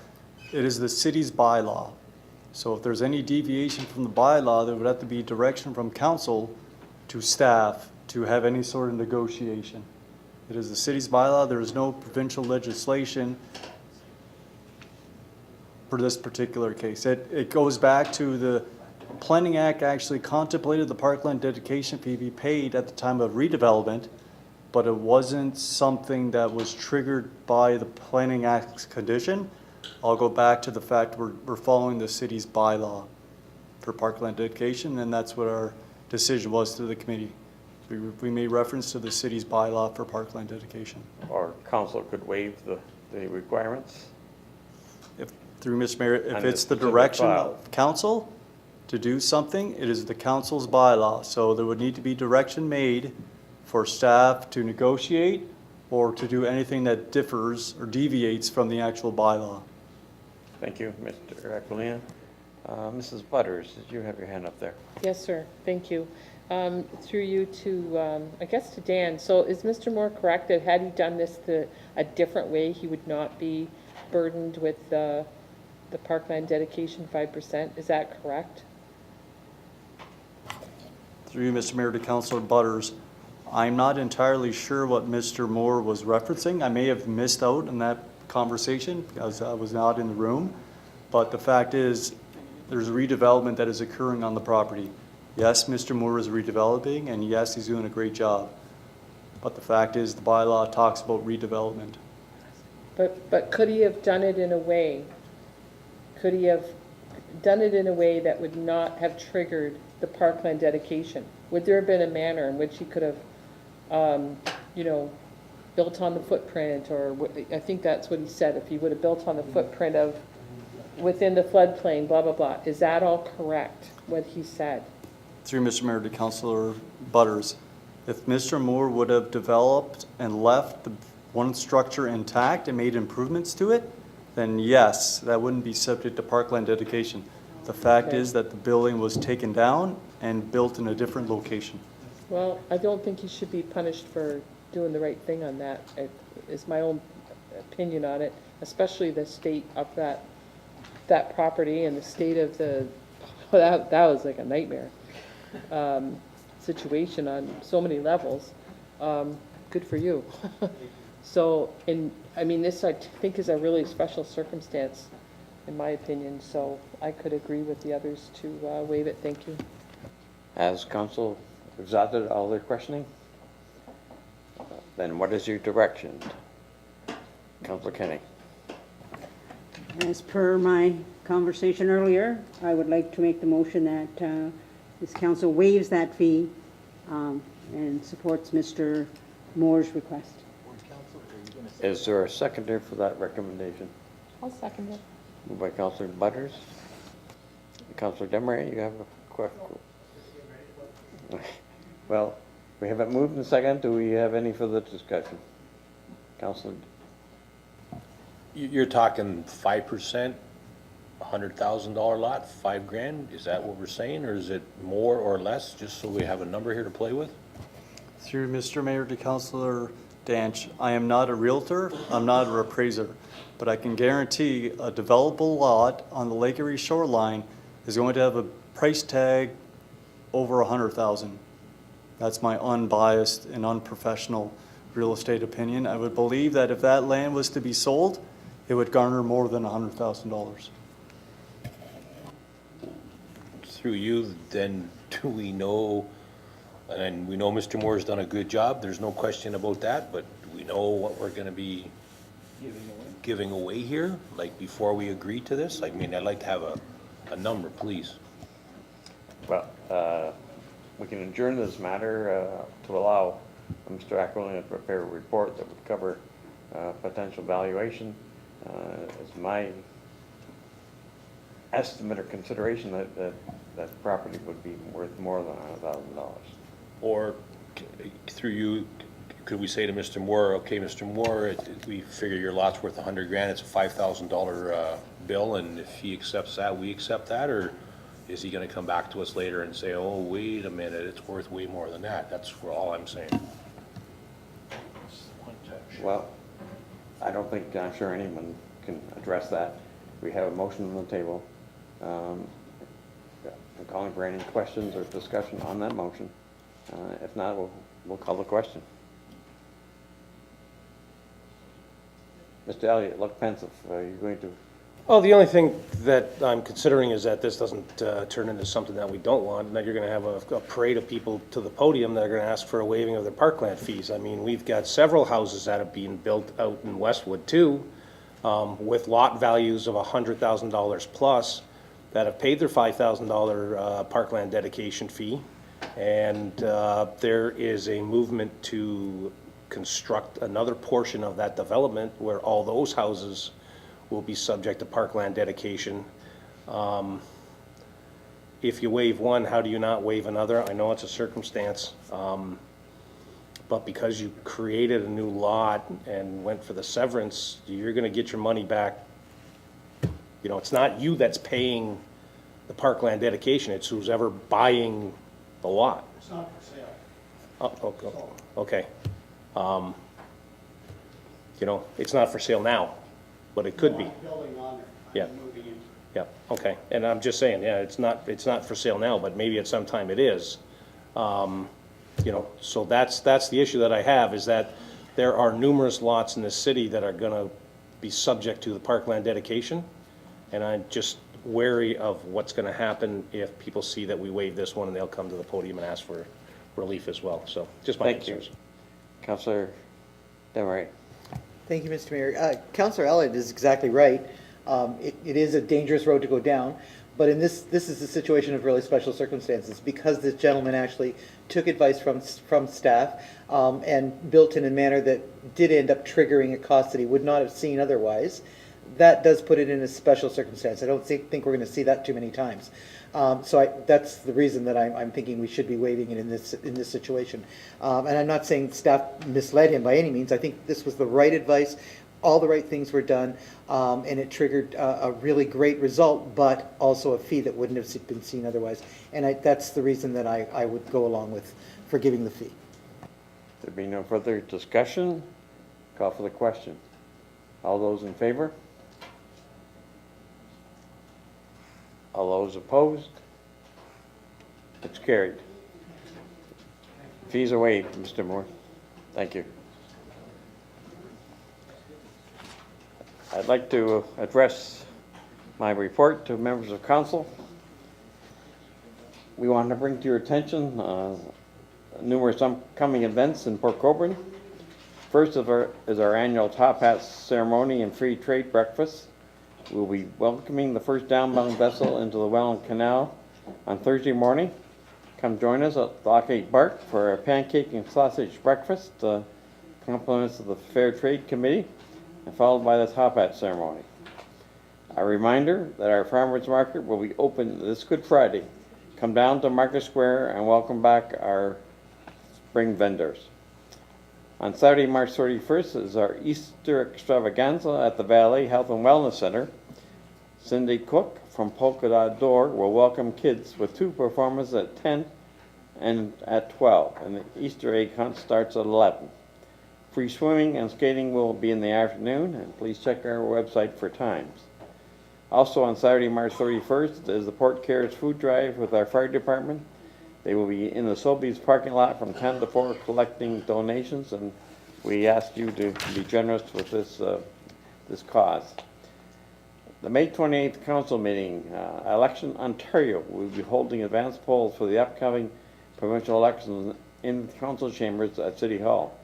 it is the city's bylaw. So if there's any deviation from the bylaw, there would have to be direction from council to staff to have any sort of negotiation. It is the city's bylaw. There is no provincial legislation for this particular case. It goes back to the Planning Act actually contemplated the parkland dedication fee be paid at the time of redevelopment, but it wasn't something that was triggered by the Planning Act's condition. I'll go back to the fact we're following the city's bylaw for parkland dedication, and that's what our decision was to the committee. We made reference to the city's bylaw for parkland dedication. Or council could waive the requirements? Through Mr. Mayor, if it's the direction of council to do something, it is the council's bylaw. So there would need to be direction made for staff to negotiate or to do anything that differs or deviates from the actual bylaw. Thank you, Mr. Aquilina. Mrs. Butters, did you have your hand up there? Yes, sir. Thank you. Through you to, I guess to Dan. So is Mr. Moore correct that had he done this a different way, he would not be burdened with the parkland dedication 5%? Is that correct? Through you, Mr. Mayor, to Councilor Butters, I'm not entirely sure what Mr. Moore was referencing. I may have missed out in that conversation because I was not in the room. but the fact is, there's redevelopment that is occurring on the property. Yes, Mr. Moore is redeveloping, and yes, he's doing a great job. But the fact is, the bylaw talks about redevelopment. But could he have done it in a way, could he have done it in a way that would not have triggered the parkland dedication? Would there have been a manner in which he could have, you know, built on the footprint, or I think that's what he said, if he would have built on the footprint of within the floodplain, blah, blah, blah. Is that all correct, what he said? Through Mr. Mayor to Councillor Butters, if Mr. Moore would have developed and left the one structure intact and made improvements to it, then yes, that wouldn't be subject to parkland dedication. The fact is that the building was taken down and built in a different location. Well, I don't think he should be punished for doing the right thing on that, is my own opinion on it, especially the state of that property and the state of the, that was like a nightmare situation on so many levels. Good for you. So, I mean, this I think is a really special circumstance, in my opinion, so I could agree with the others to waive it. Thank you. Has council exhausted all their questioning? Then what is your direction? Councillor Kenny. As per my conversation earlier, I would like to make the motion that this council waives that fee and supports Mr. Moore's request. Is there a seconder for that recommendation? I'll second it. Moved by Councillor Butters. Councillor Demery, you have a question? Well, we have it moved and second. Do we have any further discussion? Councillor? You're talking 5%, $100,000 lot, $5,000? Is that what we're saying, or is it more or less, just so we have a number here to play with? Through Mr. Mayor to Councillor Danch, I am not a realtor, I'm not an appraiser, but I can guarantee a developable lot on the Lake Erie shoreline is going to have a price tag over $100,000. That's my unbiased and unprofessional real estate opinion. I would believe that if that land was to be sold, it would garner more than $100,000. Through you, then, do we know, and we know Mr. Moore's done a good job, there's no question about that, but do we know what we're gonna be giving away here, like before we agree to this? I mean, I'd like to have a number, please. Well, we can adjourn this matter to allow Mr. Aquilina to prepare a report that would cover potential valuation. As my estimate or consideration that property would be worth more than $100,000. Or through you, could we say to Mr. Moore, okay, Mr. Moore, we figure your lot's worth $100,000, it's a $5,000 bill, and if he accepts that, we accept that, or is he gonna come back to us later and say, oh, wait a minute, it's worth way more than that? That's all I'm saying. Well, I don't think, I'm sure anyone can address that. We have a motion on the table. I'm calling for any questions or discussion on that motion. If not, we'll call the question. Mr. Elliott, look pensive. Are you going to? Oh, the only thing that I'm considering is that this doesn't turn into something that we don't want, and that you're going to have a parade of people to the podium that are going to ask for a waiving of their parkland fees. I mean, we've got several houses that have been built out in Westwood too, with lot values of $100,000 plus that have paid their $5,000 parkland dedication fee. And there is a movement to construct another portion of that development where all those houses will be subject to parkland dedication. If you waive one, how do you not waive another? I know it's a circumstance, but because you created a new lot and went for the severance, you're gonna get your money back. You know, it's not you that's paying the parkland dedication, it's who's ever buying the lot. It's not for sale. Oh, okay. You know, it's not for sale now, but it could be. Building on there. Yeah. Moving into. Yeah, okay, and I'm just saying, yeah, it's not for sale now, but maybe at some time it is. You know, so that's the issue that I have, is that there are numerous lots in this city that are gonna be subject to the parkland dedication, And I'm just wary of what's gonna happen if people see that we waive this one and they'll come to the podium and ask for relief as well. So just my Thank you. concerns. Councillor Demeray. Thank you, Mr. Mayor. Councillor Elliott is exactly right. It is a dangerous road to go down, but in this is a situation of really special circumstances because this gentleman actually took advice from staff and built in a manner that did end up triggering a cost that he would not have seen otherwise. That does put it in a special circumstance. I don't think we're going to see that too many times. That's the reason that I'm thinking we should be waiving it in this situation. And I'm not saying staff misled him by any means. I think this was the right advice. All the right things were done, and it triggered a really great result, but also a fee that wouldn't have been seen otherwise. And that's the reason that I would go along with forgiving the fee. There be no further discussion. Call for the question. All those in favor? All those opposed? It's carried. Fees are waived, Mr. Moore. Thank you. I'd like to address my report to members of council. We want to bring to your attention numerous upcoming events in Port Colborne. First is our annual Top Hats ceremony and free trade breakfast. We'll be welcoming the first downbound vessel into the Welland Canal on Thursday morning. Come join us at Lock 8 Bark for a pancake and sausage breakfast, compliments of the Fair Trade Committee, and followed by the Top Hat ceremony. A reminder that our farmers market will be open this Good Friday. Come down to Market Square and welcome back our spring vendors. On Saturday, March 31st is our Easter extravaganza at the Valley Health and Wellness Center. Cindy Cook from Polka Dot Door will welcome kids with 2 performances at 10 and at 12, and the Easter egg hunt starts at 11. Free swimming and skating will be in the afternoon, and please check our website for times. Also on Saturday, March 31st is the Port Cares Food Drive with our fire department. They will be in the Sobeys parking lot from 10 to 4 collecting donations, and we ask you to be generous with this cause. The May 28th council meeting, Election Ontario, will be holding advanced polls for the upcoming provincial elections in the council chambers at City Hall.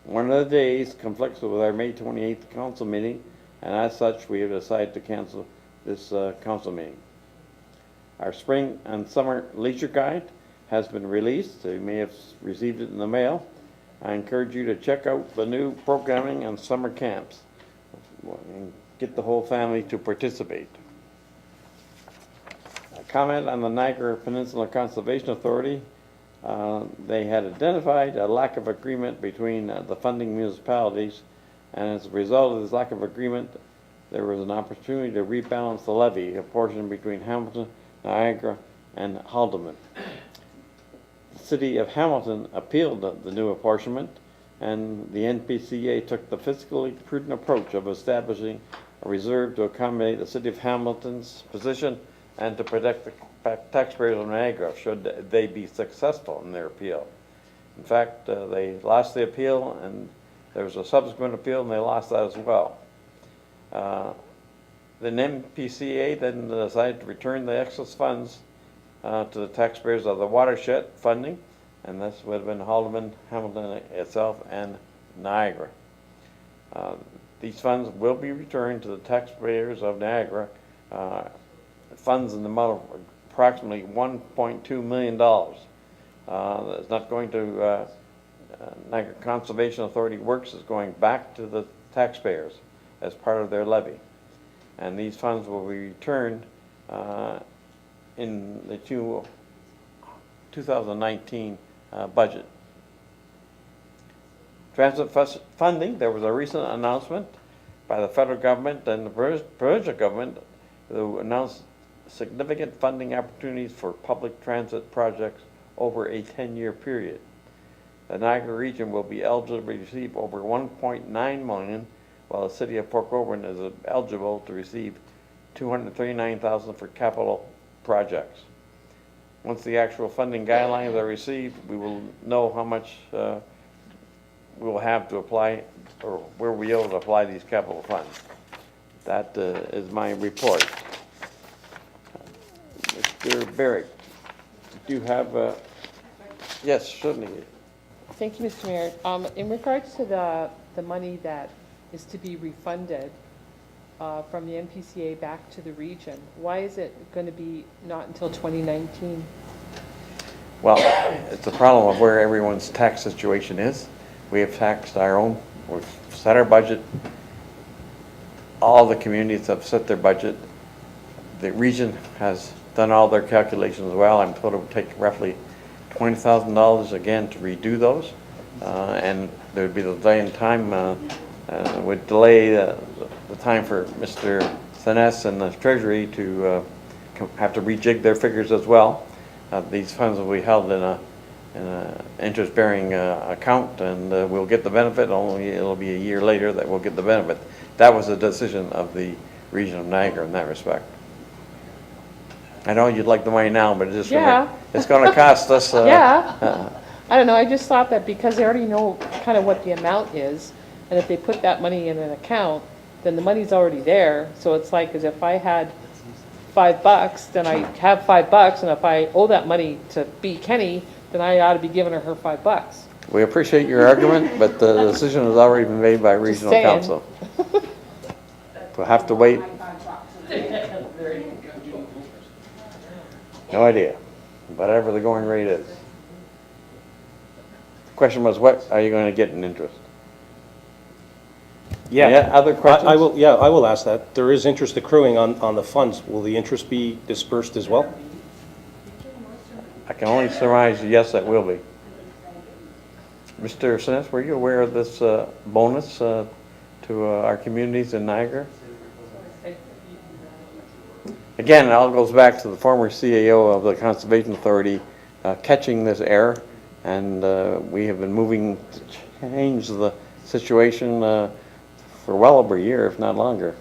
One of the days conflicts with our May 28th council meeting, and as such, we have decided to cancel this council meeting. Our spring and summer leisure guide has been released. You may have received it in the mail. I encourage you to check out the new programming and summer camps and get the whole family to participate. A comment on the Niagara Peninsula Conservation Authority. They had identified a lack of agreement between the funding municipalities, and as a result of this lack of agreement, there was an opportunity to rebalance the levy, a portion between Hamilton, Niagara, and Haldimand. The City of Hamilton appealed the new apportionment, and the NPCA took the fiscally prudent approach of establishing a reserve to accommodate the City of Hamilton's position and to protect the taxpayers of Niagara should they be successful in their appeal. In fact, they lost the appeal, and there was a subsequent appeal, and they lost that as well. The NPCA then decided to return the excess funds to the taxpayers of the watershed funding, and this would have been Haldimand, Hamilton itself, and Niagara. These funds will be returned to the taxpayers of Niagara, funds in the amount of approximately $1.2 million. It's not going to Niagara Conservation Authority Works is going back to the taxpayers as part of their levy. And these funds will be returned in the 2019 budget. Transit funding, there was a recent announcement by the federal government and the provincial government who announced significant funding opportunities for public transit projects over a 10-year period. The Niagara region will be eligible to receive over $1.9 million, while the City of Port Colborne is eligible to receive $239,000 for capital projects. Once the actual funding guidelines are received, we will know how much we will have to apply, or where we'll be able to apply these capital funds. That is my report. Mr. Barrick, do you have, yes, certainly. Thank you, Mr. Mayor. In regards to the money that is to be refunded from the NPCA back to the region, why is it going to be not until 2019? Well, it's a problem of where everyone's tax situation is. We have taxed our own, we've set our budget. All the communities have set their budget. The region has done all their calculations as well. I'm told it would take roughly $20,000 again to redo those. And there would be the delay in time, would delay the time for Mr. Sinnes and the Treasury to have to rejig their figures as well. These funds will be held in a interest-bearing account, and we'll get the benefit. Only it'll be a year later that we'll get the benefit. That was a decision of the region of Niagara in that respect. I know you'd like the money now, but it's just going to cost us. I don't know. I just thought that because they already know kind of what the amount is, and if they put that money in an account, then the money's already there. So it's like as if I had $5, then I have $5, and if I owe that money to B. Kenny, then I ought to be giving her $5. We appreciate your argument, but the decision has already been made by regional council. We'll have to wait. No idea, whatever the going rate is. The question was, what are you going to get in interest? Yeah. Other questions? I will ask that. There is interest accruing on the funds. Will the interest be dispersed as well? I can only surmise, yes, that will be. Mr. Sinnes, were you aware of this bonus to our communities in Niagara? Again, it all goes back to the former CAO of the Conservation Authority catching this error, and we have been moving to change the situation for well over a year, if not longer.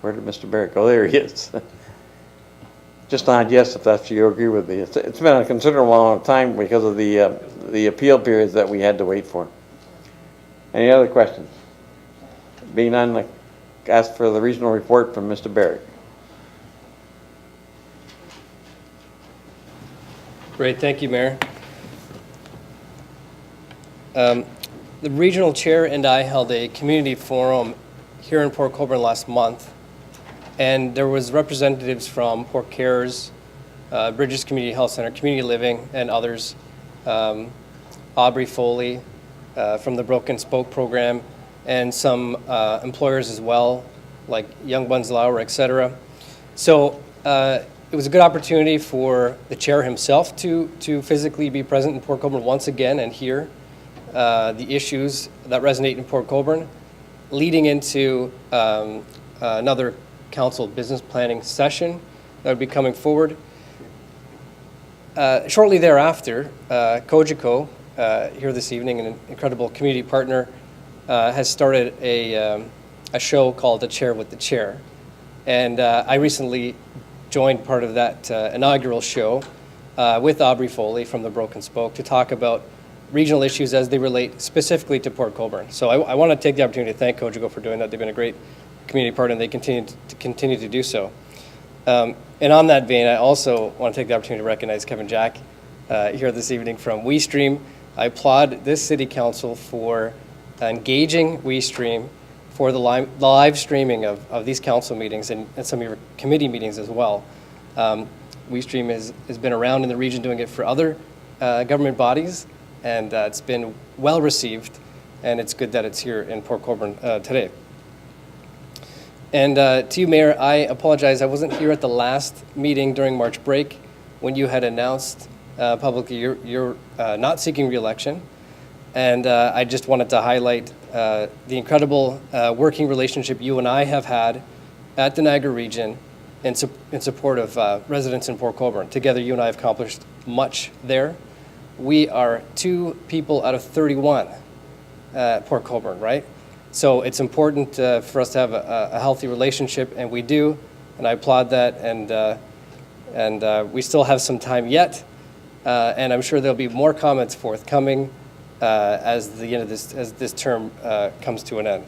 Where did Mr. Barrett go? There he is. Just nod yes if that's you agree with me. It's been a considerable amount of time because of the appeal periods that we had to wait for. Any other questions? Being none, I ask for the regional report from Mr. Barrett. Great, thank you, Mayor. The regional chair and I held a community forum here in Port Colborne last month, and there was representatives from Port Cares, Bridges Community Health Center, Community Living, and others. Aubrey Foley from the Broken Spoke program, and some employers as well, like Young Buns Lauer, et cetera. So it was a good opportunity for the chair himself to physically be present in Port Colborne once again and hear the issues that resonate in Port Colborne, leading into another council business planning session that would be coming forward. Shortly thereafter, Cogeco, here this evening, an incredible community partner, has started a show called The Chair with the Chair. And I recently joined part of that inaugural show with Aubrey Foley from the Broken Spoke to talk about regional issues as they relate specifically to Port Colborne. So I want to take the opportunity to thank Cogeco for doing that. They've been a great community partner, and they continue to do so. And on that vein, I also want to take the opportunity to recognize Kevin Jack here this evening from WeeStreem. I applaud this city council for engaging WeeStream for the live streaming of these council meetings and some of your committee meetings as well. WeeStream has been around in the region doing it for other government bodies, and it's been well received, and it's good that it's here in Port Colborne today. And to you, Mayor, I apologize. I wasn't here at the last meeting during March break when you had announced publicly you're not seeking re-election. And I just wanted to highlight the incredible working relationship you and I have had at the Niagara region in support of residents in Port Colborne. Together, you and I have accomplished much there. We are 2 people out of 31 at Port Colborne, right? So it's important for us to have a healthy relationship, and we do, and I applaud that, and we still have some time yet, and I'm sure there'll be more comments forthcoming as the end of this term comes to an end.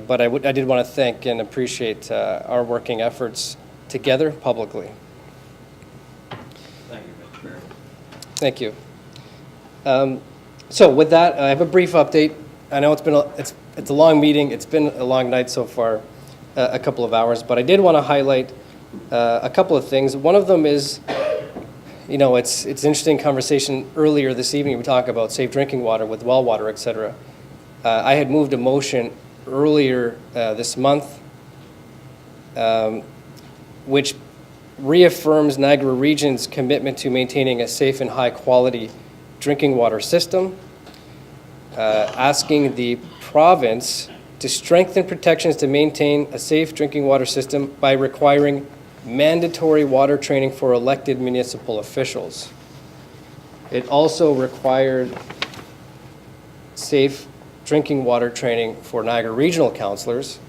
But I did want to thank and appreciate our working efforts together publicly. Thank you, Mr. Mayor. Thank you. So with that, I have a brief update. I know it's a long meeting. It's been a long night so far, a couple of hours, but I did want to highlight a couple of things. One of them is, you know, it's an interesting conversation. Earlier this evening, we talked about safe drinking water with well water, et cetera. I had moved a motion earlier this month, which reaffirms Niagara Region's commitment to maintaining a safe and high-quality drinking water system, asking the province to strengthen protections to maintain a safe drinking water system by requiring mandatory water training for elected municipal officials. It also required safe drinking water training for Niagara Regional councillors,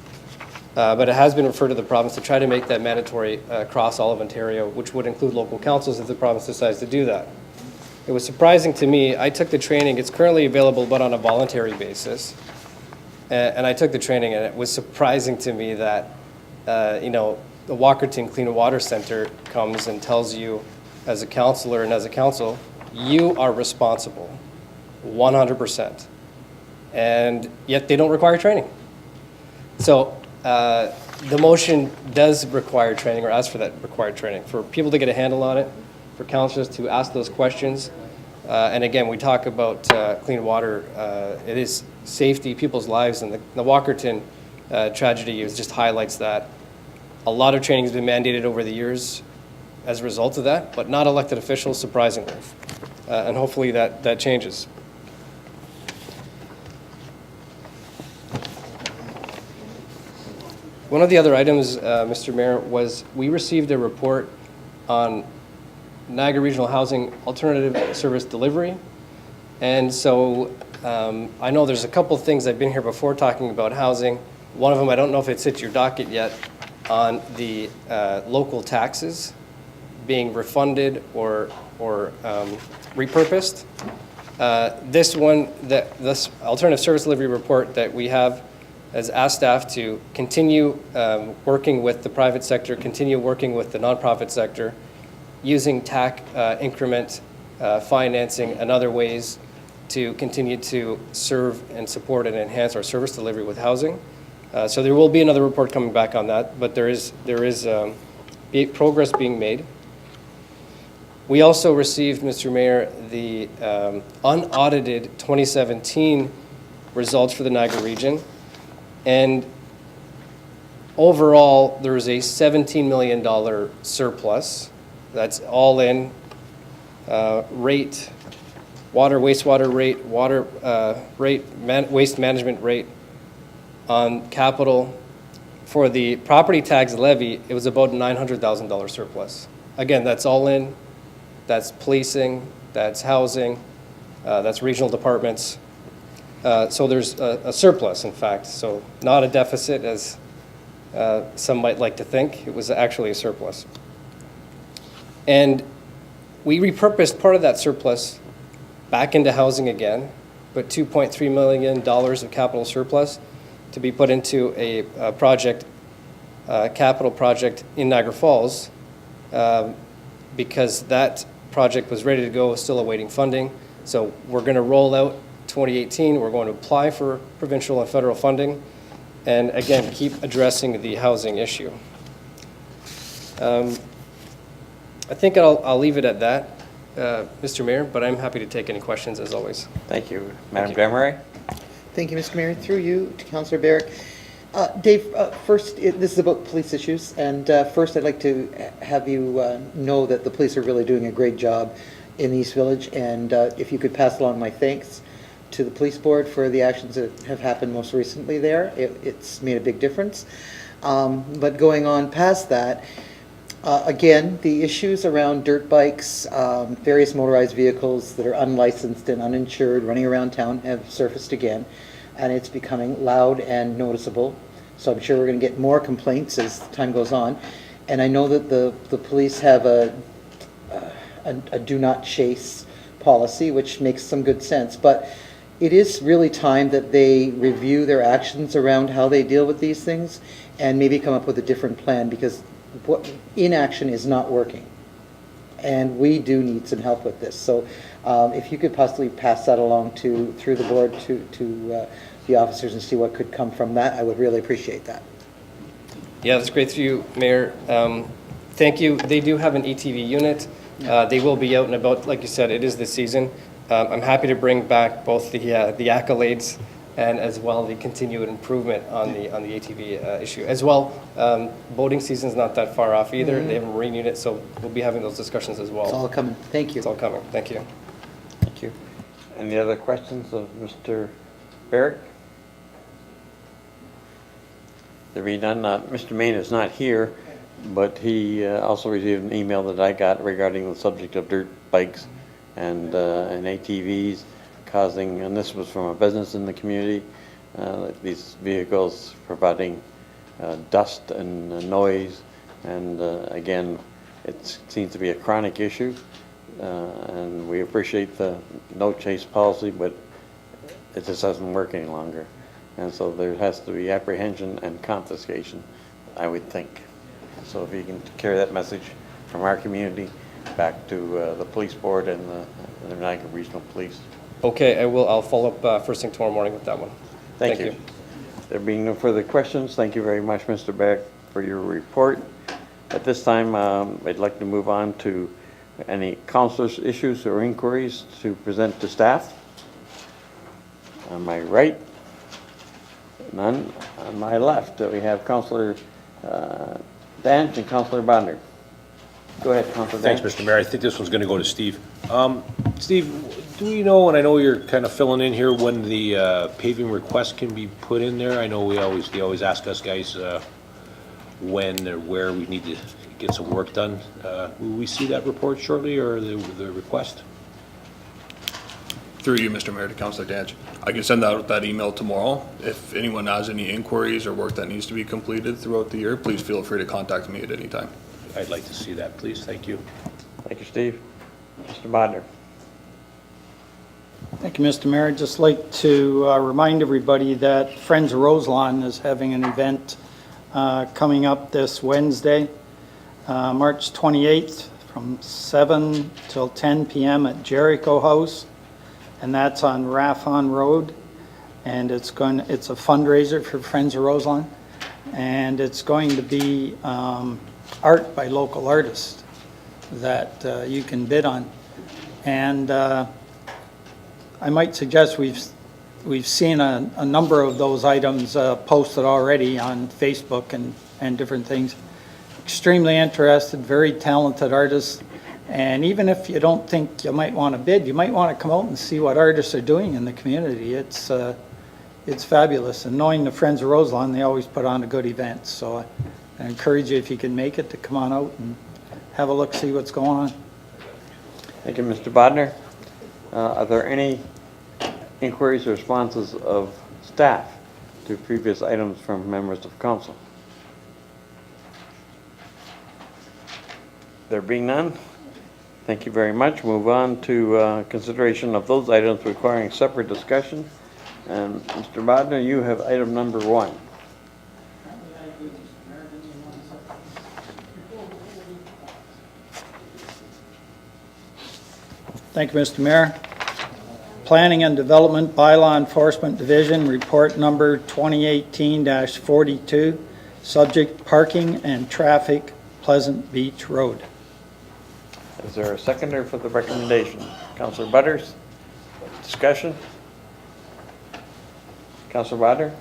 but it has been referred to the province to try to make that mandatory across all of Ontario, which would include local councils if the province decides to do that. It was surprising to me. I took the training. It's currently available, but on a voluntary basis. And I took the training, and it was surprising to me that, you know, the Walkerton Clean Water Center comes and tells you, as a councillor and as a council, you are responsible, 100%. And yet they don't require training. So the motion does require training, or ask for that required training, for people to get a handle on it, for councillors to ask those questions. And again, we talk about clean water. It is safety, people's lives, and the Walkerton tragedy just highlights that. A lot of training has been mandated over the years as a result of that, but not elected officials, surprisingly. And hopefully that changes. One of the other items, Mr. Mayor, was we received a report on Niagara Regional Housing Alternative Service Delivery. And so I know there's a couple things. I've been here before talking about housing. One of them, I don't know if it's hit your docket yet, on the local taxes being refunded or repurposed. This alternative service delivery report that we have has asked staff to continue working with the private sector, continue working with the nonprofit sector, using TAC increment financing and other ways to continue to serve and support and enhance our service delivery with housing. So there will be another report coming back on that, but there is progress being made. We also received, Mr. Mayor, the unaudited 2017 results for the Niagara region. And overall, there is a $17 million surplus. That's all in rate, water, wastewater rate, water rate, waste management rate on capital. For the property tax levy, it was about $900,000 surplus. Again, that's all in. That's policing, that's housing, that's regional departments. So there's a surplus, in fact. So not a deficit, as some might like to think. It was actually a surplus. And we repurposed part of that surplus back into housing again, but $2.3 million of capital surplus to be put into a project, capital project in Niagara Falls, because that project was ready to go, still awaiting funding. So we're going to roll out 2018. We're going to apply for provincial and federal funding, and again, keep addressing the housing issue. I think I'll leave it at that, Mr. Mayor, but I'm happy to take any questions as always. Thank you. Madam Demery? Thank you, Mr. Mayor. Through you to Councillor Barrick. Dave, first, this is about police issues, and first I'd like to have you know that the police are really doing a great job in East Village, and if you could pass along my thanks to the police board for the actions that have happened most recently there. It's made a big difference. But going on past that, again, the issues around dirt bikes, various motorized vehicles that are unlicensed and uninsured running around town have surfaced again, and it's becoming loud and noticeable. So I'm sure we're going to get more complaints as time goes on. And I know that the police have a do not chase policy, which makes some good sense. But it is really time that they review their actions around how they deal with these things and maybe come up with a different plan, because inaction is not working. And we do need some help with this. So if you could possibly pass that along through the board to the officers and see what could come from that, I would really appreciate that. Yeah, that's great through you, Mayor. Thank you. They do have an ATV unit. They will be out and about. Like you said, it is the season. I'm happy to bring back both the accolades and as well the continued improvement on the ATV issue. As well, boating season's not that far off either. They have a marine unit, so we'll be having those discussions as well. It's all coming. Thank you. It's all coming. Thank you. Thank you. Any other questions of Mr. Barrett? There being none, Mr. Main is not here, but he also received an email that I got regarding the subject of dirt bikes and ATVs causing, and this was from a business in the community, these vehicles providing dust and noise, and again, it seems to be a chronic issue, and we appreciate the no chase policy, but it just doesn't work any longer. And so there has to be apprehension and confiscation, I would think. So if you can carry that message from our community back to the police board and the Niagara Regional Police. Okay, I will. I'll follow up first thing tomorrow morning with that one. Thank you. There being no further questions, thank you very much, Mr. Beck, for your report. At this time, I'd like to move on to any councilors' issues or inquiries to present to staff. On my right, none. On my left, we have Councillor Danch and Councillor Bodnar. Go ahead, Councillor Danch. Thanks, Mr. Mayor. I think this one's going to go to Steve. Steve, do we know, and I know you're kind of filling in here, when the paving request can be put in there? I know they always ask us guys when or where we need to get some work done. Will we see that report shortly, or the request? Through you, Mr. Mayor, to Councillor Danch. I can send out that email tomorrow. If anyone has any inquiries or work that needs to be completed throughout the year, please feel free to contact me at any time. I'd like to see that, please. Thank you. Thank you, Steve. Mr. Bodnar. Thank you, Mr. Mayor. I'd just like to remind everybody that Friends of Roselawn is having an event coming up this Wednesday, March 28th, from 7 till 10 p.m. at Jericho House, and that's on Raffon Road. And it's a fundraiser for Friends of Roselawn, and it's going to be art by local artists that you can bid on. And I might suggest we've seen a number of those items posted already on Facebook and different things. Extremely interested, very talented artists. And even if you don't think you might want to bid, you might want to come out and see what artists are doing in the community. It's fabulous. And knowing the Friends of Roselawn, they always put on a good event. So I encourage you, if you can make it, to come on out and have a look, see what's going on. Thank you, Mr. Bodnar. Are there any inquiries or responses of staff to previous items from members of council? There being none, thank you very much. Move on to consideration of those items requiring separate discussion. And Mr. Bodnar, you have item number 1. Thank you, Mr. Mayor. Planning and Development Bylaw Enforcement Division, report number 2018-42, subject parking and traffic, Pleasant Beach Road. Is there a seconder for the recommendation? Councillor Butters, discussion? Councillor Bodnar?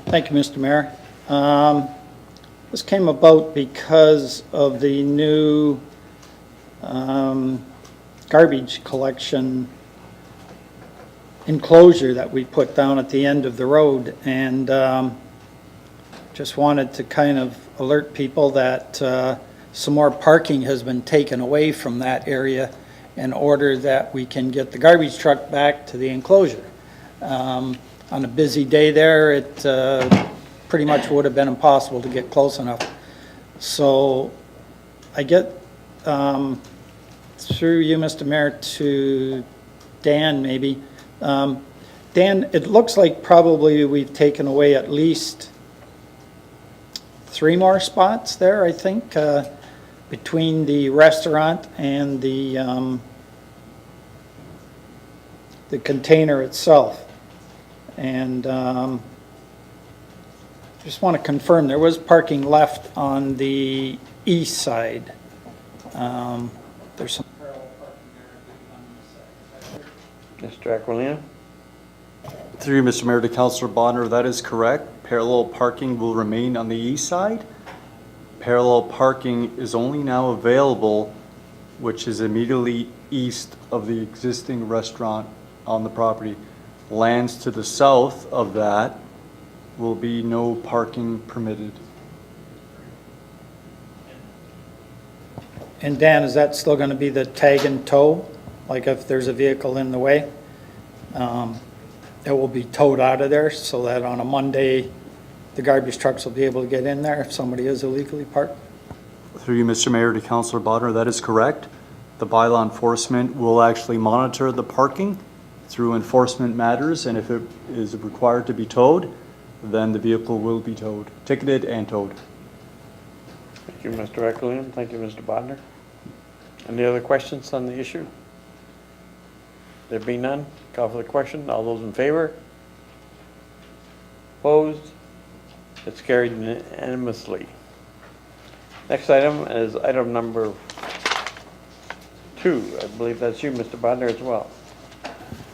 Thank you, Mr. Mayor. This came about because of the new garbage collection enclosure that we put down at the end of the road, and just wanted to kind of alert people that some more parking has been taken away from that area in order that we can get the garbage truck back to the enclosure. On a busy day there, it pretty much would have been impossible to get close enough. So I get through you, Mr. Mayor, to Dan maybe. Dan Dan, it looks like probably we've taken away at least 3 more spots there, I think, between the restaurant and the container itself. And just want to confirm, there was parking left on the east side. There's some parallel parking there, I believe, on the east side. Mr. Aquilina? Through you, Mr. Mayor, to Councillor Bonner, that is correct. Parallel parking will remain on the east side. Parallel parking is only now available, which is immediately east of the existing restaurant on the property. Lands to the south of that will be no parking permitted. And Dan, is that still going to be the tag and tow? Like if there's a vehicle in the way, it will be towed out of there so that on a Monday, the garbage trucks will be able to get in there if somebody is illegally parked? Through you, Mr. Mayor, to Councillor Bonner, that is correct. The bylaw enforcement will actually monitor the parking through enforcement matters, and if it is required to be towed, then the vehicle will be towed, ticketed and towed. Thank you, Mr. Aquilina. Thank you, Mr. Bodnar. Any other questions on the issue? There be none, call for the question. All those in favor? Opposed? It's carried unanimously. Next item is item number 2. I believe that's you, Mr. Bodnar, as well.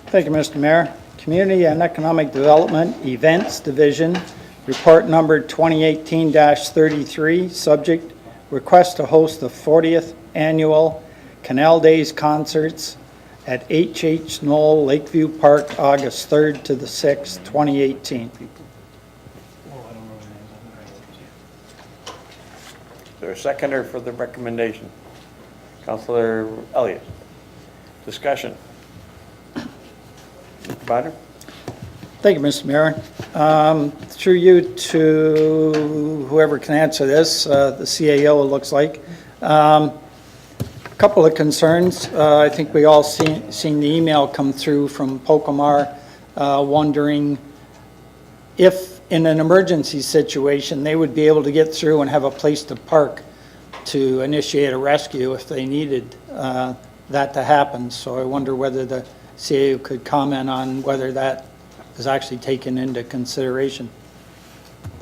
Thank you, Mr. Mayor. Community and Economic Development Events Division, report number 2018-33, subject, request to host the 40th annual Canal Days concerts at H.H. Knoll Lakeview Park, August 3rd to the 6th, 2018. Is there a seconder for the recommendation? Councillor Elliott. Discussion. Mr. Bodnar? Thank you, Mr. Mayor. Through you to whoever can answer this, the CAO, it looks like. A couple of concerns. I think we all seen the email come through from Pocomar wondering if in an emergency situation they would be able to get through and have a place to park to initiate a rescue if they needed that to happen. So I wonder whether the CAO could comment on whether that is actually taken into consideration.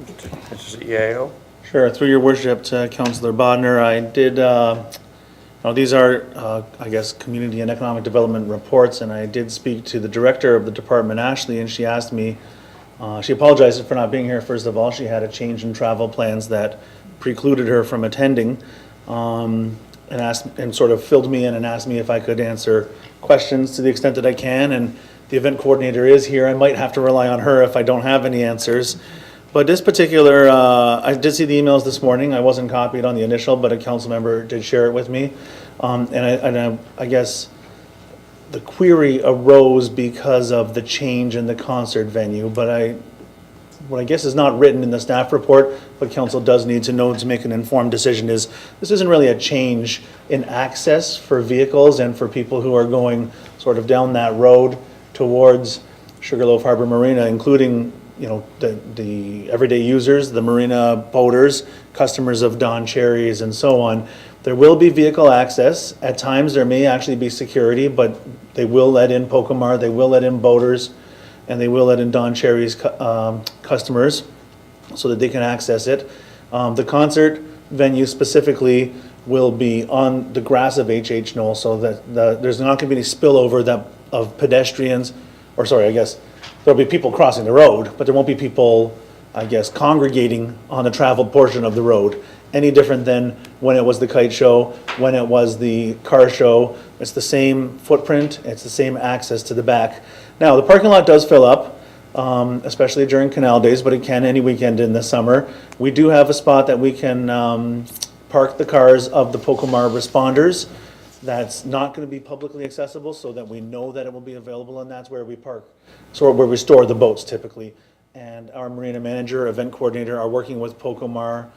Mr. CAO? Sure, through your worship to Councillor Bodnar, I did, these are, I guess, community and economic development reports, and I did speak to the director of the department, Ashley, and she asked me, she apologized for not being here, first of all. She had a change in travel plans that precluded her from attending, and sort of filled me in and asked me if I could answer questions to the extent that I can, and the event coordinator is here. I might have to rely on her if I don't have any answers. But this particular, I did see the emails this morning. I wasn't copied on the initial, but a council member did share it with me. I guess the query arose because of the change in the concert venue, but what I guess is not written in the staff report, but council does need to know to make an informed decision, is this isn't really a change in access for vehicles and for people who are going sort of down that road towards Sugarloaf Harbor Marina, including the everyday users, the marina boaters, customers of Don Cherry's and so on. There will be vehicle access. At times there may actually be security, but they will let in Pocomar, they will let in boaters, and they will let in Don Cherry's customers so that they can access it. The concert venue specifically will be on the grass of H.H. Knoll, so that there's not going to be any spillover of pedestrians, or sorry, I guess there'll be people crossing the road, but there won't be people, I guess, congregating on the traveled portion of the road. Any different than when it was the kite show, when it was the car show. It's the same footprint, it's the same access to the back. Now, the parking lot does fill up, especially during canal days, but it can any weekend in the summer. We do have a spot that we can park the cars of the Pocomar responders. That's not going to be publicly accessible, so that we know that it will be available, and that's where we park, so where we store the boats typically. And our marina manager, event coordinator are working with Pocomar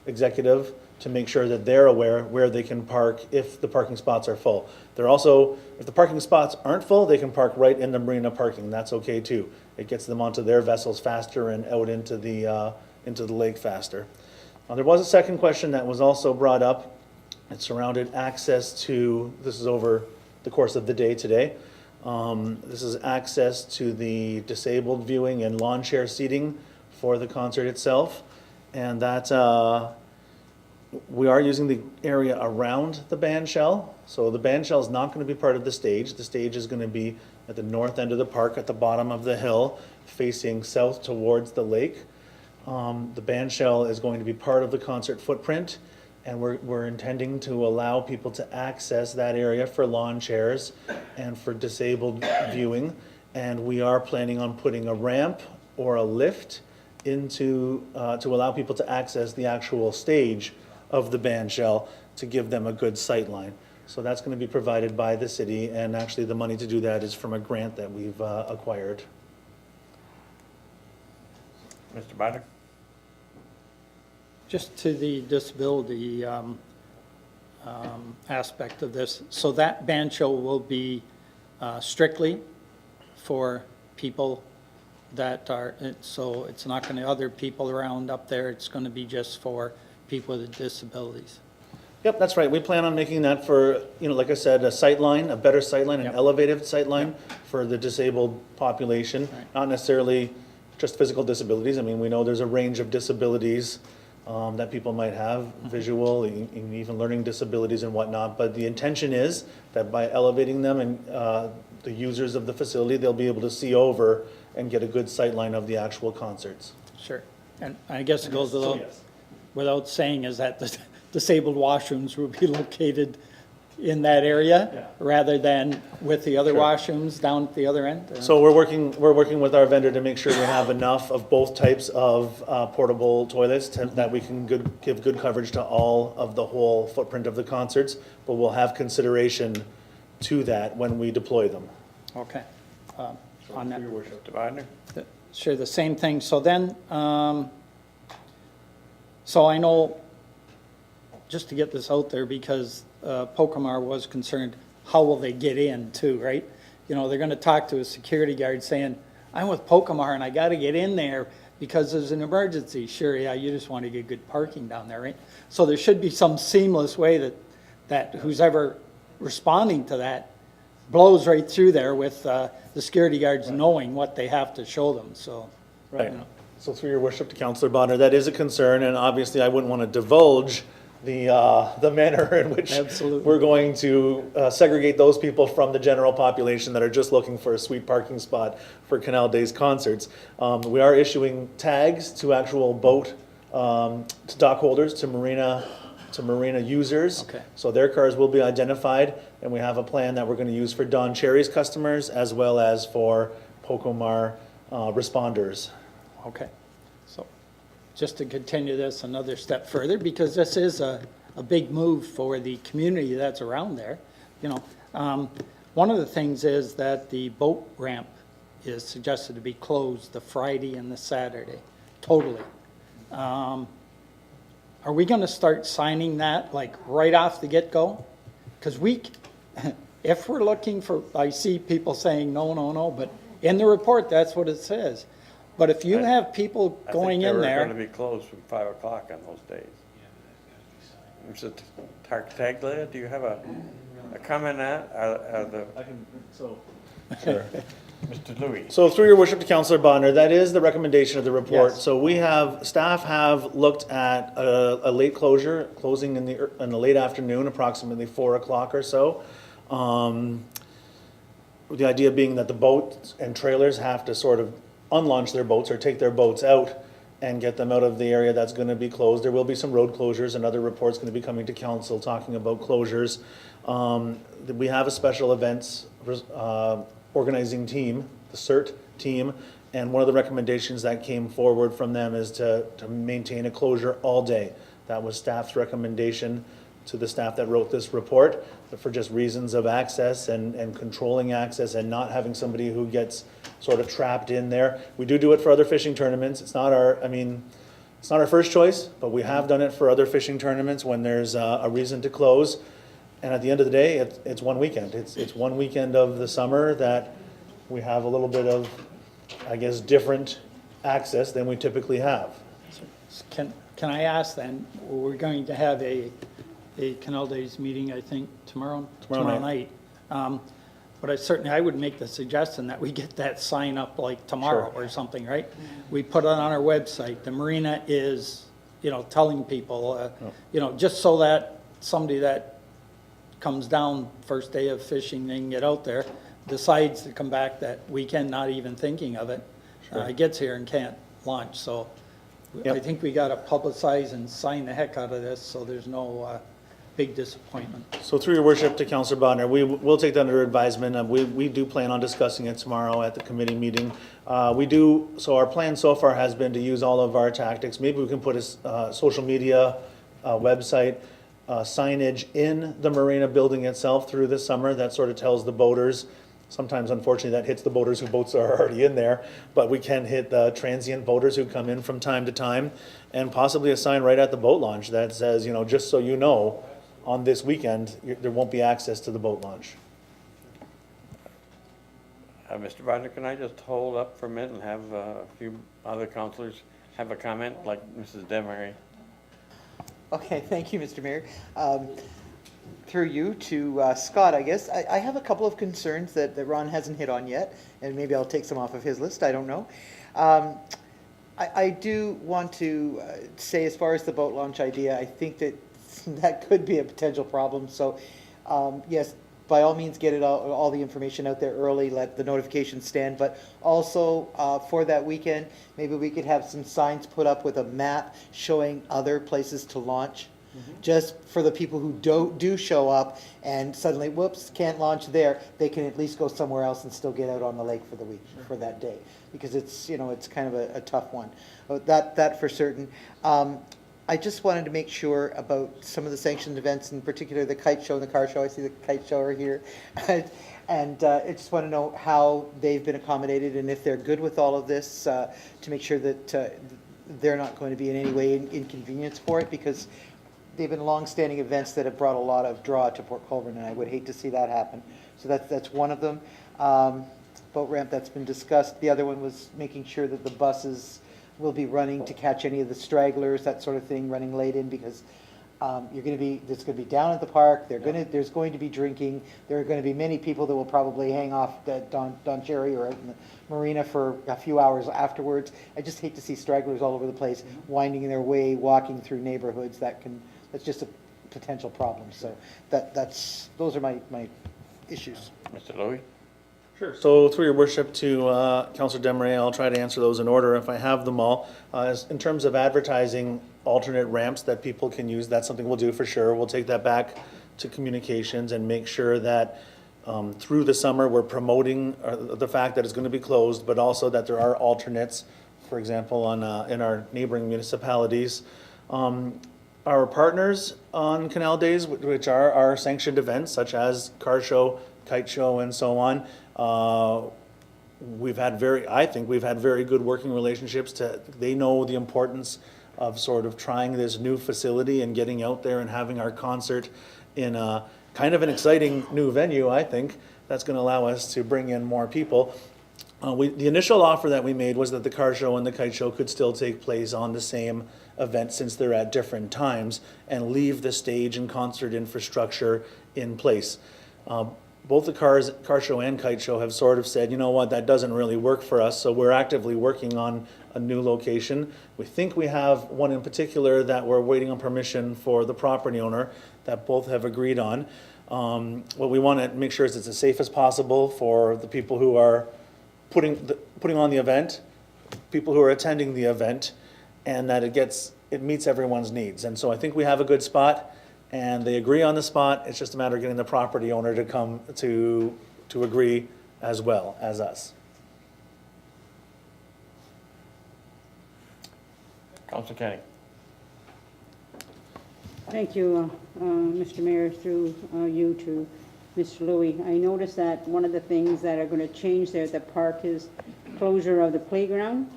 executive to make sure that they're aware where they can park if the parking spots are full. They're also, if the parking spots aren't full, they can park right in the marina parking. That's okay too. It gets them onto their vessels faster and out into the lake faster. There was a second question that was also brought up. It surrounded access to, this is over the course of the day today. This is access to the disabled viewing and lawn chair seating for the concert itself. And that, we are using the area around the band shell. So the band shell is not going to be part of the stage. The stage is going to be at the north end of the park at the bottom of the hill facing south towards the lake. The band shell is going to be part of the concert footprint, and we're intending to allow people to access that area for lawn chairs and for disabled viewing. And we are planning on putting a ramp or a lift into, to allow people to access the actual stage of the band shell to give them a good sight line. So that's going to be provided by the city, and actually the money to do that is from a grant that we've acquired. Mr. Bynum? Just to the disability aspect of this, so that band show will be strictly for people that are, so it's not going to other people around up there, it's going to be just for people with disabilities. Yep, that's right. We plan on making that for, you know, like I said, a sight line, a better sight line, an elevated sight line for the disabled population, not necessarily just physical disabilities. I mean, we know there's a range of disabilities that people might have, visual, even learning disabilities and whatnot. But the intention is that by elevating them and the users of the facility, they'll be able to see over and get a good sight line of the actual concerts. Sure. And I guess it goes without saying is that the disabled washrooms will be located in that area rather than with the other washrooms down at the other end? So we're working with our vendor to make sure we have enough of both types of portable toilets that we can give good coverage to all of the whole footprint of the concerts, but we'll have consideration to that when we deploy them. Okay. On that. Your worship, Dividner. Sure, the same thing. So then, so I know, just to get this out there, because Pocomar was concerned, how will they get in too, right? You know, they're going to talk to a security guard saying, I'm with Pocomar and I got to get in there because there's an emergency. Sure, yeah, you just want to get good parking down there, right? So there should be some seamless way that who's ever responding to that blows right through there with the security guards knowing what they have to show them, so. Right. You know. So through your worship to Councillor Bonner, that is a concern, and obviously I wouldn't want to divulge the manner in which we're going to segregate those people from the general population that are just looking for a sweet parking spot for Canal Days concerts. We are issuing tags to actual boat, to dock holders, to marina users. Okay. So their cars will be identified, and we have a plan that we're going to use for Don Cherry's customers as well as for Pocomar responders. Okay. So just to continue this another step further, because this is a big move for the community that's around there. You know, one of the things is that the boat ramp is suggested to be closed the Friday and the Saturday, totally. Are we going to start signing that like right off the get-go? Because if we're looking for, I see people saying no, but in the report, that's what it says. But if you have people going in there. I think they were going to be closed from 5 o'clock on those days. Mr. Tartaglia, do you have a comment on that? Sure. Mr. Louis. So through your worship to Councillor Bonner, that is the recommendation of the report. Yes. So staff have looked at a late closing in the late afternoon, approximately 4 o'clock or so. The idea being that the boats and trailers have to sort of unlaunch their boats or take their boats out and get them out of the area that's going to be closed. There will be some road closures, and other reports going to be coming to council talking about closures. We have a special events organizing team, the CERT team, and one of the recommendations that came forward from them is to maintain a closure all day. That was staff's recommendation to the staff that wrote this report, for just reasons of access and controlling access and not having somebody who gets sort of trapped in there. We do it for other fishing tournaments. It's not It's not our first choice, but we have done it for other fishing tournaments when there's a reason to close. And at the end of the day, it's one weekend. It's one weekend of the summer that we have a little bit of, I guess, different access than we typically have. Can I ask then, we're going to have a Canal Days meeting, I think, tomorrow night. But I would make the suggestion that we get that sign up like tomorrow or something, right? We put it on our website. The marina is, telling people, just so that somebody that comes down first day of fishing, they can get out there, decides to come back that weekend, not even thinking of it, gets here and can't launch. So I think we got to publicize and sign the heck out of this so there's no big disappointment. So through your worship to Councillor Bodnar, we'll take that under advisement. We do plan on discussing it tomorrow at the committee meeting. So our plan so far has been to use all of our tactics. Maybe we can put a social media website signage in the marina building itself through the summer that sort of tells the boaters. Sometimes, unfortunately, that hits the boaters whose boats are already in there, but we can hit the transient boaters who come in from time to time, and possibly a sign right at the boat launch that says, just so you know, on this weekend, there won't be access to the boat launch. Mr. Bodnar, can I just hold up for a minute and have a few other councillors have a comment, like Mrs. Demery? Okay, thank you, Mr. Mayor. Through you to Scott, I guess. I have a couple of concerns that Ron hasn't hit on yet, and maybe I'll take some off of his list, I don't know. I do want to say, as far as the boat launch idea, I think that could be a potential problem. So, yes, by all means, get all the information out there early, let the notifications stand, but also for that weekend, maybe we could have some signs put up with a map showing other places to launch. Just for the people who do show up and suddenly, whoops, can't launch there, they can at least go somewhere else and still get out on the lake for the week, for that day. Because it's, it's kind of a tough one. That for certain. I just wanted to make sure about some of the sanctioned events, in particular the kite show and the car show. I see the kite show are here. And I just want to know how they've been accommodated and if they're good with all of this to make sure that they're not going to be in any way inconvenienced for it, because they've been long-standing events that have brought a lot of draw to Port Colborne, and I would hate to see that happen. So that's one of them. Boat ramp, that's been discussed. The other one was making sure that the buses will be running to catch any of the stragglers, that sort of thing, running late in, because there's going to be down at the park. There's going to be drinking. There are going to be many people that will probably hang off at Don Cherry or out in the marina for a few hours afterwards. I just hate to see stragglers all over the place, winding their way, walking through neighborhoods. That's just a potential problem. So those are my issues. Mr. Louie? Sure. So through your worship to Councillor Demery, I'll try to answer those in order if I have them all. In terms of advertising alternate ramps that people can use, that's something we'll do for sure. We'll take that back to communications and make sure that through the summer we're promoting the fact that it's going to be closed, but also that there are alternates, for example, in our neighboring municipalities. Our partners on Canal Days, which are our sanctioned events, such as car show, kite show, and so on, I think we've had very good working relationships. They know the importance of sort of trying this new facility and getting out there and having our concert in a kind of an exciting new venue, I think, that's going to allow us to bring in more people. The initial offer that we made was that the car show and the kite show could still take place on the same event, since they're at different times, and leave the stage and concert infrastructure in place. Both the car show and kite show have sort of said, you know what, that doesn't really work for us, so we're actively working on a new location. We think we have one in particular that we're waiting on permission for the property owner that both have agreed on. What we want to make sure is it's as safe as possible for the people who are putting on the event, people who are attending the event, and that it meets everyone's needs. And so I think we have a good spot, and they agree on the spot. It's just a matter of getting the property owner to come to agree as well as us. Councillor Kenny. Thank you, Mr. Mayor, through you to Mr. Louie. I noticed that one of the things that are going to change there at the park is closure of the playground.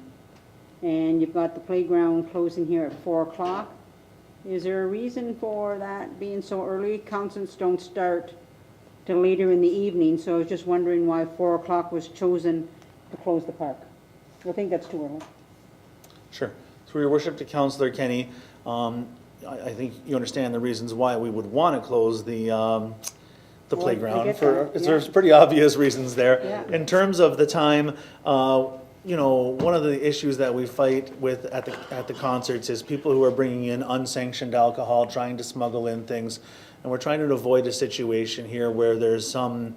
and you've got the playground closing here at 4 o'clock. Is there a reason for that being so early? Concerts don't start till later in the evening, so I was just wondering why 4 o'clock was chosen to close the park. I think that's too early. Sure. Through your worship to Councillor Kenny, I think you understand the reasons why we would want to close the Well, I playground. get For that, there's yeah. pretty obvious reasons there. Yeah. In terms of the time, you know, one of the issues that we fight with at the concerts is people who are bringing in unsanctioned alcohol, trying to smuggle in things, and we're trying to avoid a situation here where there's some,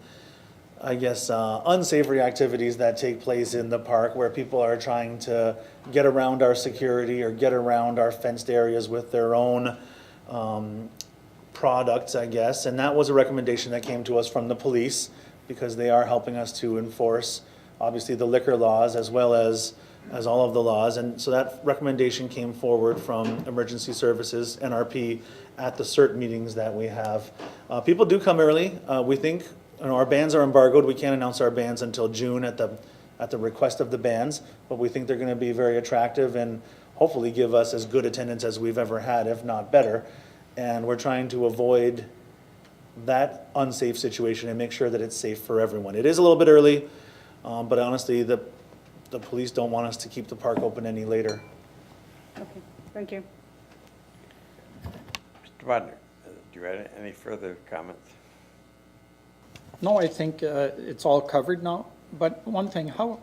I guess, unsavory activities that take place in the park where people are trying to get around our security or get around our fenced areas with their own products, I guess. And that was a recommendation that came to us from the police because they are helping us to enforce, obviously, the liquor laws as well as all of the laws. And so that recommendation came forward from Emergency Services, NRP, at the CERT meetings that we have. People do come early. We think, you know, our bands are embargoed. We can't announce our bands until June at the request of the bands, but we think they're going to be very attractive and hopefully give us as good attendance as we've ever had, if not better. And we're trying to avoid that unsafe situation and make sure that it's safe for everyone. It is a little bit early, but honestly, the police don't want us to keep the park open any later. Okay, thank you. Mr. Bodnar, do you have any further comments? No, I think it's all covered now. But one thing, how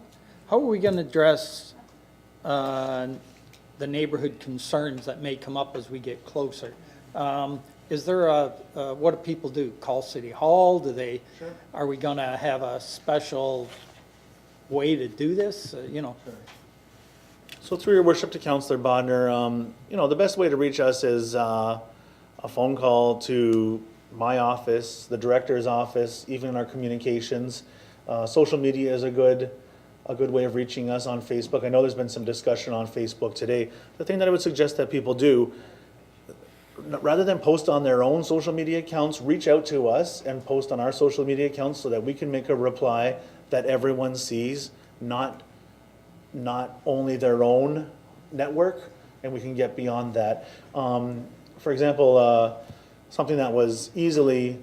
are we going to address the neighborhood concerns that may come up as we get closer? Is there what do people do? Call City Hall? Do they? Sure. Are we going to have a special way to do this? You know. Sure. So through your worship to Councillor Bodnar, you know, the best way to reach us is a phone call to my office, the director's office, even our communications. Social media is a good way of reaching us on Facebook. I know there's been some discussion on Facebook today. The thing that I would suggest that people do, rather than post on their own social media accounts, reach out to us and post on our social media accounts so that we can make a reply that everyone sees, not only their own network, and we can get beyond that. For example, something that was easily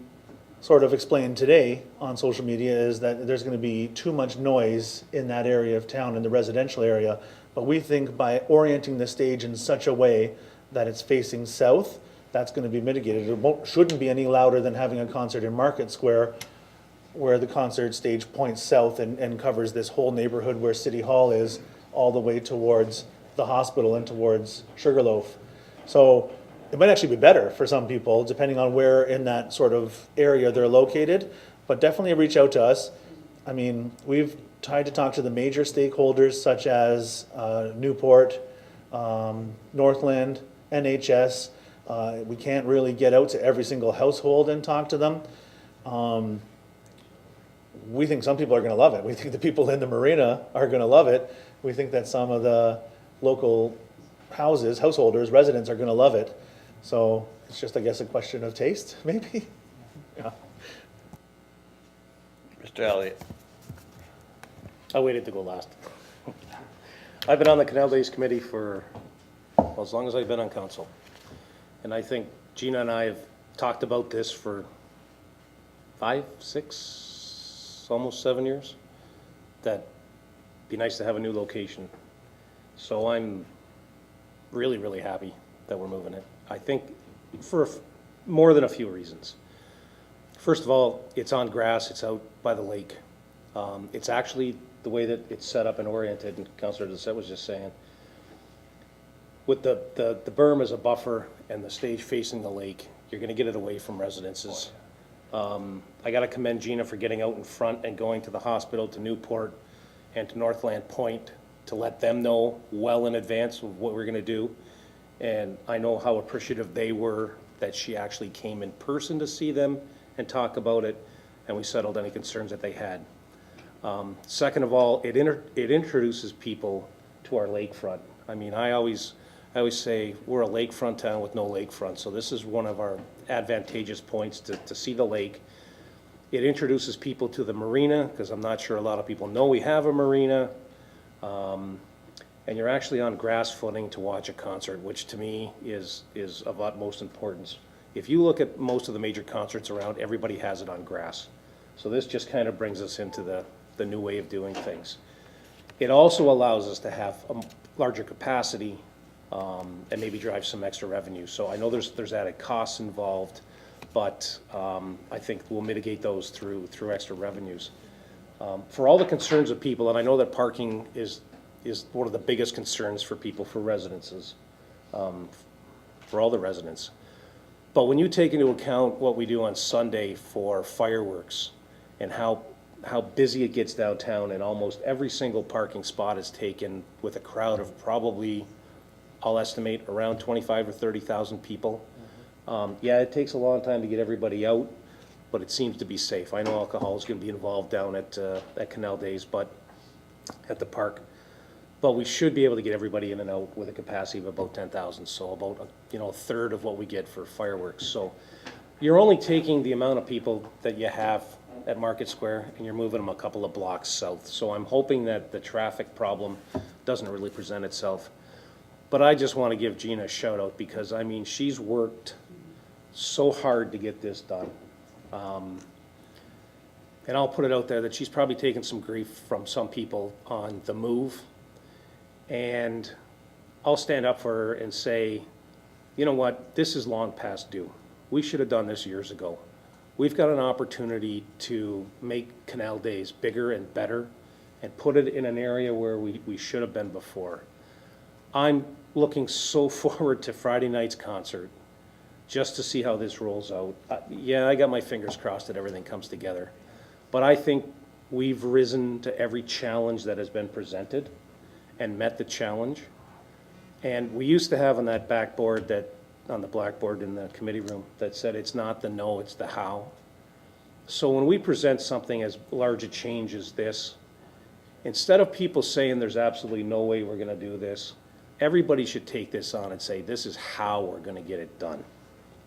sort of explained today on social media is that there's going to be too much noise in that area of town, in the residential area. But we think by orienting the stage in such a way that it's facing south, that's going to be mitigated. It shouldn't be any louder than having a concert in Market Square where the concert stage points south and covers this whole neighborhood where City Hall is, all the way towards the hospital and towards Sugarloaf. So it might actually be better for some people, depending on where in that sort of area they're located, but definitely reach out to us. I mean, we've tried to talk to the major stakeholders such as Newport, Northland, NHS. We can't really get out to every single household and talk to them. We think some people are going to love it. We think the people in the marina are going to love it. We think that some of the local householders, residents are going to love it. So it's just, I guess, a question of taste, maybe. Yeah. Mr. Elliott. I waited to go last. I've been on the Canal Days Committee for, well, as long as I've been on council. And I think Gina and I have talked about this for 5, 6, almost 7 years. That'd be nice to have a new location. So I'm really, really happy that we're moving it. I think for more than a few reasons. First of all, it's on grass, it's out by the lake. It's actually the way that it's set up and oriented, and Councillor Doucette was just saying, with the berm as a buffer and the stage facing the lake, you're gonna get it away from residences. I gotta commend Gina for getting out in front and going to the hospital, to Newport, and to Northland Point to let them know well in advance of what we're gonna do. And I know how appreciative they were that she actually came in person to see them and talk about it, and we settled any concerns that they had. Second of all, it introduces people to our lakefront. I mean, I always say we're a lakefront town with no lakefront, so this is one of our advantageous points to see the lake. It introduces people to the marina, because I'm not sure a lot of people know we have a marina. and you're actually on grass footing to watch a concert, which to me is of utmost importance. If you look at most of the major concerts around, everybody has it on grass. So this just kind of brings us into the new way of doing things. It also allows us to have a larger capacity and maybe drive some extra revenue. So I know there's added costs involved, but I think we'll mitigate those through extra revenues. For all the concerns of people, and I know that parking is one of the biggest concerns for people, for residences, for all the residents. But when you take into account what we do on Sunday for fireworks and how busy it gets downtown, and almost every single parking spot is taken with a crowd of probably, I'll estimate, around 25 or 30,000 people. Yeah, it takes a long time to get everybody out, but it seems to be safe. I know alcohol is going to be involved down at Canal Days, but at the park. But we should be able to get everybody in and out with a capacity of about 10,000, so about a third of what we get for fireworks. So you're only taking the amount of people that you have at Market Square, and you're moving them a couple of blocks south. So I'm hoping that the traffic problem doesn't really present itself. But I just want to give Gina a shout out, because I mean, she's worked so hard to get this done. And I'll put it out there that she's probably taken some grief from some people on the move. And I'll stand up for her and say, you know what, this is long past due. We should have done this years ago. We've got an opportunity to make Canal Days bigger and better and put it in an area where we should have been before. I'm looking so forward to Friday night's concert just to see how this rolls out. Yeah, I got my fingers crossed that everything comes together. But I think we've risen to every challenge that has been presented and met the challenge. And we used to have on that backboard, on the blackboard in the committee room, that said it's not the no, it's the how. So when we present something as large a change as this, instead of people saying there's absolutely no way we're going to do this, everybody should take this on and say, this is how we're going to get it done.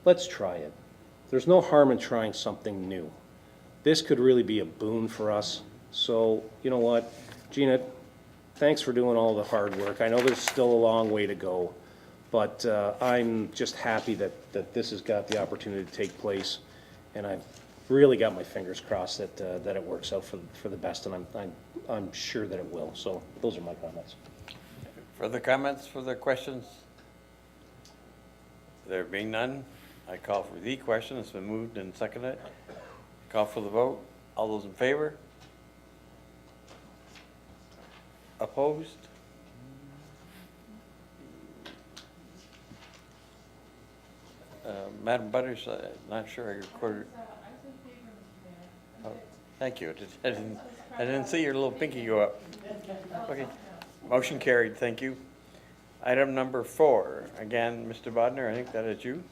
Let's try it. There's no harm in trying something new. This could really be a boon for us. So, you know what, Gina, thanks for doing all the hard work. I know there's still a long way to go, but I'm just happy that this has got the opportunity to take place, and I've really got my fingers crossed that it works out for the best, and I'm sure that it will. So those are my comments. Further comments, further questions? There being none, I call for the question. It's been moved and seconded. Call for the vote. All those in favor? Opposed? Madam Butters, not sure I recorded. Oh, thank you. I didn't see your little pinky go up. Okay. Motion carried. Thank you. Item number 4. Again, Mr. Bodner, I think that is you.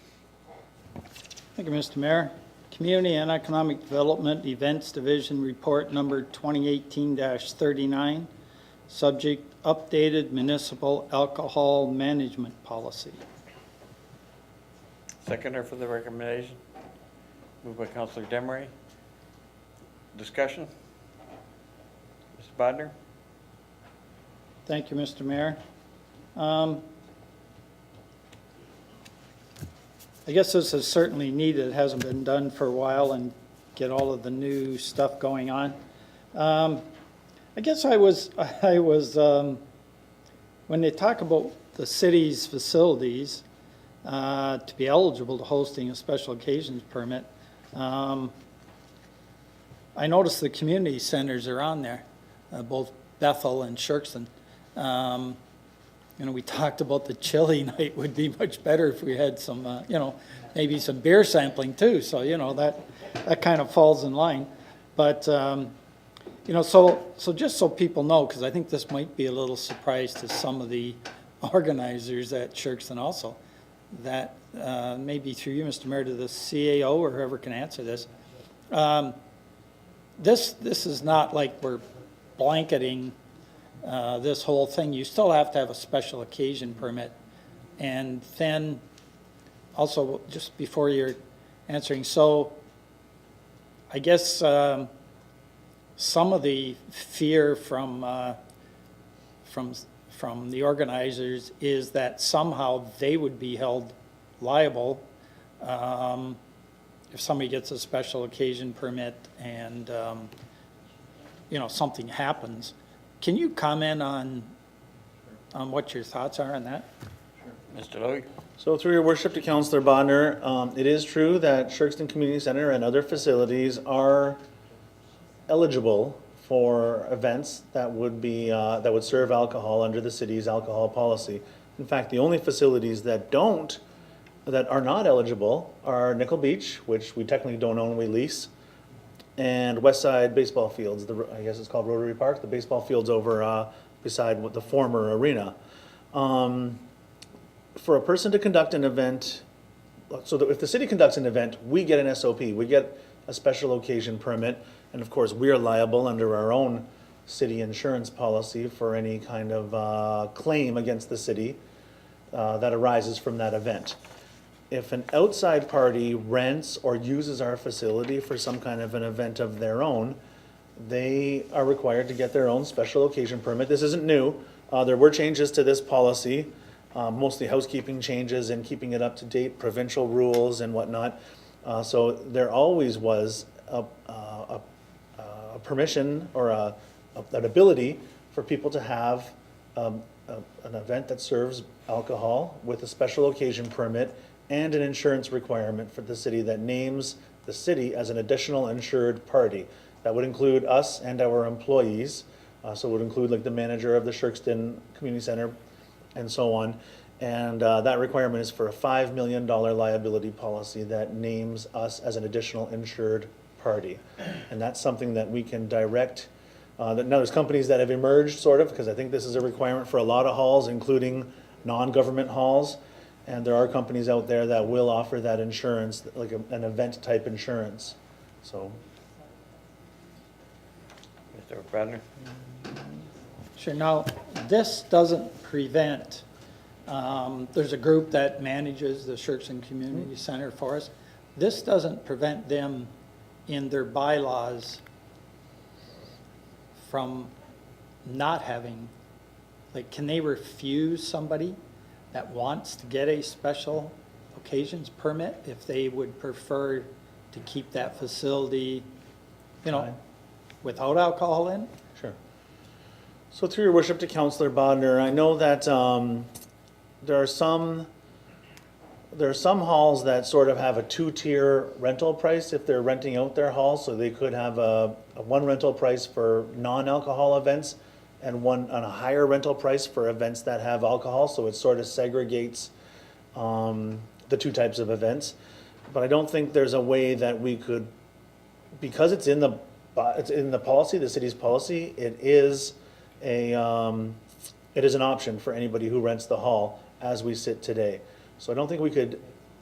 Thank you, Mr. Mayor. Community and Economic Development Events Division Report number 2018-39. Subject, updated municipal alcohol management policy. Seconder for the recommendation. Moved by Councillor Demery. Discussion? Mr. Bodner? Thank you, Mr. Mayor. I guess this is certainly needed. It hasn't been done for a while, and get all of the new stuff going on. I guess I was when they talk about the city's facilities to be eligible to hosting a special occasions permit, I noticed the community centers are on there, both Bethel and Shirkson. We talked about the chili night would be much better if we had some, maybe some beer sampling too. So, that kind of falls in line. But, so just so people know, because I think this might be a little surprise to some of the organizers at Shirkson also, that maybe through you, Mr. Mayor, to the CAO or whoever can answer this. This is not like we're blanketing this whole thing. You still have to have a special occasion permit. And then also, just before you're answering, so I guess some of the fear from from the organizers is that somehow they would be held liable if somebody gets a special occasion permit and, something happens. Can you comment on what your thoughts are on that? Mr. Lowy? So through your worship to Councillor Bodnar, it is true that Sherkston Community Center and other facilities are eligible for events that would be, that would serve alcohol under the city's alcohol policy. In fact, the only facilities that are not eligible are Nickel Beach, which we technically don't own, we lease, and Westside baseball fields, I guess it's called Rotary Park, the baseball fields over beside the former arena. For a person to conduct an event, so that if the city conducts an event, we get an SOP, we get a special occasion permit, and of course, we are liable under our own city insurance policy for any kind of claim against the city that arises from that event. If an outside party rents or uses our facility for some kind of an event of their own, they are required to get their own special occasion permit. This isn't new. There were changes to this policy, mostly housekeeping changes and keeping it up to date, provincial rules and whatnot. So there always was a permission or an ability for people to have an event that serves alcohol with a special occasion permit and an insurance requirement for the city that names the city as an additional insured party. That would include us and our employees. So it would include like the manager of the Sherkston Community Center and so on. And that requirement is for a $5 million liability policy that names us as an additional insured party. And that's something that we can direct. Now there's companies that have emerged sort of, because I think this is a requirement for a lot of halls, including non-government halls. And there are companies out there that will offer that insurance, like an event type insurance. So. Mr. Bradner? Sure. Now, this doesn't prevent, there's a group that manages the Sherkston Community Center for us. This doesn't prevent them in their bylaws from not having, like, can they refuse somebody that wants to get a special occasions permit if they would prefer to keep that facility, without alcohol in? Sure. So through your worship to Councillor Bodnar, I know that there are some halls that sort of have a two-tier rental price if they're renting out their hall. So they could have a one rental price for non-alcohol events and one on a higher rental price for events that have alcohol. So it sort of segregates the two types of events. But I don't think there's a way that we could, because it's in the policy, the city's policy, it is an option for anybody who rents the hall as we sit today. So I don't think we could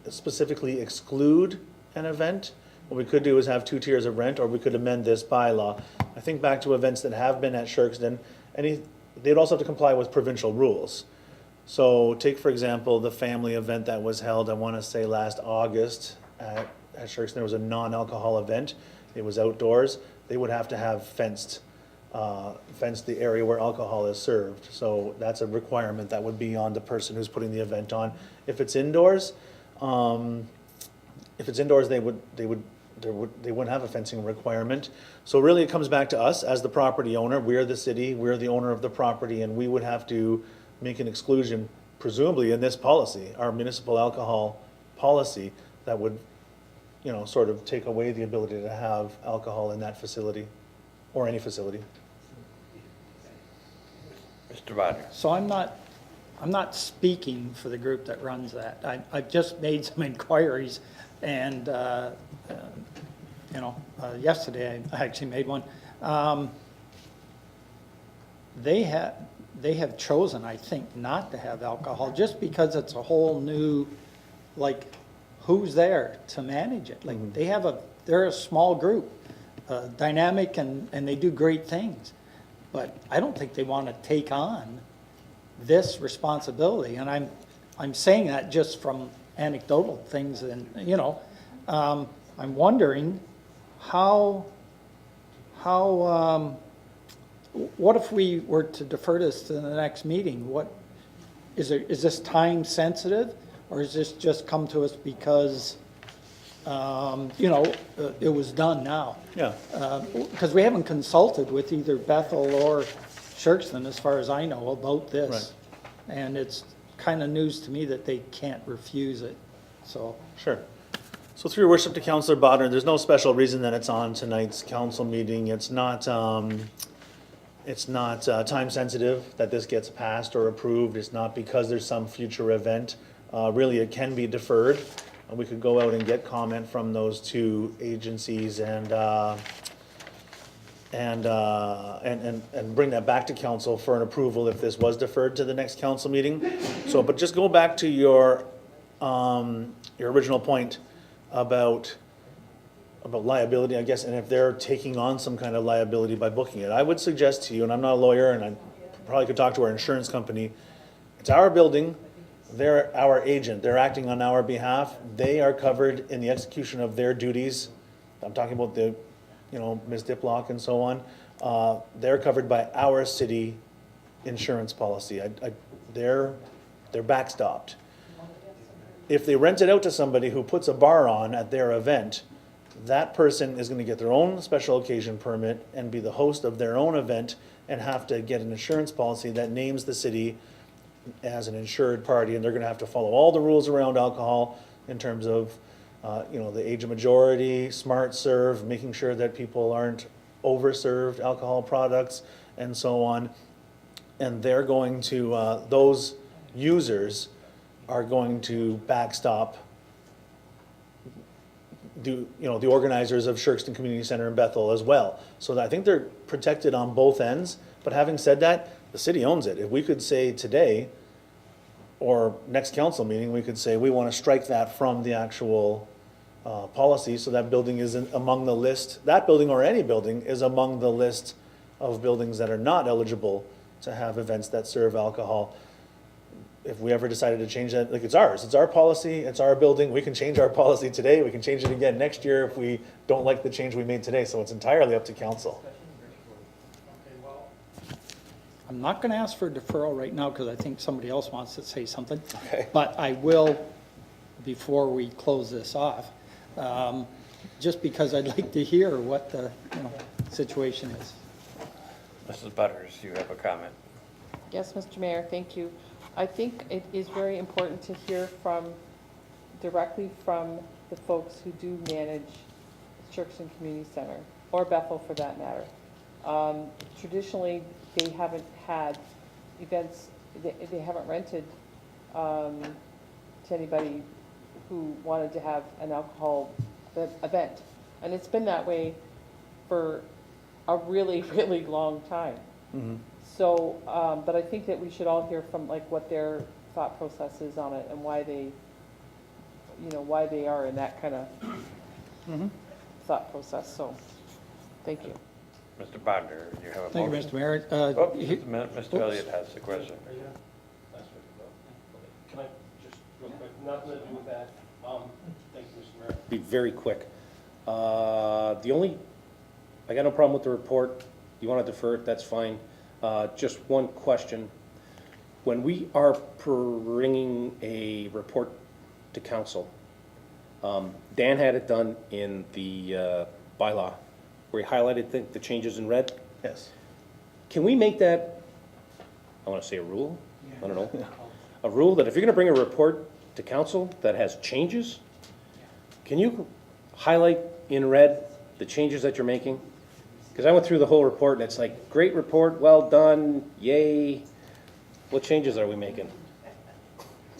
specifically exclude an event. What we could do is have two tiers of rent, or we could amend this bylaw. I think back to events that have been at Sherkston, they'd also have to comply with provincial rules. So take, for example, the family event that was held, I want to say last August at Sherkston. There was a non-alcohol event. It was outdoors. They would have to have fenced the area where alcohol is served. So that's a requirement that would be on the person who's putting the event on. If it's indoors, they wouldn't have a fencing requirement. So really it comes back to us as the property owner. We're the city, we're the owner of the property, and we would have to make an exclusion, presumably in this policy, our municipal alcohol policy, that would, sort of take away the ability to have alcohol in that facility or any facility. Mr. Bodnar? So I'm not speaking for the group that runs that. I've just made some inquiries, and yesterday I actually made one. They have chosen, I think, not to have alcohol just because it's a whole new, like, who's there to manage it? Like, they're a small group, dynamic, and they do great things. But I don't think they want to take on this responsibility. And I'm saying that just from anecdotal things, and I'm wondering how what if we were to defer this to the next meeting? What, is this time sensitive? Or is this just come to us because, it was done now? Yeah. Because we haven't consulted with either Bethel or Shirkston, as far as I know, about this. Right. And it's kind of news to me that they can't refuse it, so. Sure. So through your worship to Councillor Bodnar, there's no special reason that it's on tonight's council meeting. It's not time sensitive that this gets passed or approved. It's not because there's some future event. Really, it can be deferred. We could go out and get comment from those two agencies and bring that back to council for an approval if this was deferred to the next council meeting. So, but just go back to your original point about liability, I guess, and if they're taking on some kind of liability by booking it. I would suggest to you, and I'm not a lawyer, and I probably could talk to our insurance company, it's our building, they're our agent, they're acting on our behalf, they are covered in the execution of their duties. I'm talking about the, Ms. Diplock and so on. They're covered by our city insurance policy. They're backstopped. If they rent it out to somebody who puts a bar on at their event, that person is going to get their own special occasion permit and be the host of their own event and have to get an insurance policy that names the city as an insured party, and they're going to have to follow all the rules around alcohol in terms of, the age of majority, smart serve, making sure that people aren't overserved alcohol products, and so on. And they're going to, those users are going to backstop the organizers of Shirkston Community Center in Bethel as well. So I think they're protected on both ends. But having said that, the city owns it. If we could say today, or next council meeting, we could say we want to strike that from the actual policy, so that building isn't among the list, that building or any building is among the list of buildings that are not eligible to have events that serve alcohol. If we ever decided to change that, it's ours, it's our policy, it's our building, we can change our policy today, we can change it again next year if we don't like the change we made today, so it's entirely up to council. I'm not going to ask for a deferral right now because I think somebody else wants to say something. Okay. But I will, before we close this off, just because I'd like to hear what the situation is. Mrs. Butters, you have a comment? Yes, Mr. Mayor, thank you. I think it is very important to hear directly from the folks who do manage Shirkston Community Center, or Bethel for that matter. Traditionally, they haven't had events, they haven't rented to anybody who wanted to have an alcohol event. And it's been that way for a really, really long time. Mm-hmm. So, but I think that we should all hear from what their thought process is on it and why they, why they are in that kind of thought process. So, thank you. Mr. Bodnar, you have a Thank motion? you, Mr. Mayor. Just a minute, Mr. Elliott has the question. Can I just, real quick, nothing to do with that. Thank you, Mr. Mayor. Be very quick. I got no problem with the report. You want to defer it, that's fine. Just one question. When we are bringing a report to council, Dan had it done in the bylaw where he highlighted the changes in red. Yes. Can we make that, I want to say a rule? I don't know. A rule that if you're going to bring a report to council that has changes, can you highlight in red the changes that you're making? Because I went through the whole report and it's like, great report, well done, yay. What changes are we making?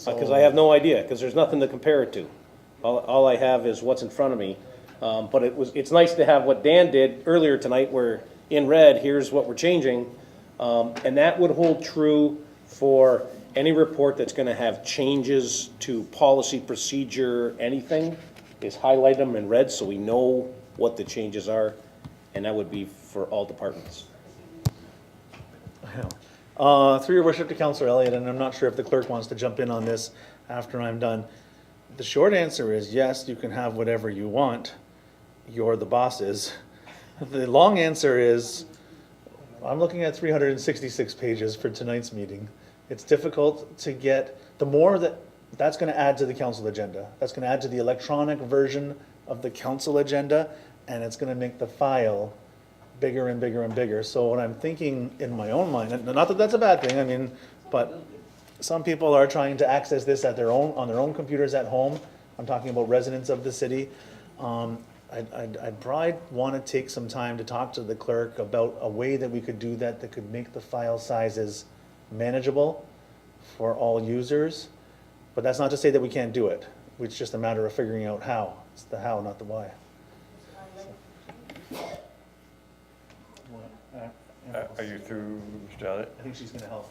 Because I have no idea, because there's nothing to compare it to. All I have is what's in front of me. But it's nice to have what Dan did earlier tonight where in red, here's what we're changing. And that would hold true for any report that's going to have changes to policy, procedure, anything, is highlight them in red so we know what the changes are. And that would be for all departments. Through your worship to Councillor Elliott, and I'm not sure if the clerk wants to jump in on this after I'm done. The short answer is yes, you can have whatever you want. You're the bosses. The long answer is I'm looking at 366 pages for tonight's meeting. It's difficult to get, the more that's gonna add to the council agenda. That's gonna add to the electronic version of the council agenda, and it's gonna make the file bigger and bigger and bigger. So what I'm thinking in my own mind, and not that that's a bad thing, I mean, but some people are trying to access this on their own computers at home. I'm talking about residents of the city. I'd probably want to take some time to talk to the clerk about a way that we could do that could make the file sizes manageable for all users. But that's not to say that we can't do it. It's just a matter of figuring out how. It's the how, not the why. Are you through, Mr. Elliott? I think she's gonna help.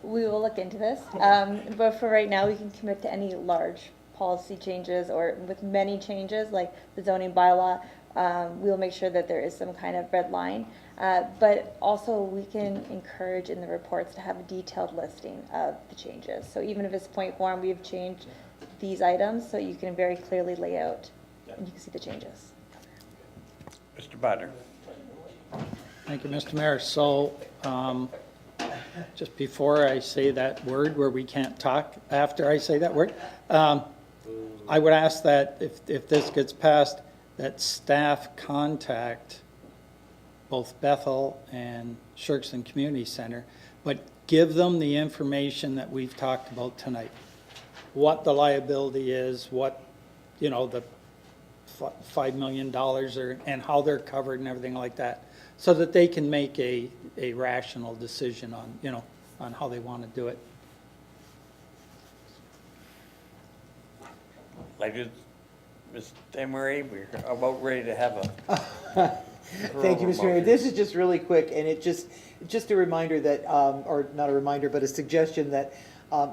We will look into this, but for right now, we can commit to any large policy changes or with many changes, like the zoning bylaw. We'll make sure that there is some kind of red line, but also we can encourage in the reports to have a detailed listing of the changes. So even if it's point form, we've changed these items, so you can very clearly lay out and you can see the changes. Mr. Bodnar. Thank you, Mr. Mayor. So, just before I say that word where we can't talk after I say that word, I would ask that if this gets passed, that staff contact both Bethel and Shirkson Community Center, but give them the information that we've talked about tonight. What the liability is, what, you know, the $5 million and how they're covered and everything like that, so that they can make a rational decision on, you know, on how they want to do it. Ladies, Ms. Emery, we're about ready to have a. Thank you, Mr. Mayor. This is just really quick, and it just a reminder that, or not a reminder, but a suggestion that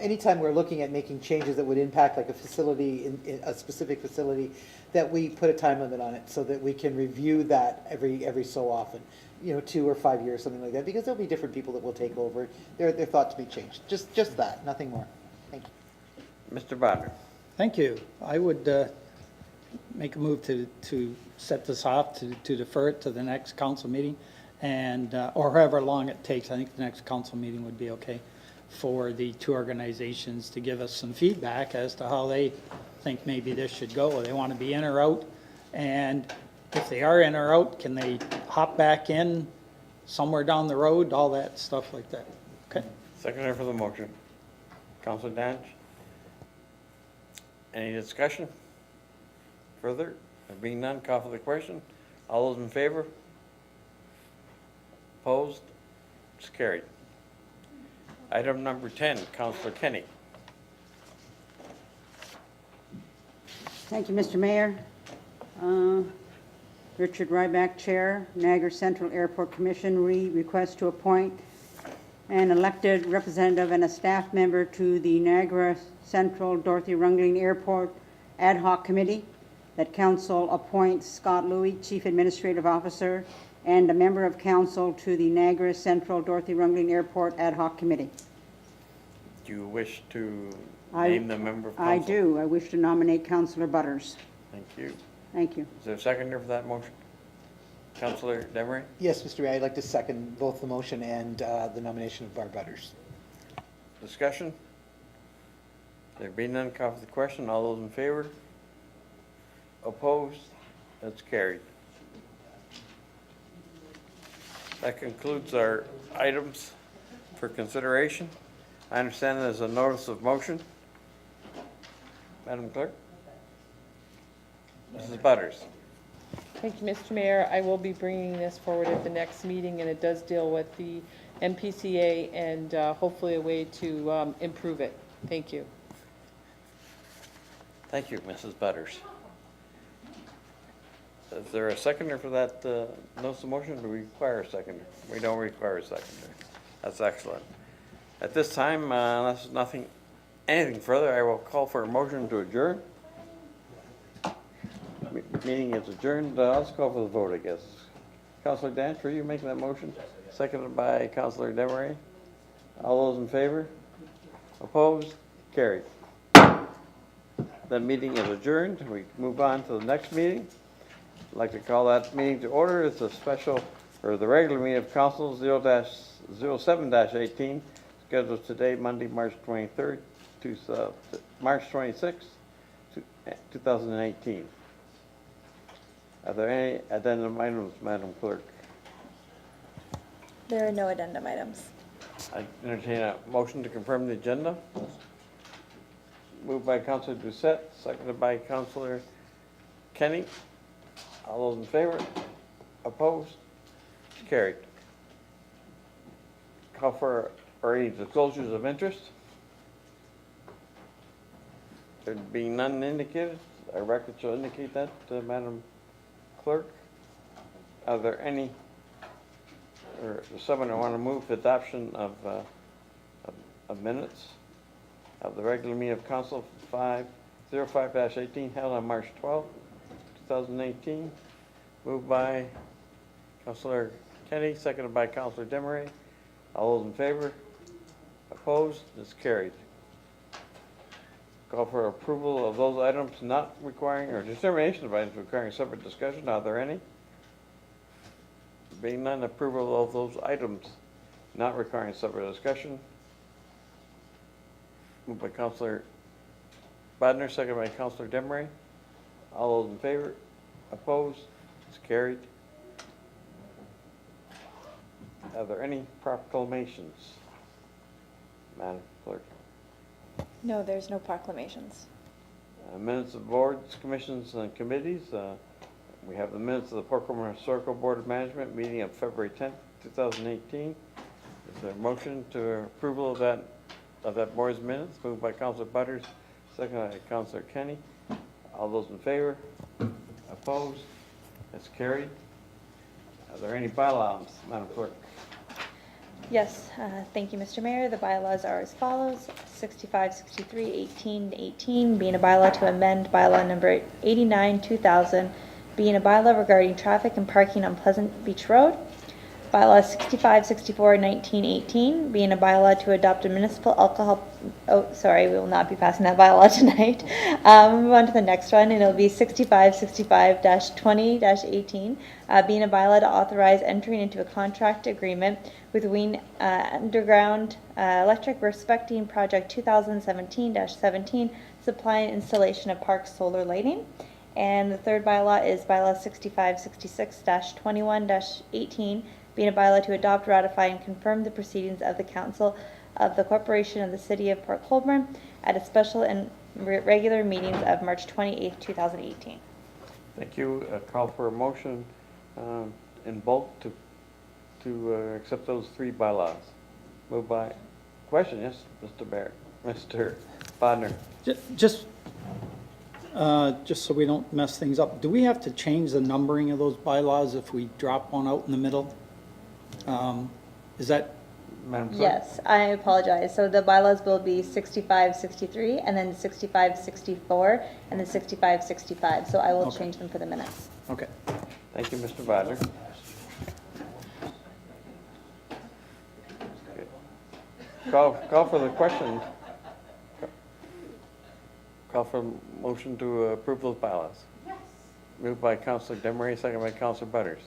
anytime we're looking at making changes that would impact like a facility, in a specific facility, that we put a time limit on it so that we can review that every so often, you know, 2 or 5 years, something like that, because there'll be different people that will take over. They're thought to be changed. Just that, nothing more. Thank you. Mr. Bodnar. Thank you. I would make a move to set this off, to defer it to the next council meeting, and or however long it takes. I think the next council meeting would be okay for the two organizations to give us some feedback as to how they think maybe this should go. They want to be in or out, and if they are in or out, can they hop back in somewhere down the road, all that stuff like that. Okay. Seconder for the motion. Councilor Danch. Any discussion further? There being none, call for the question. All those in favor? Opposed? It's carried. Item number 10, Councilor Kenny. Thank you, Mr. Mayor. Richard Ryback, Chair, Niagara Central Airport Commission, request to appoint an elected representative and a staff member to the Niagara Central Dorothy Rungling Airport Ad Hoc Committee, that council appoints Scott Louis, Chief Administrative Officer, and a member of council to the Niagara Central Dorothy Rungling Airport Ad Hoc Committee. Do you wish to name the member of council? I do. I wish to nominate Councillor Butters. Thank you. Thank you. Is there a seconder for that motion? Councilor Demery? Yes, Mr. Mayor, I'd like to second both the motion and the nomination of Barb Butters. Discussion? There being none, call for the question. All those in favor? Opposed? That's carried. That concludes our items for consideration. I understand there's a notice of motion. Madam Clerk? Mrs. Butters. Thank you, Mr. Mayor. I will be bringing this forward at the next meeting, and it does deal with the MPCA and hopefully a way to improve it. Thank you. Thank you, Mrs. Butters. Is there a seconder for that notice of motion? Do we require a seconder? We don't require a seconder. That's excellent. At this time, unless there's anything further, I will call for a motion to adjourn. Meeting is adjourned. Let's call for the vote, I guess. Councilor Danch, were you making that motion? Seconded by Councilor Demery. All those in favor? Opposed? Carried. The meeting is adjourned. We move on to the next meeting. I'd like to call that meeting to order. It's a special, or the regular meeting of council 0-07-18, scheduled today, Monday, March 23rd, March 26th, 2018. Are there any addendum items, Madam Clerk? There are no addendum items. I entertain a motion to confirm the agenda. Moved by Councilor Doucette, seconded by Councilor Kenny. All those in favor? Opposed? Carried. Call for any disclosures of interest. There being none indicated, our record shall indicate that, Madam Clerk. Are there any, or does someone want to move the adoption of minutes of the regular meeting of Council 05-18 held on March 12th, 2018? Moved by Councilor Kenny, seconded by Councilor Demery. All those in favor? Opposed? It's carried. Call for approval of those items not requiring, or determination of items requiring separate discussion. Are there any? Being none, approval of those items not requiring separate discussion. Moved by Councilor Bodnar, seconded by Councilor Demery. All those in favor? Opposed? It's carried. Are there any proclamations, Madam Clerk? No, there's no proclamations. Minutes of boards, commissions, and committees. We have the minutes of the Port Colborne Historical Board of Management meeting of February 10th, 2018. Is there a motion to approval of that board's minutes? Moved by Councilor Butters, seconded by Councilor Kenny. All those in favor? Opposed? That's carried. Are there any bylaws, Madam Clerk? Yes, thank you, Mr. Mayor. The bylaws are as follows: 65, 63, 18, 18, being a bylaw to amend bylaw number 89, 2000, being a bylaw regarding traffic and parking on Pleasant Beach Road. Bylaw 65, 64, 19, 18, being a bylaw to adopt a municipal alcohol, oh, sorry, we will not be passing that bylaw tonight. Move on to the next one, and it'll be 65, 65-20-18, being a bylaw to authorize entering into a contract agreement with Ween Underground Electric respecting project 2017-17, supply and installation of park solar lighting. And the third bylaw is bylaw 65, 66-21-18, being a bylaw to adopt, ratify, and confirm the proceedings of the Council of the Corporation of the City of Port Colborne at a special and regular meetings of March 28th, 2018. Thank you. Call for a motion in bulk to accept those three bylaws. Moved by, question, yes, Mr. Barrett, Mr. Bodnar. Just so we don't mess things up, do we have to change the numbering of those bylaws if we drop one out in the middle? Is that? Madam Clerk? Yes, I apologize. So the bylaws will be 65, 63, and then 65, 64, and then 65, 65. So I will change them for the minutes. Okay. Thank you, Mr. Bodnar. Okay. Call for the question. Call for motion to approve those bylaws. Yes. Moved by Councilor Demery, second by Councilor Butters.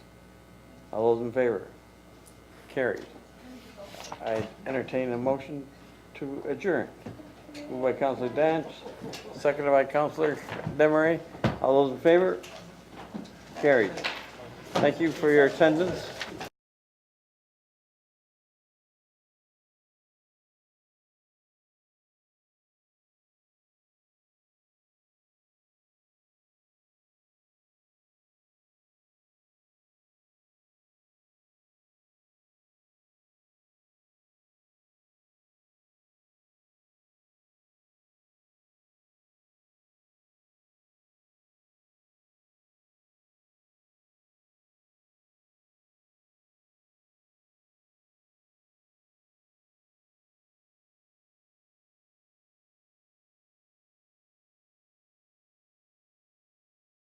All those in favor? Carried. I entertain a motion to adjourn. Moved by Councilor Danch, seconded by Councilor Demery. All those in favor? Carried. Thank you for your attendance.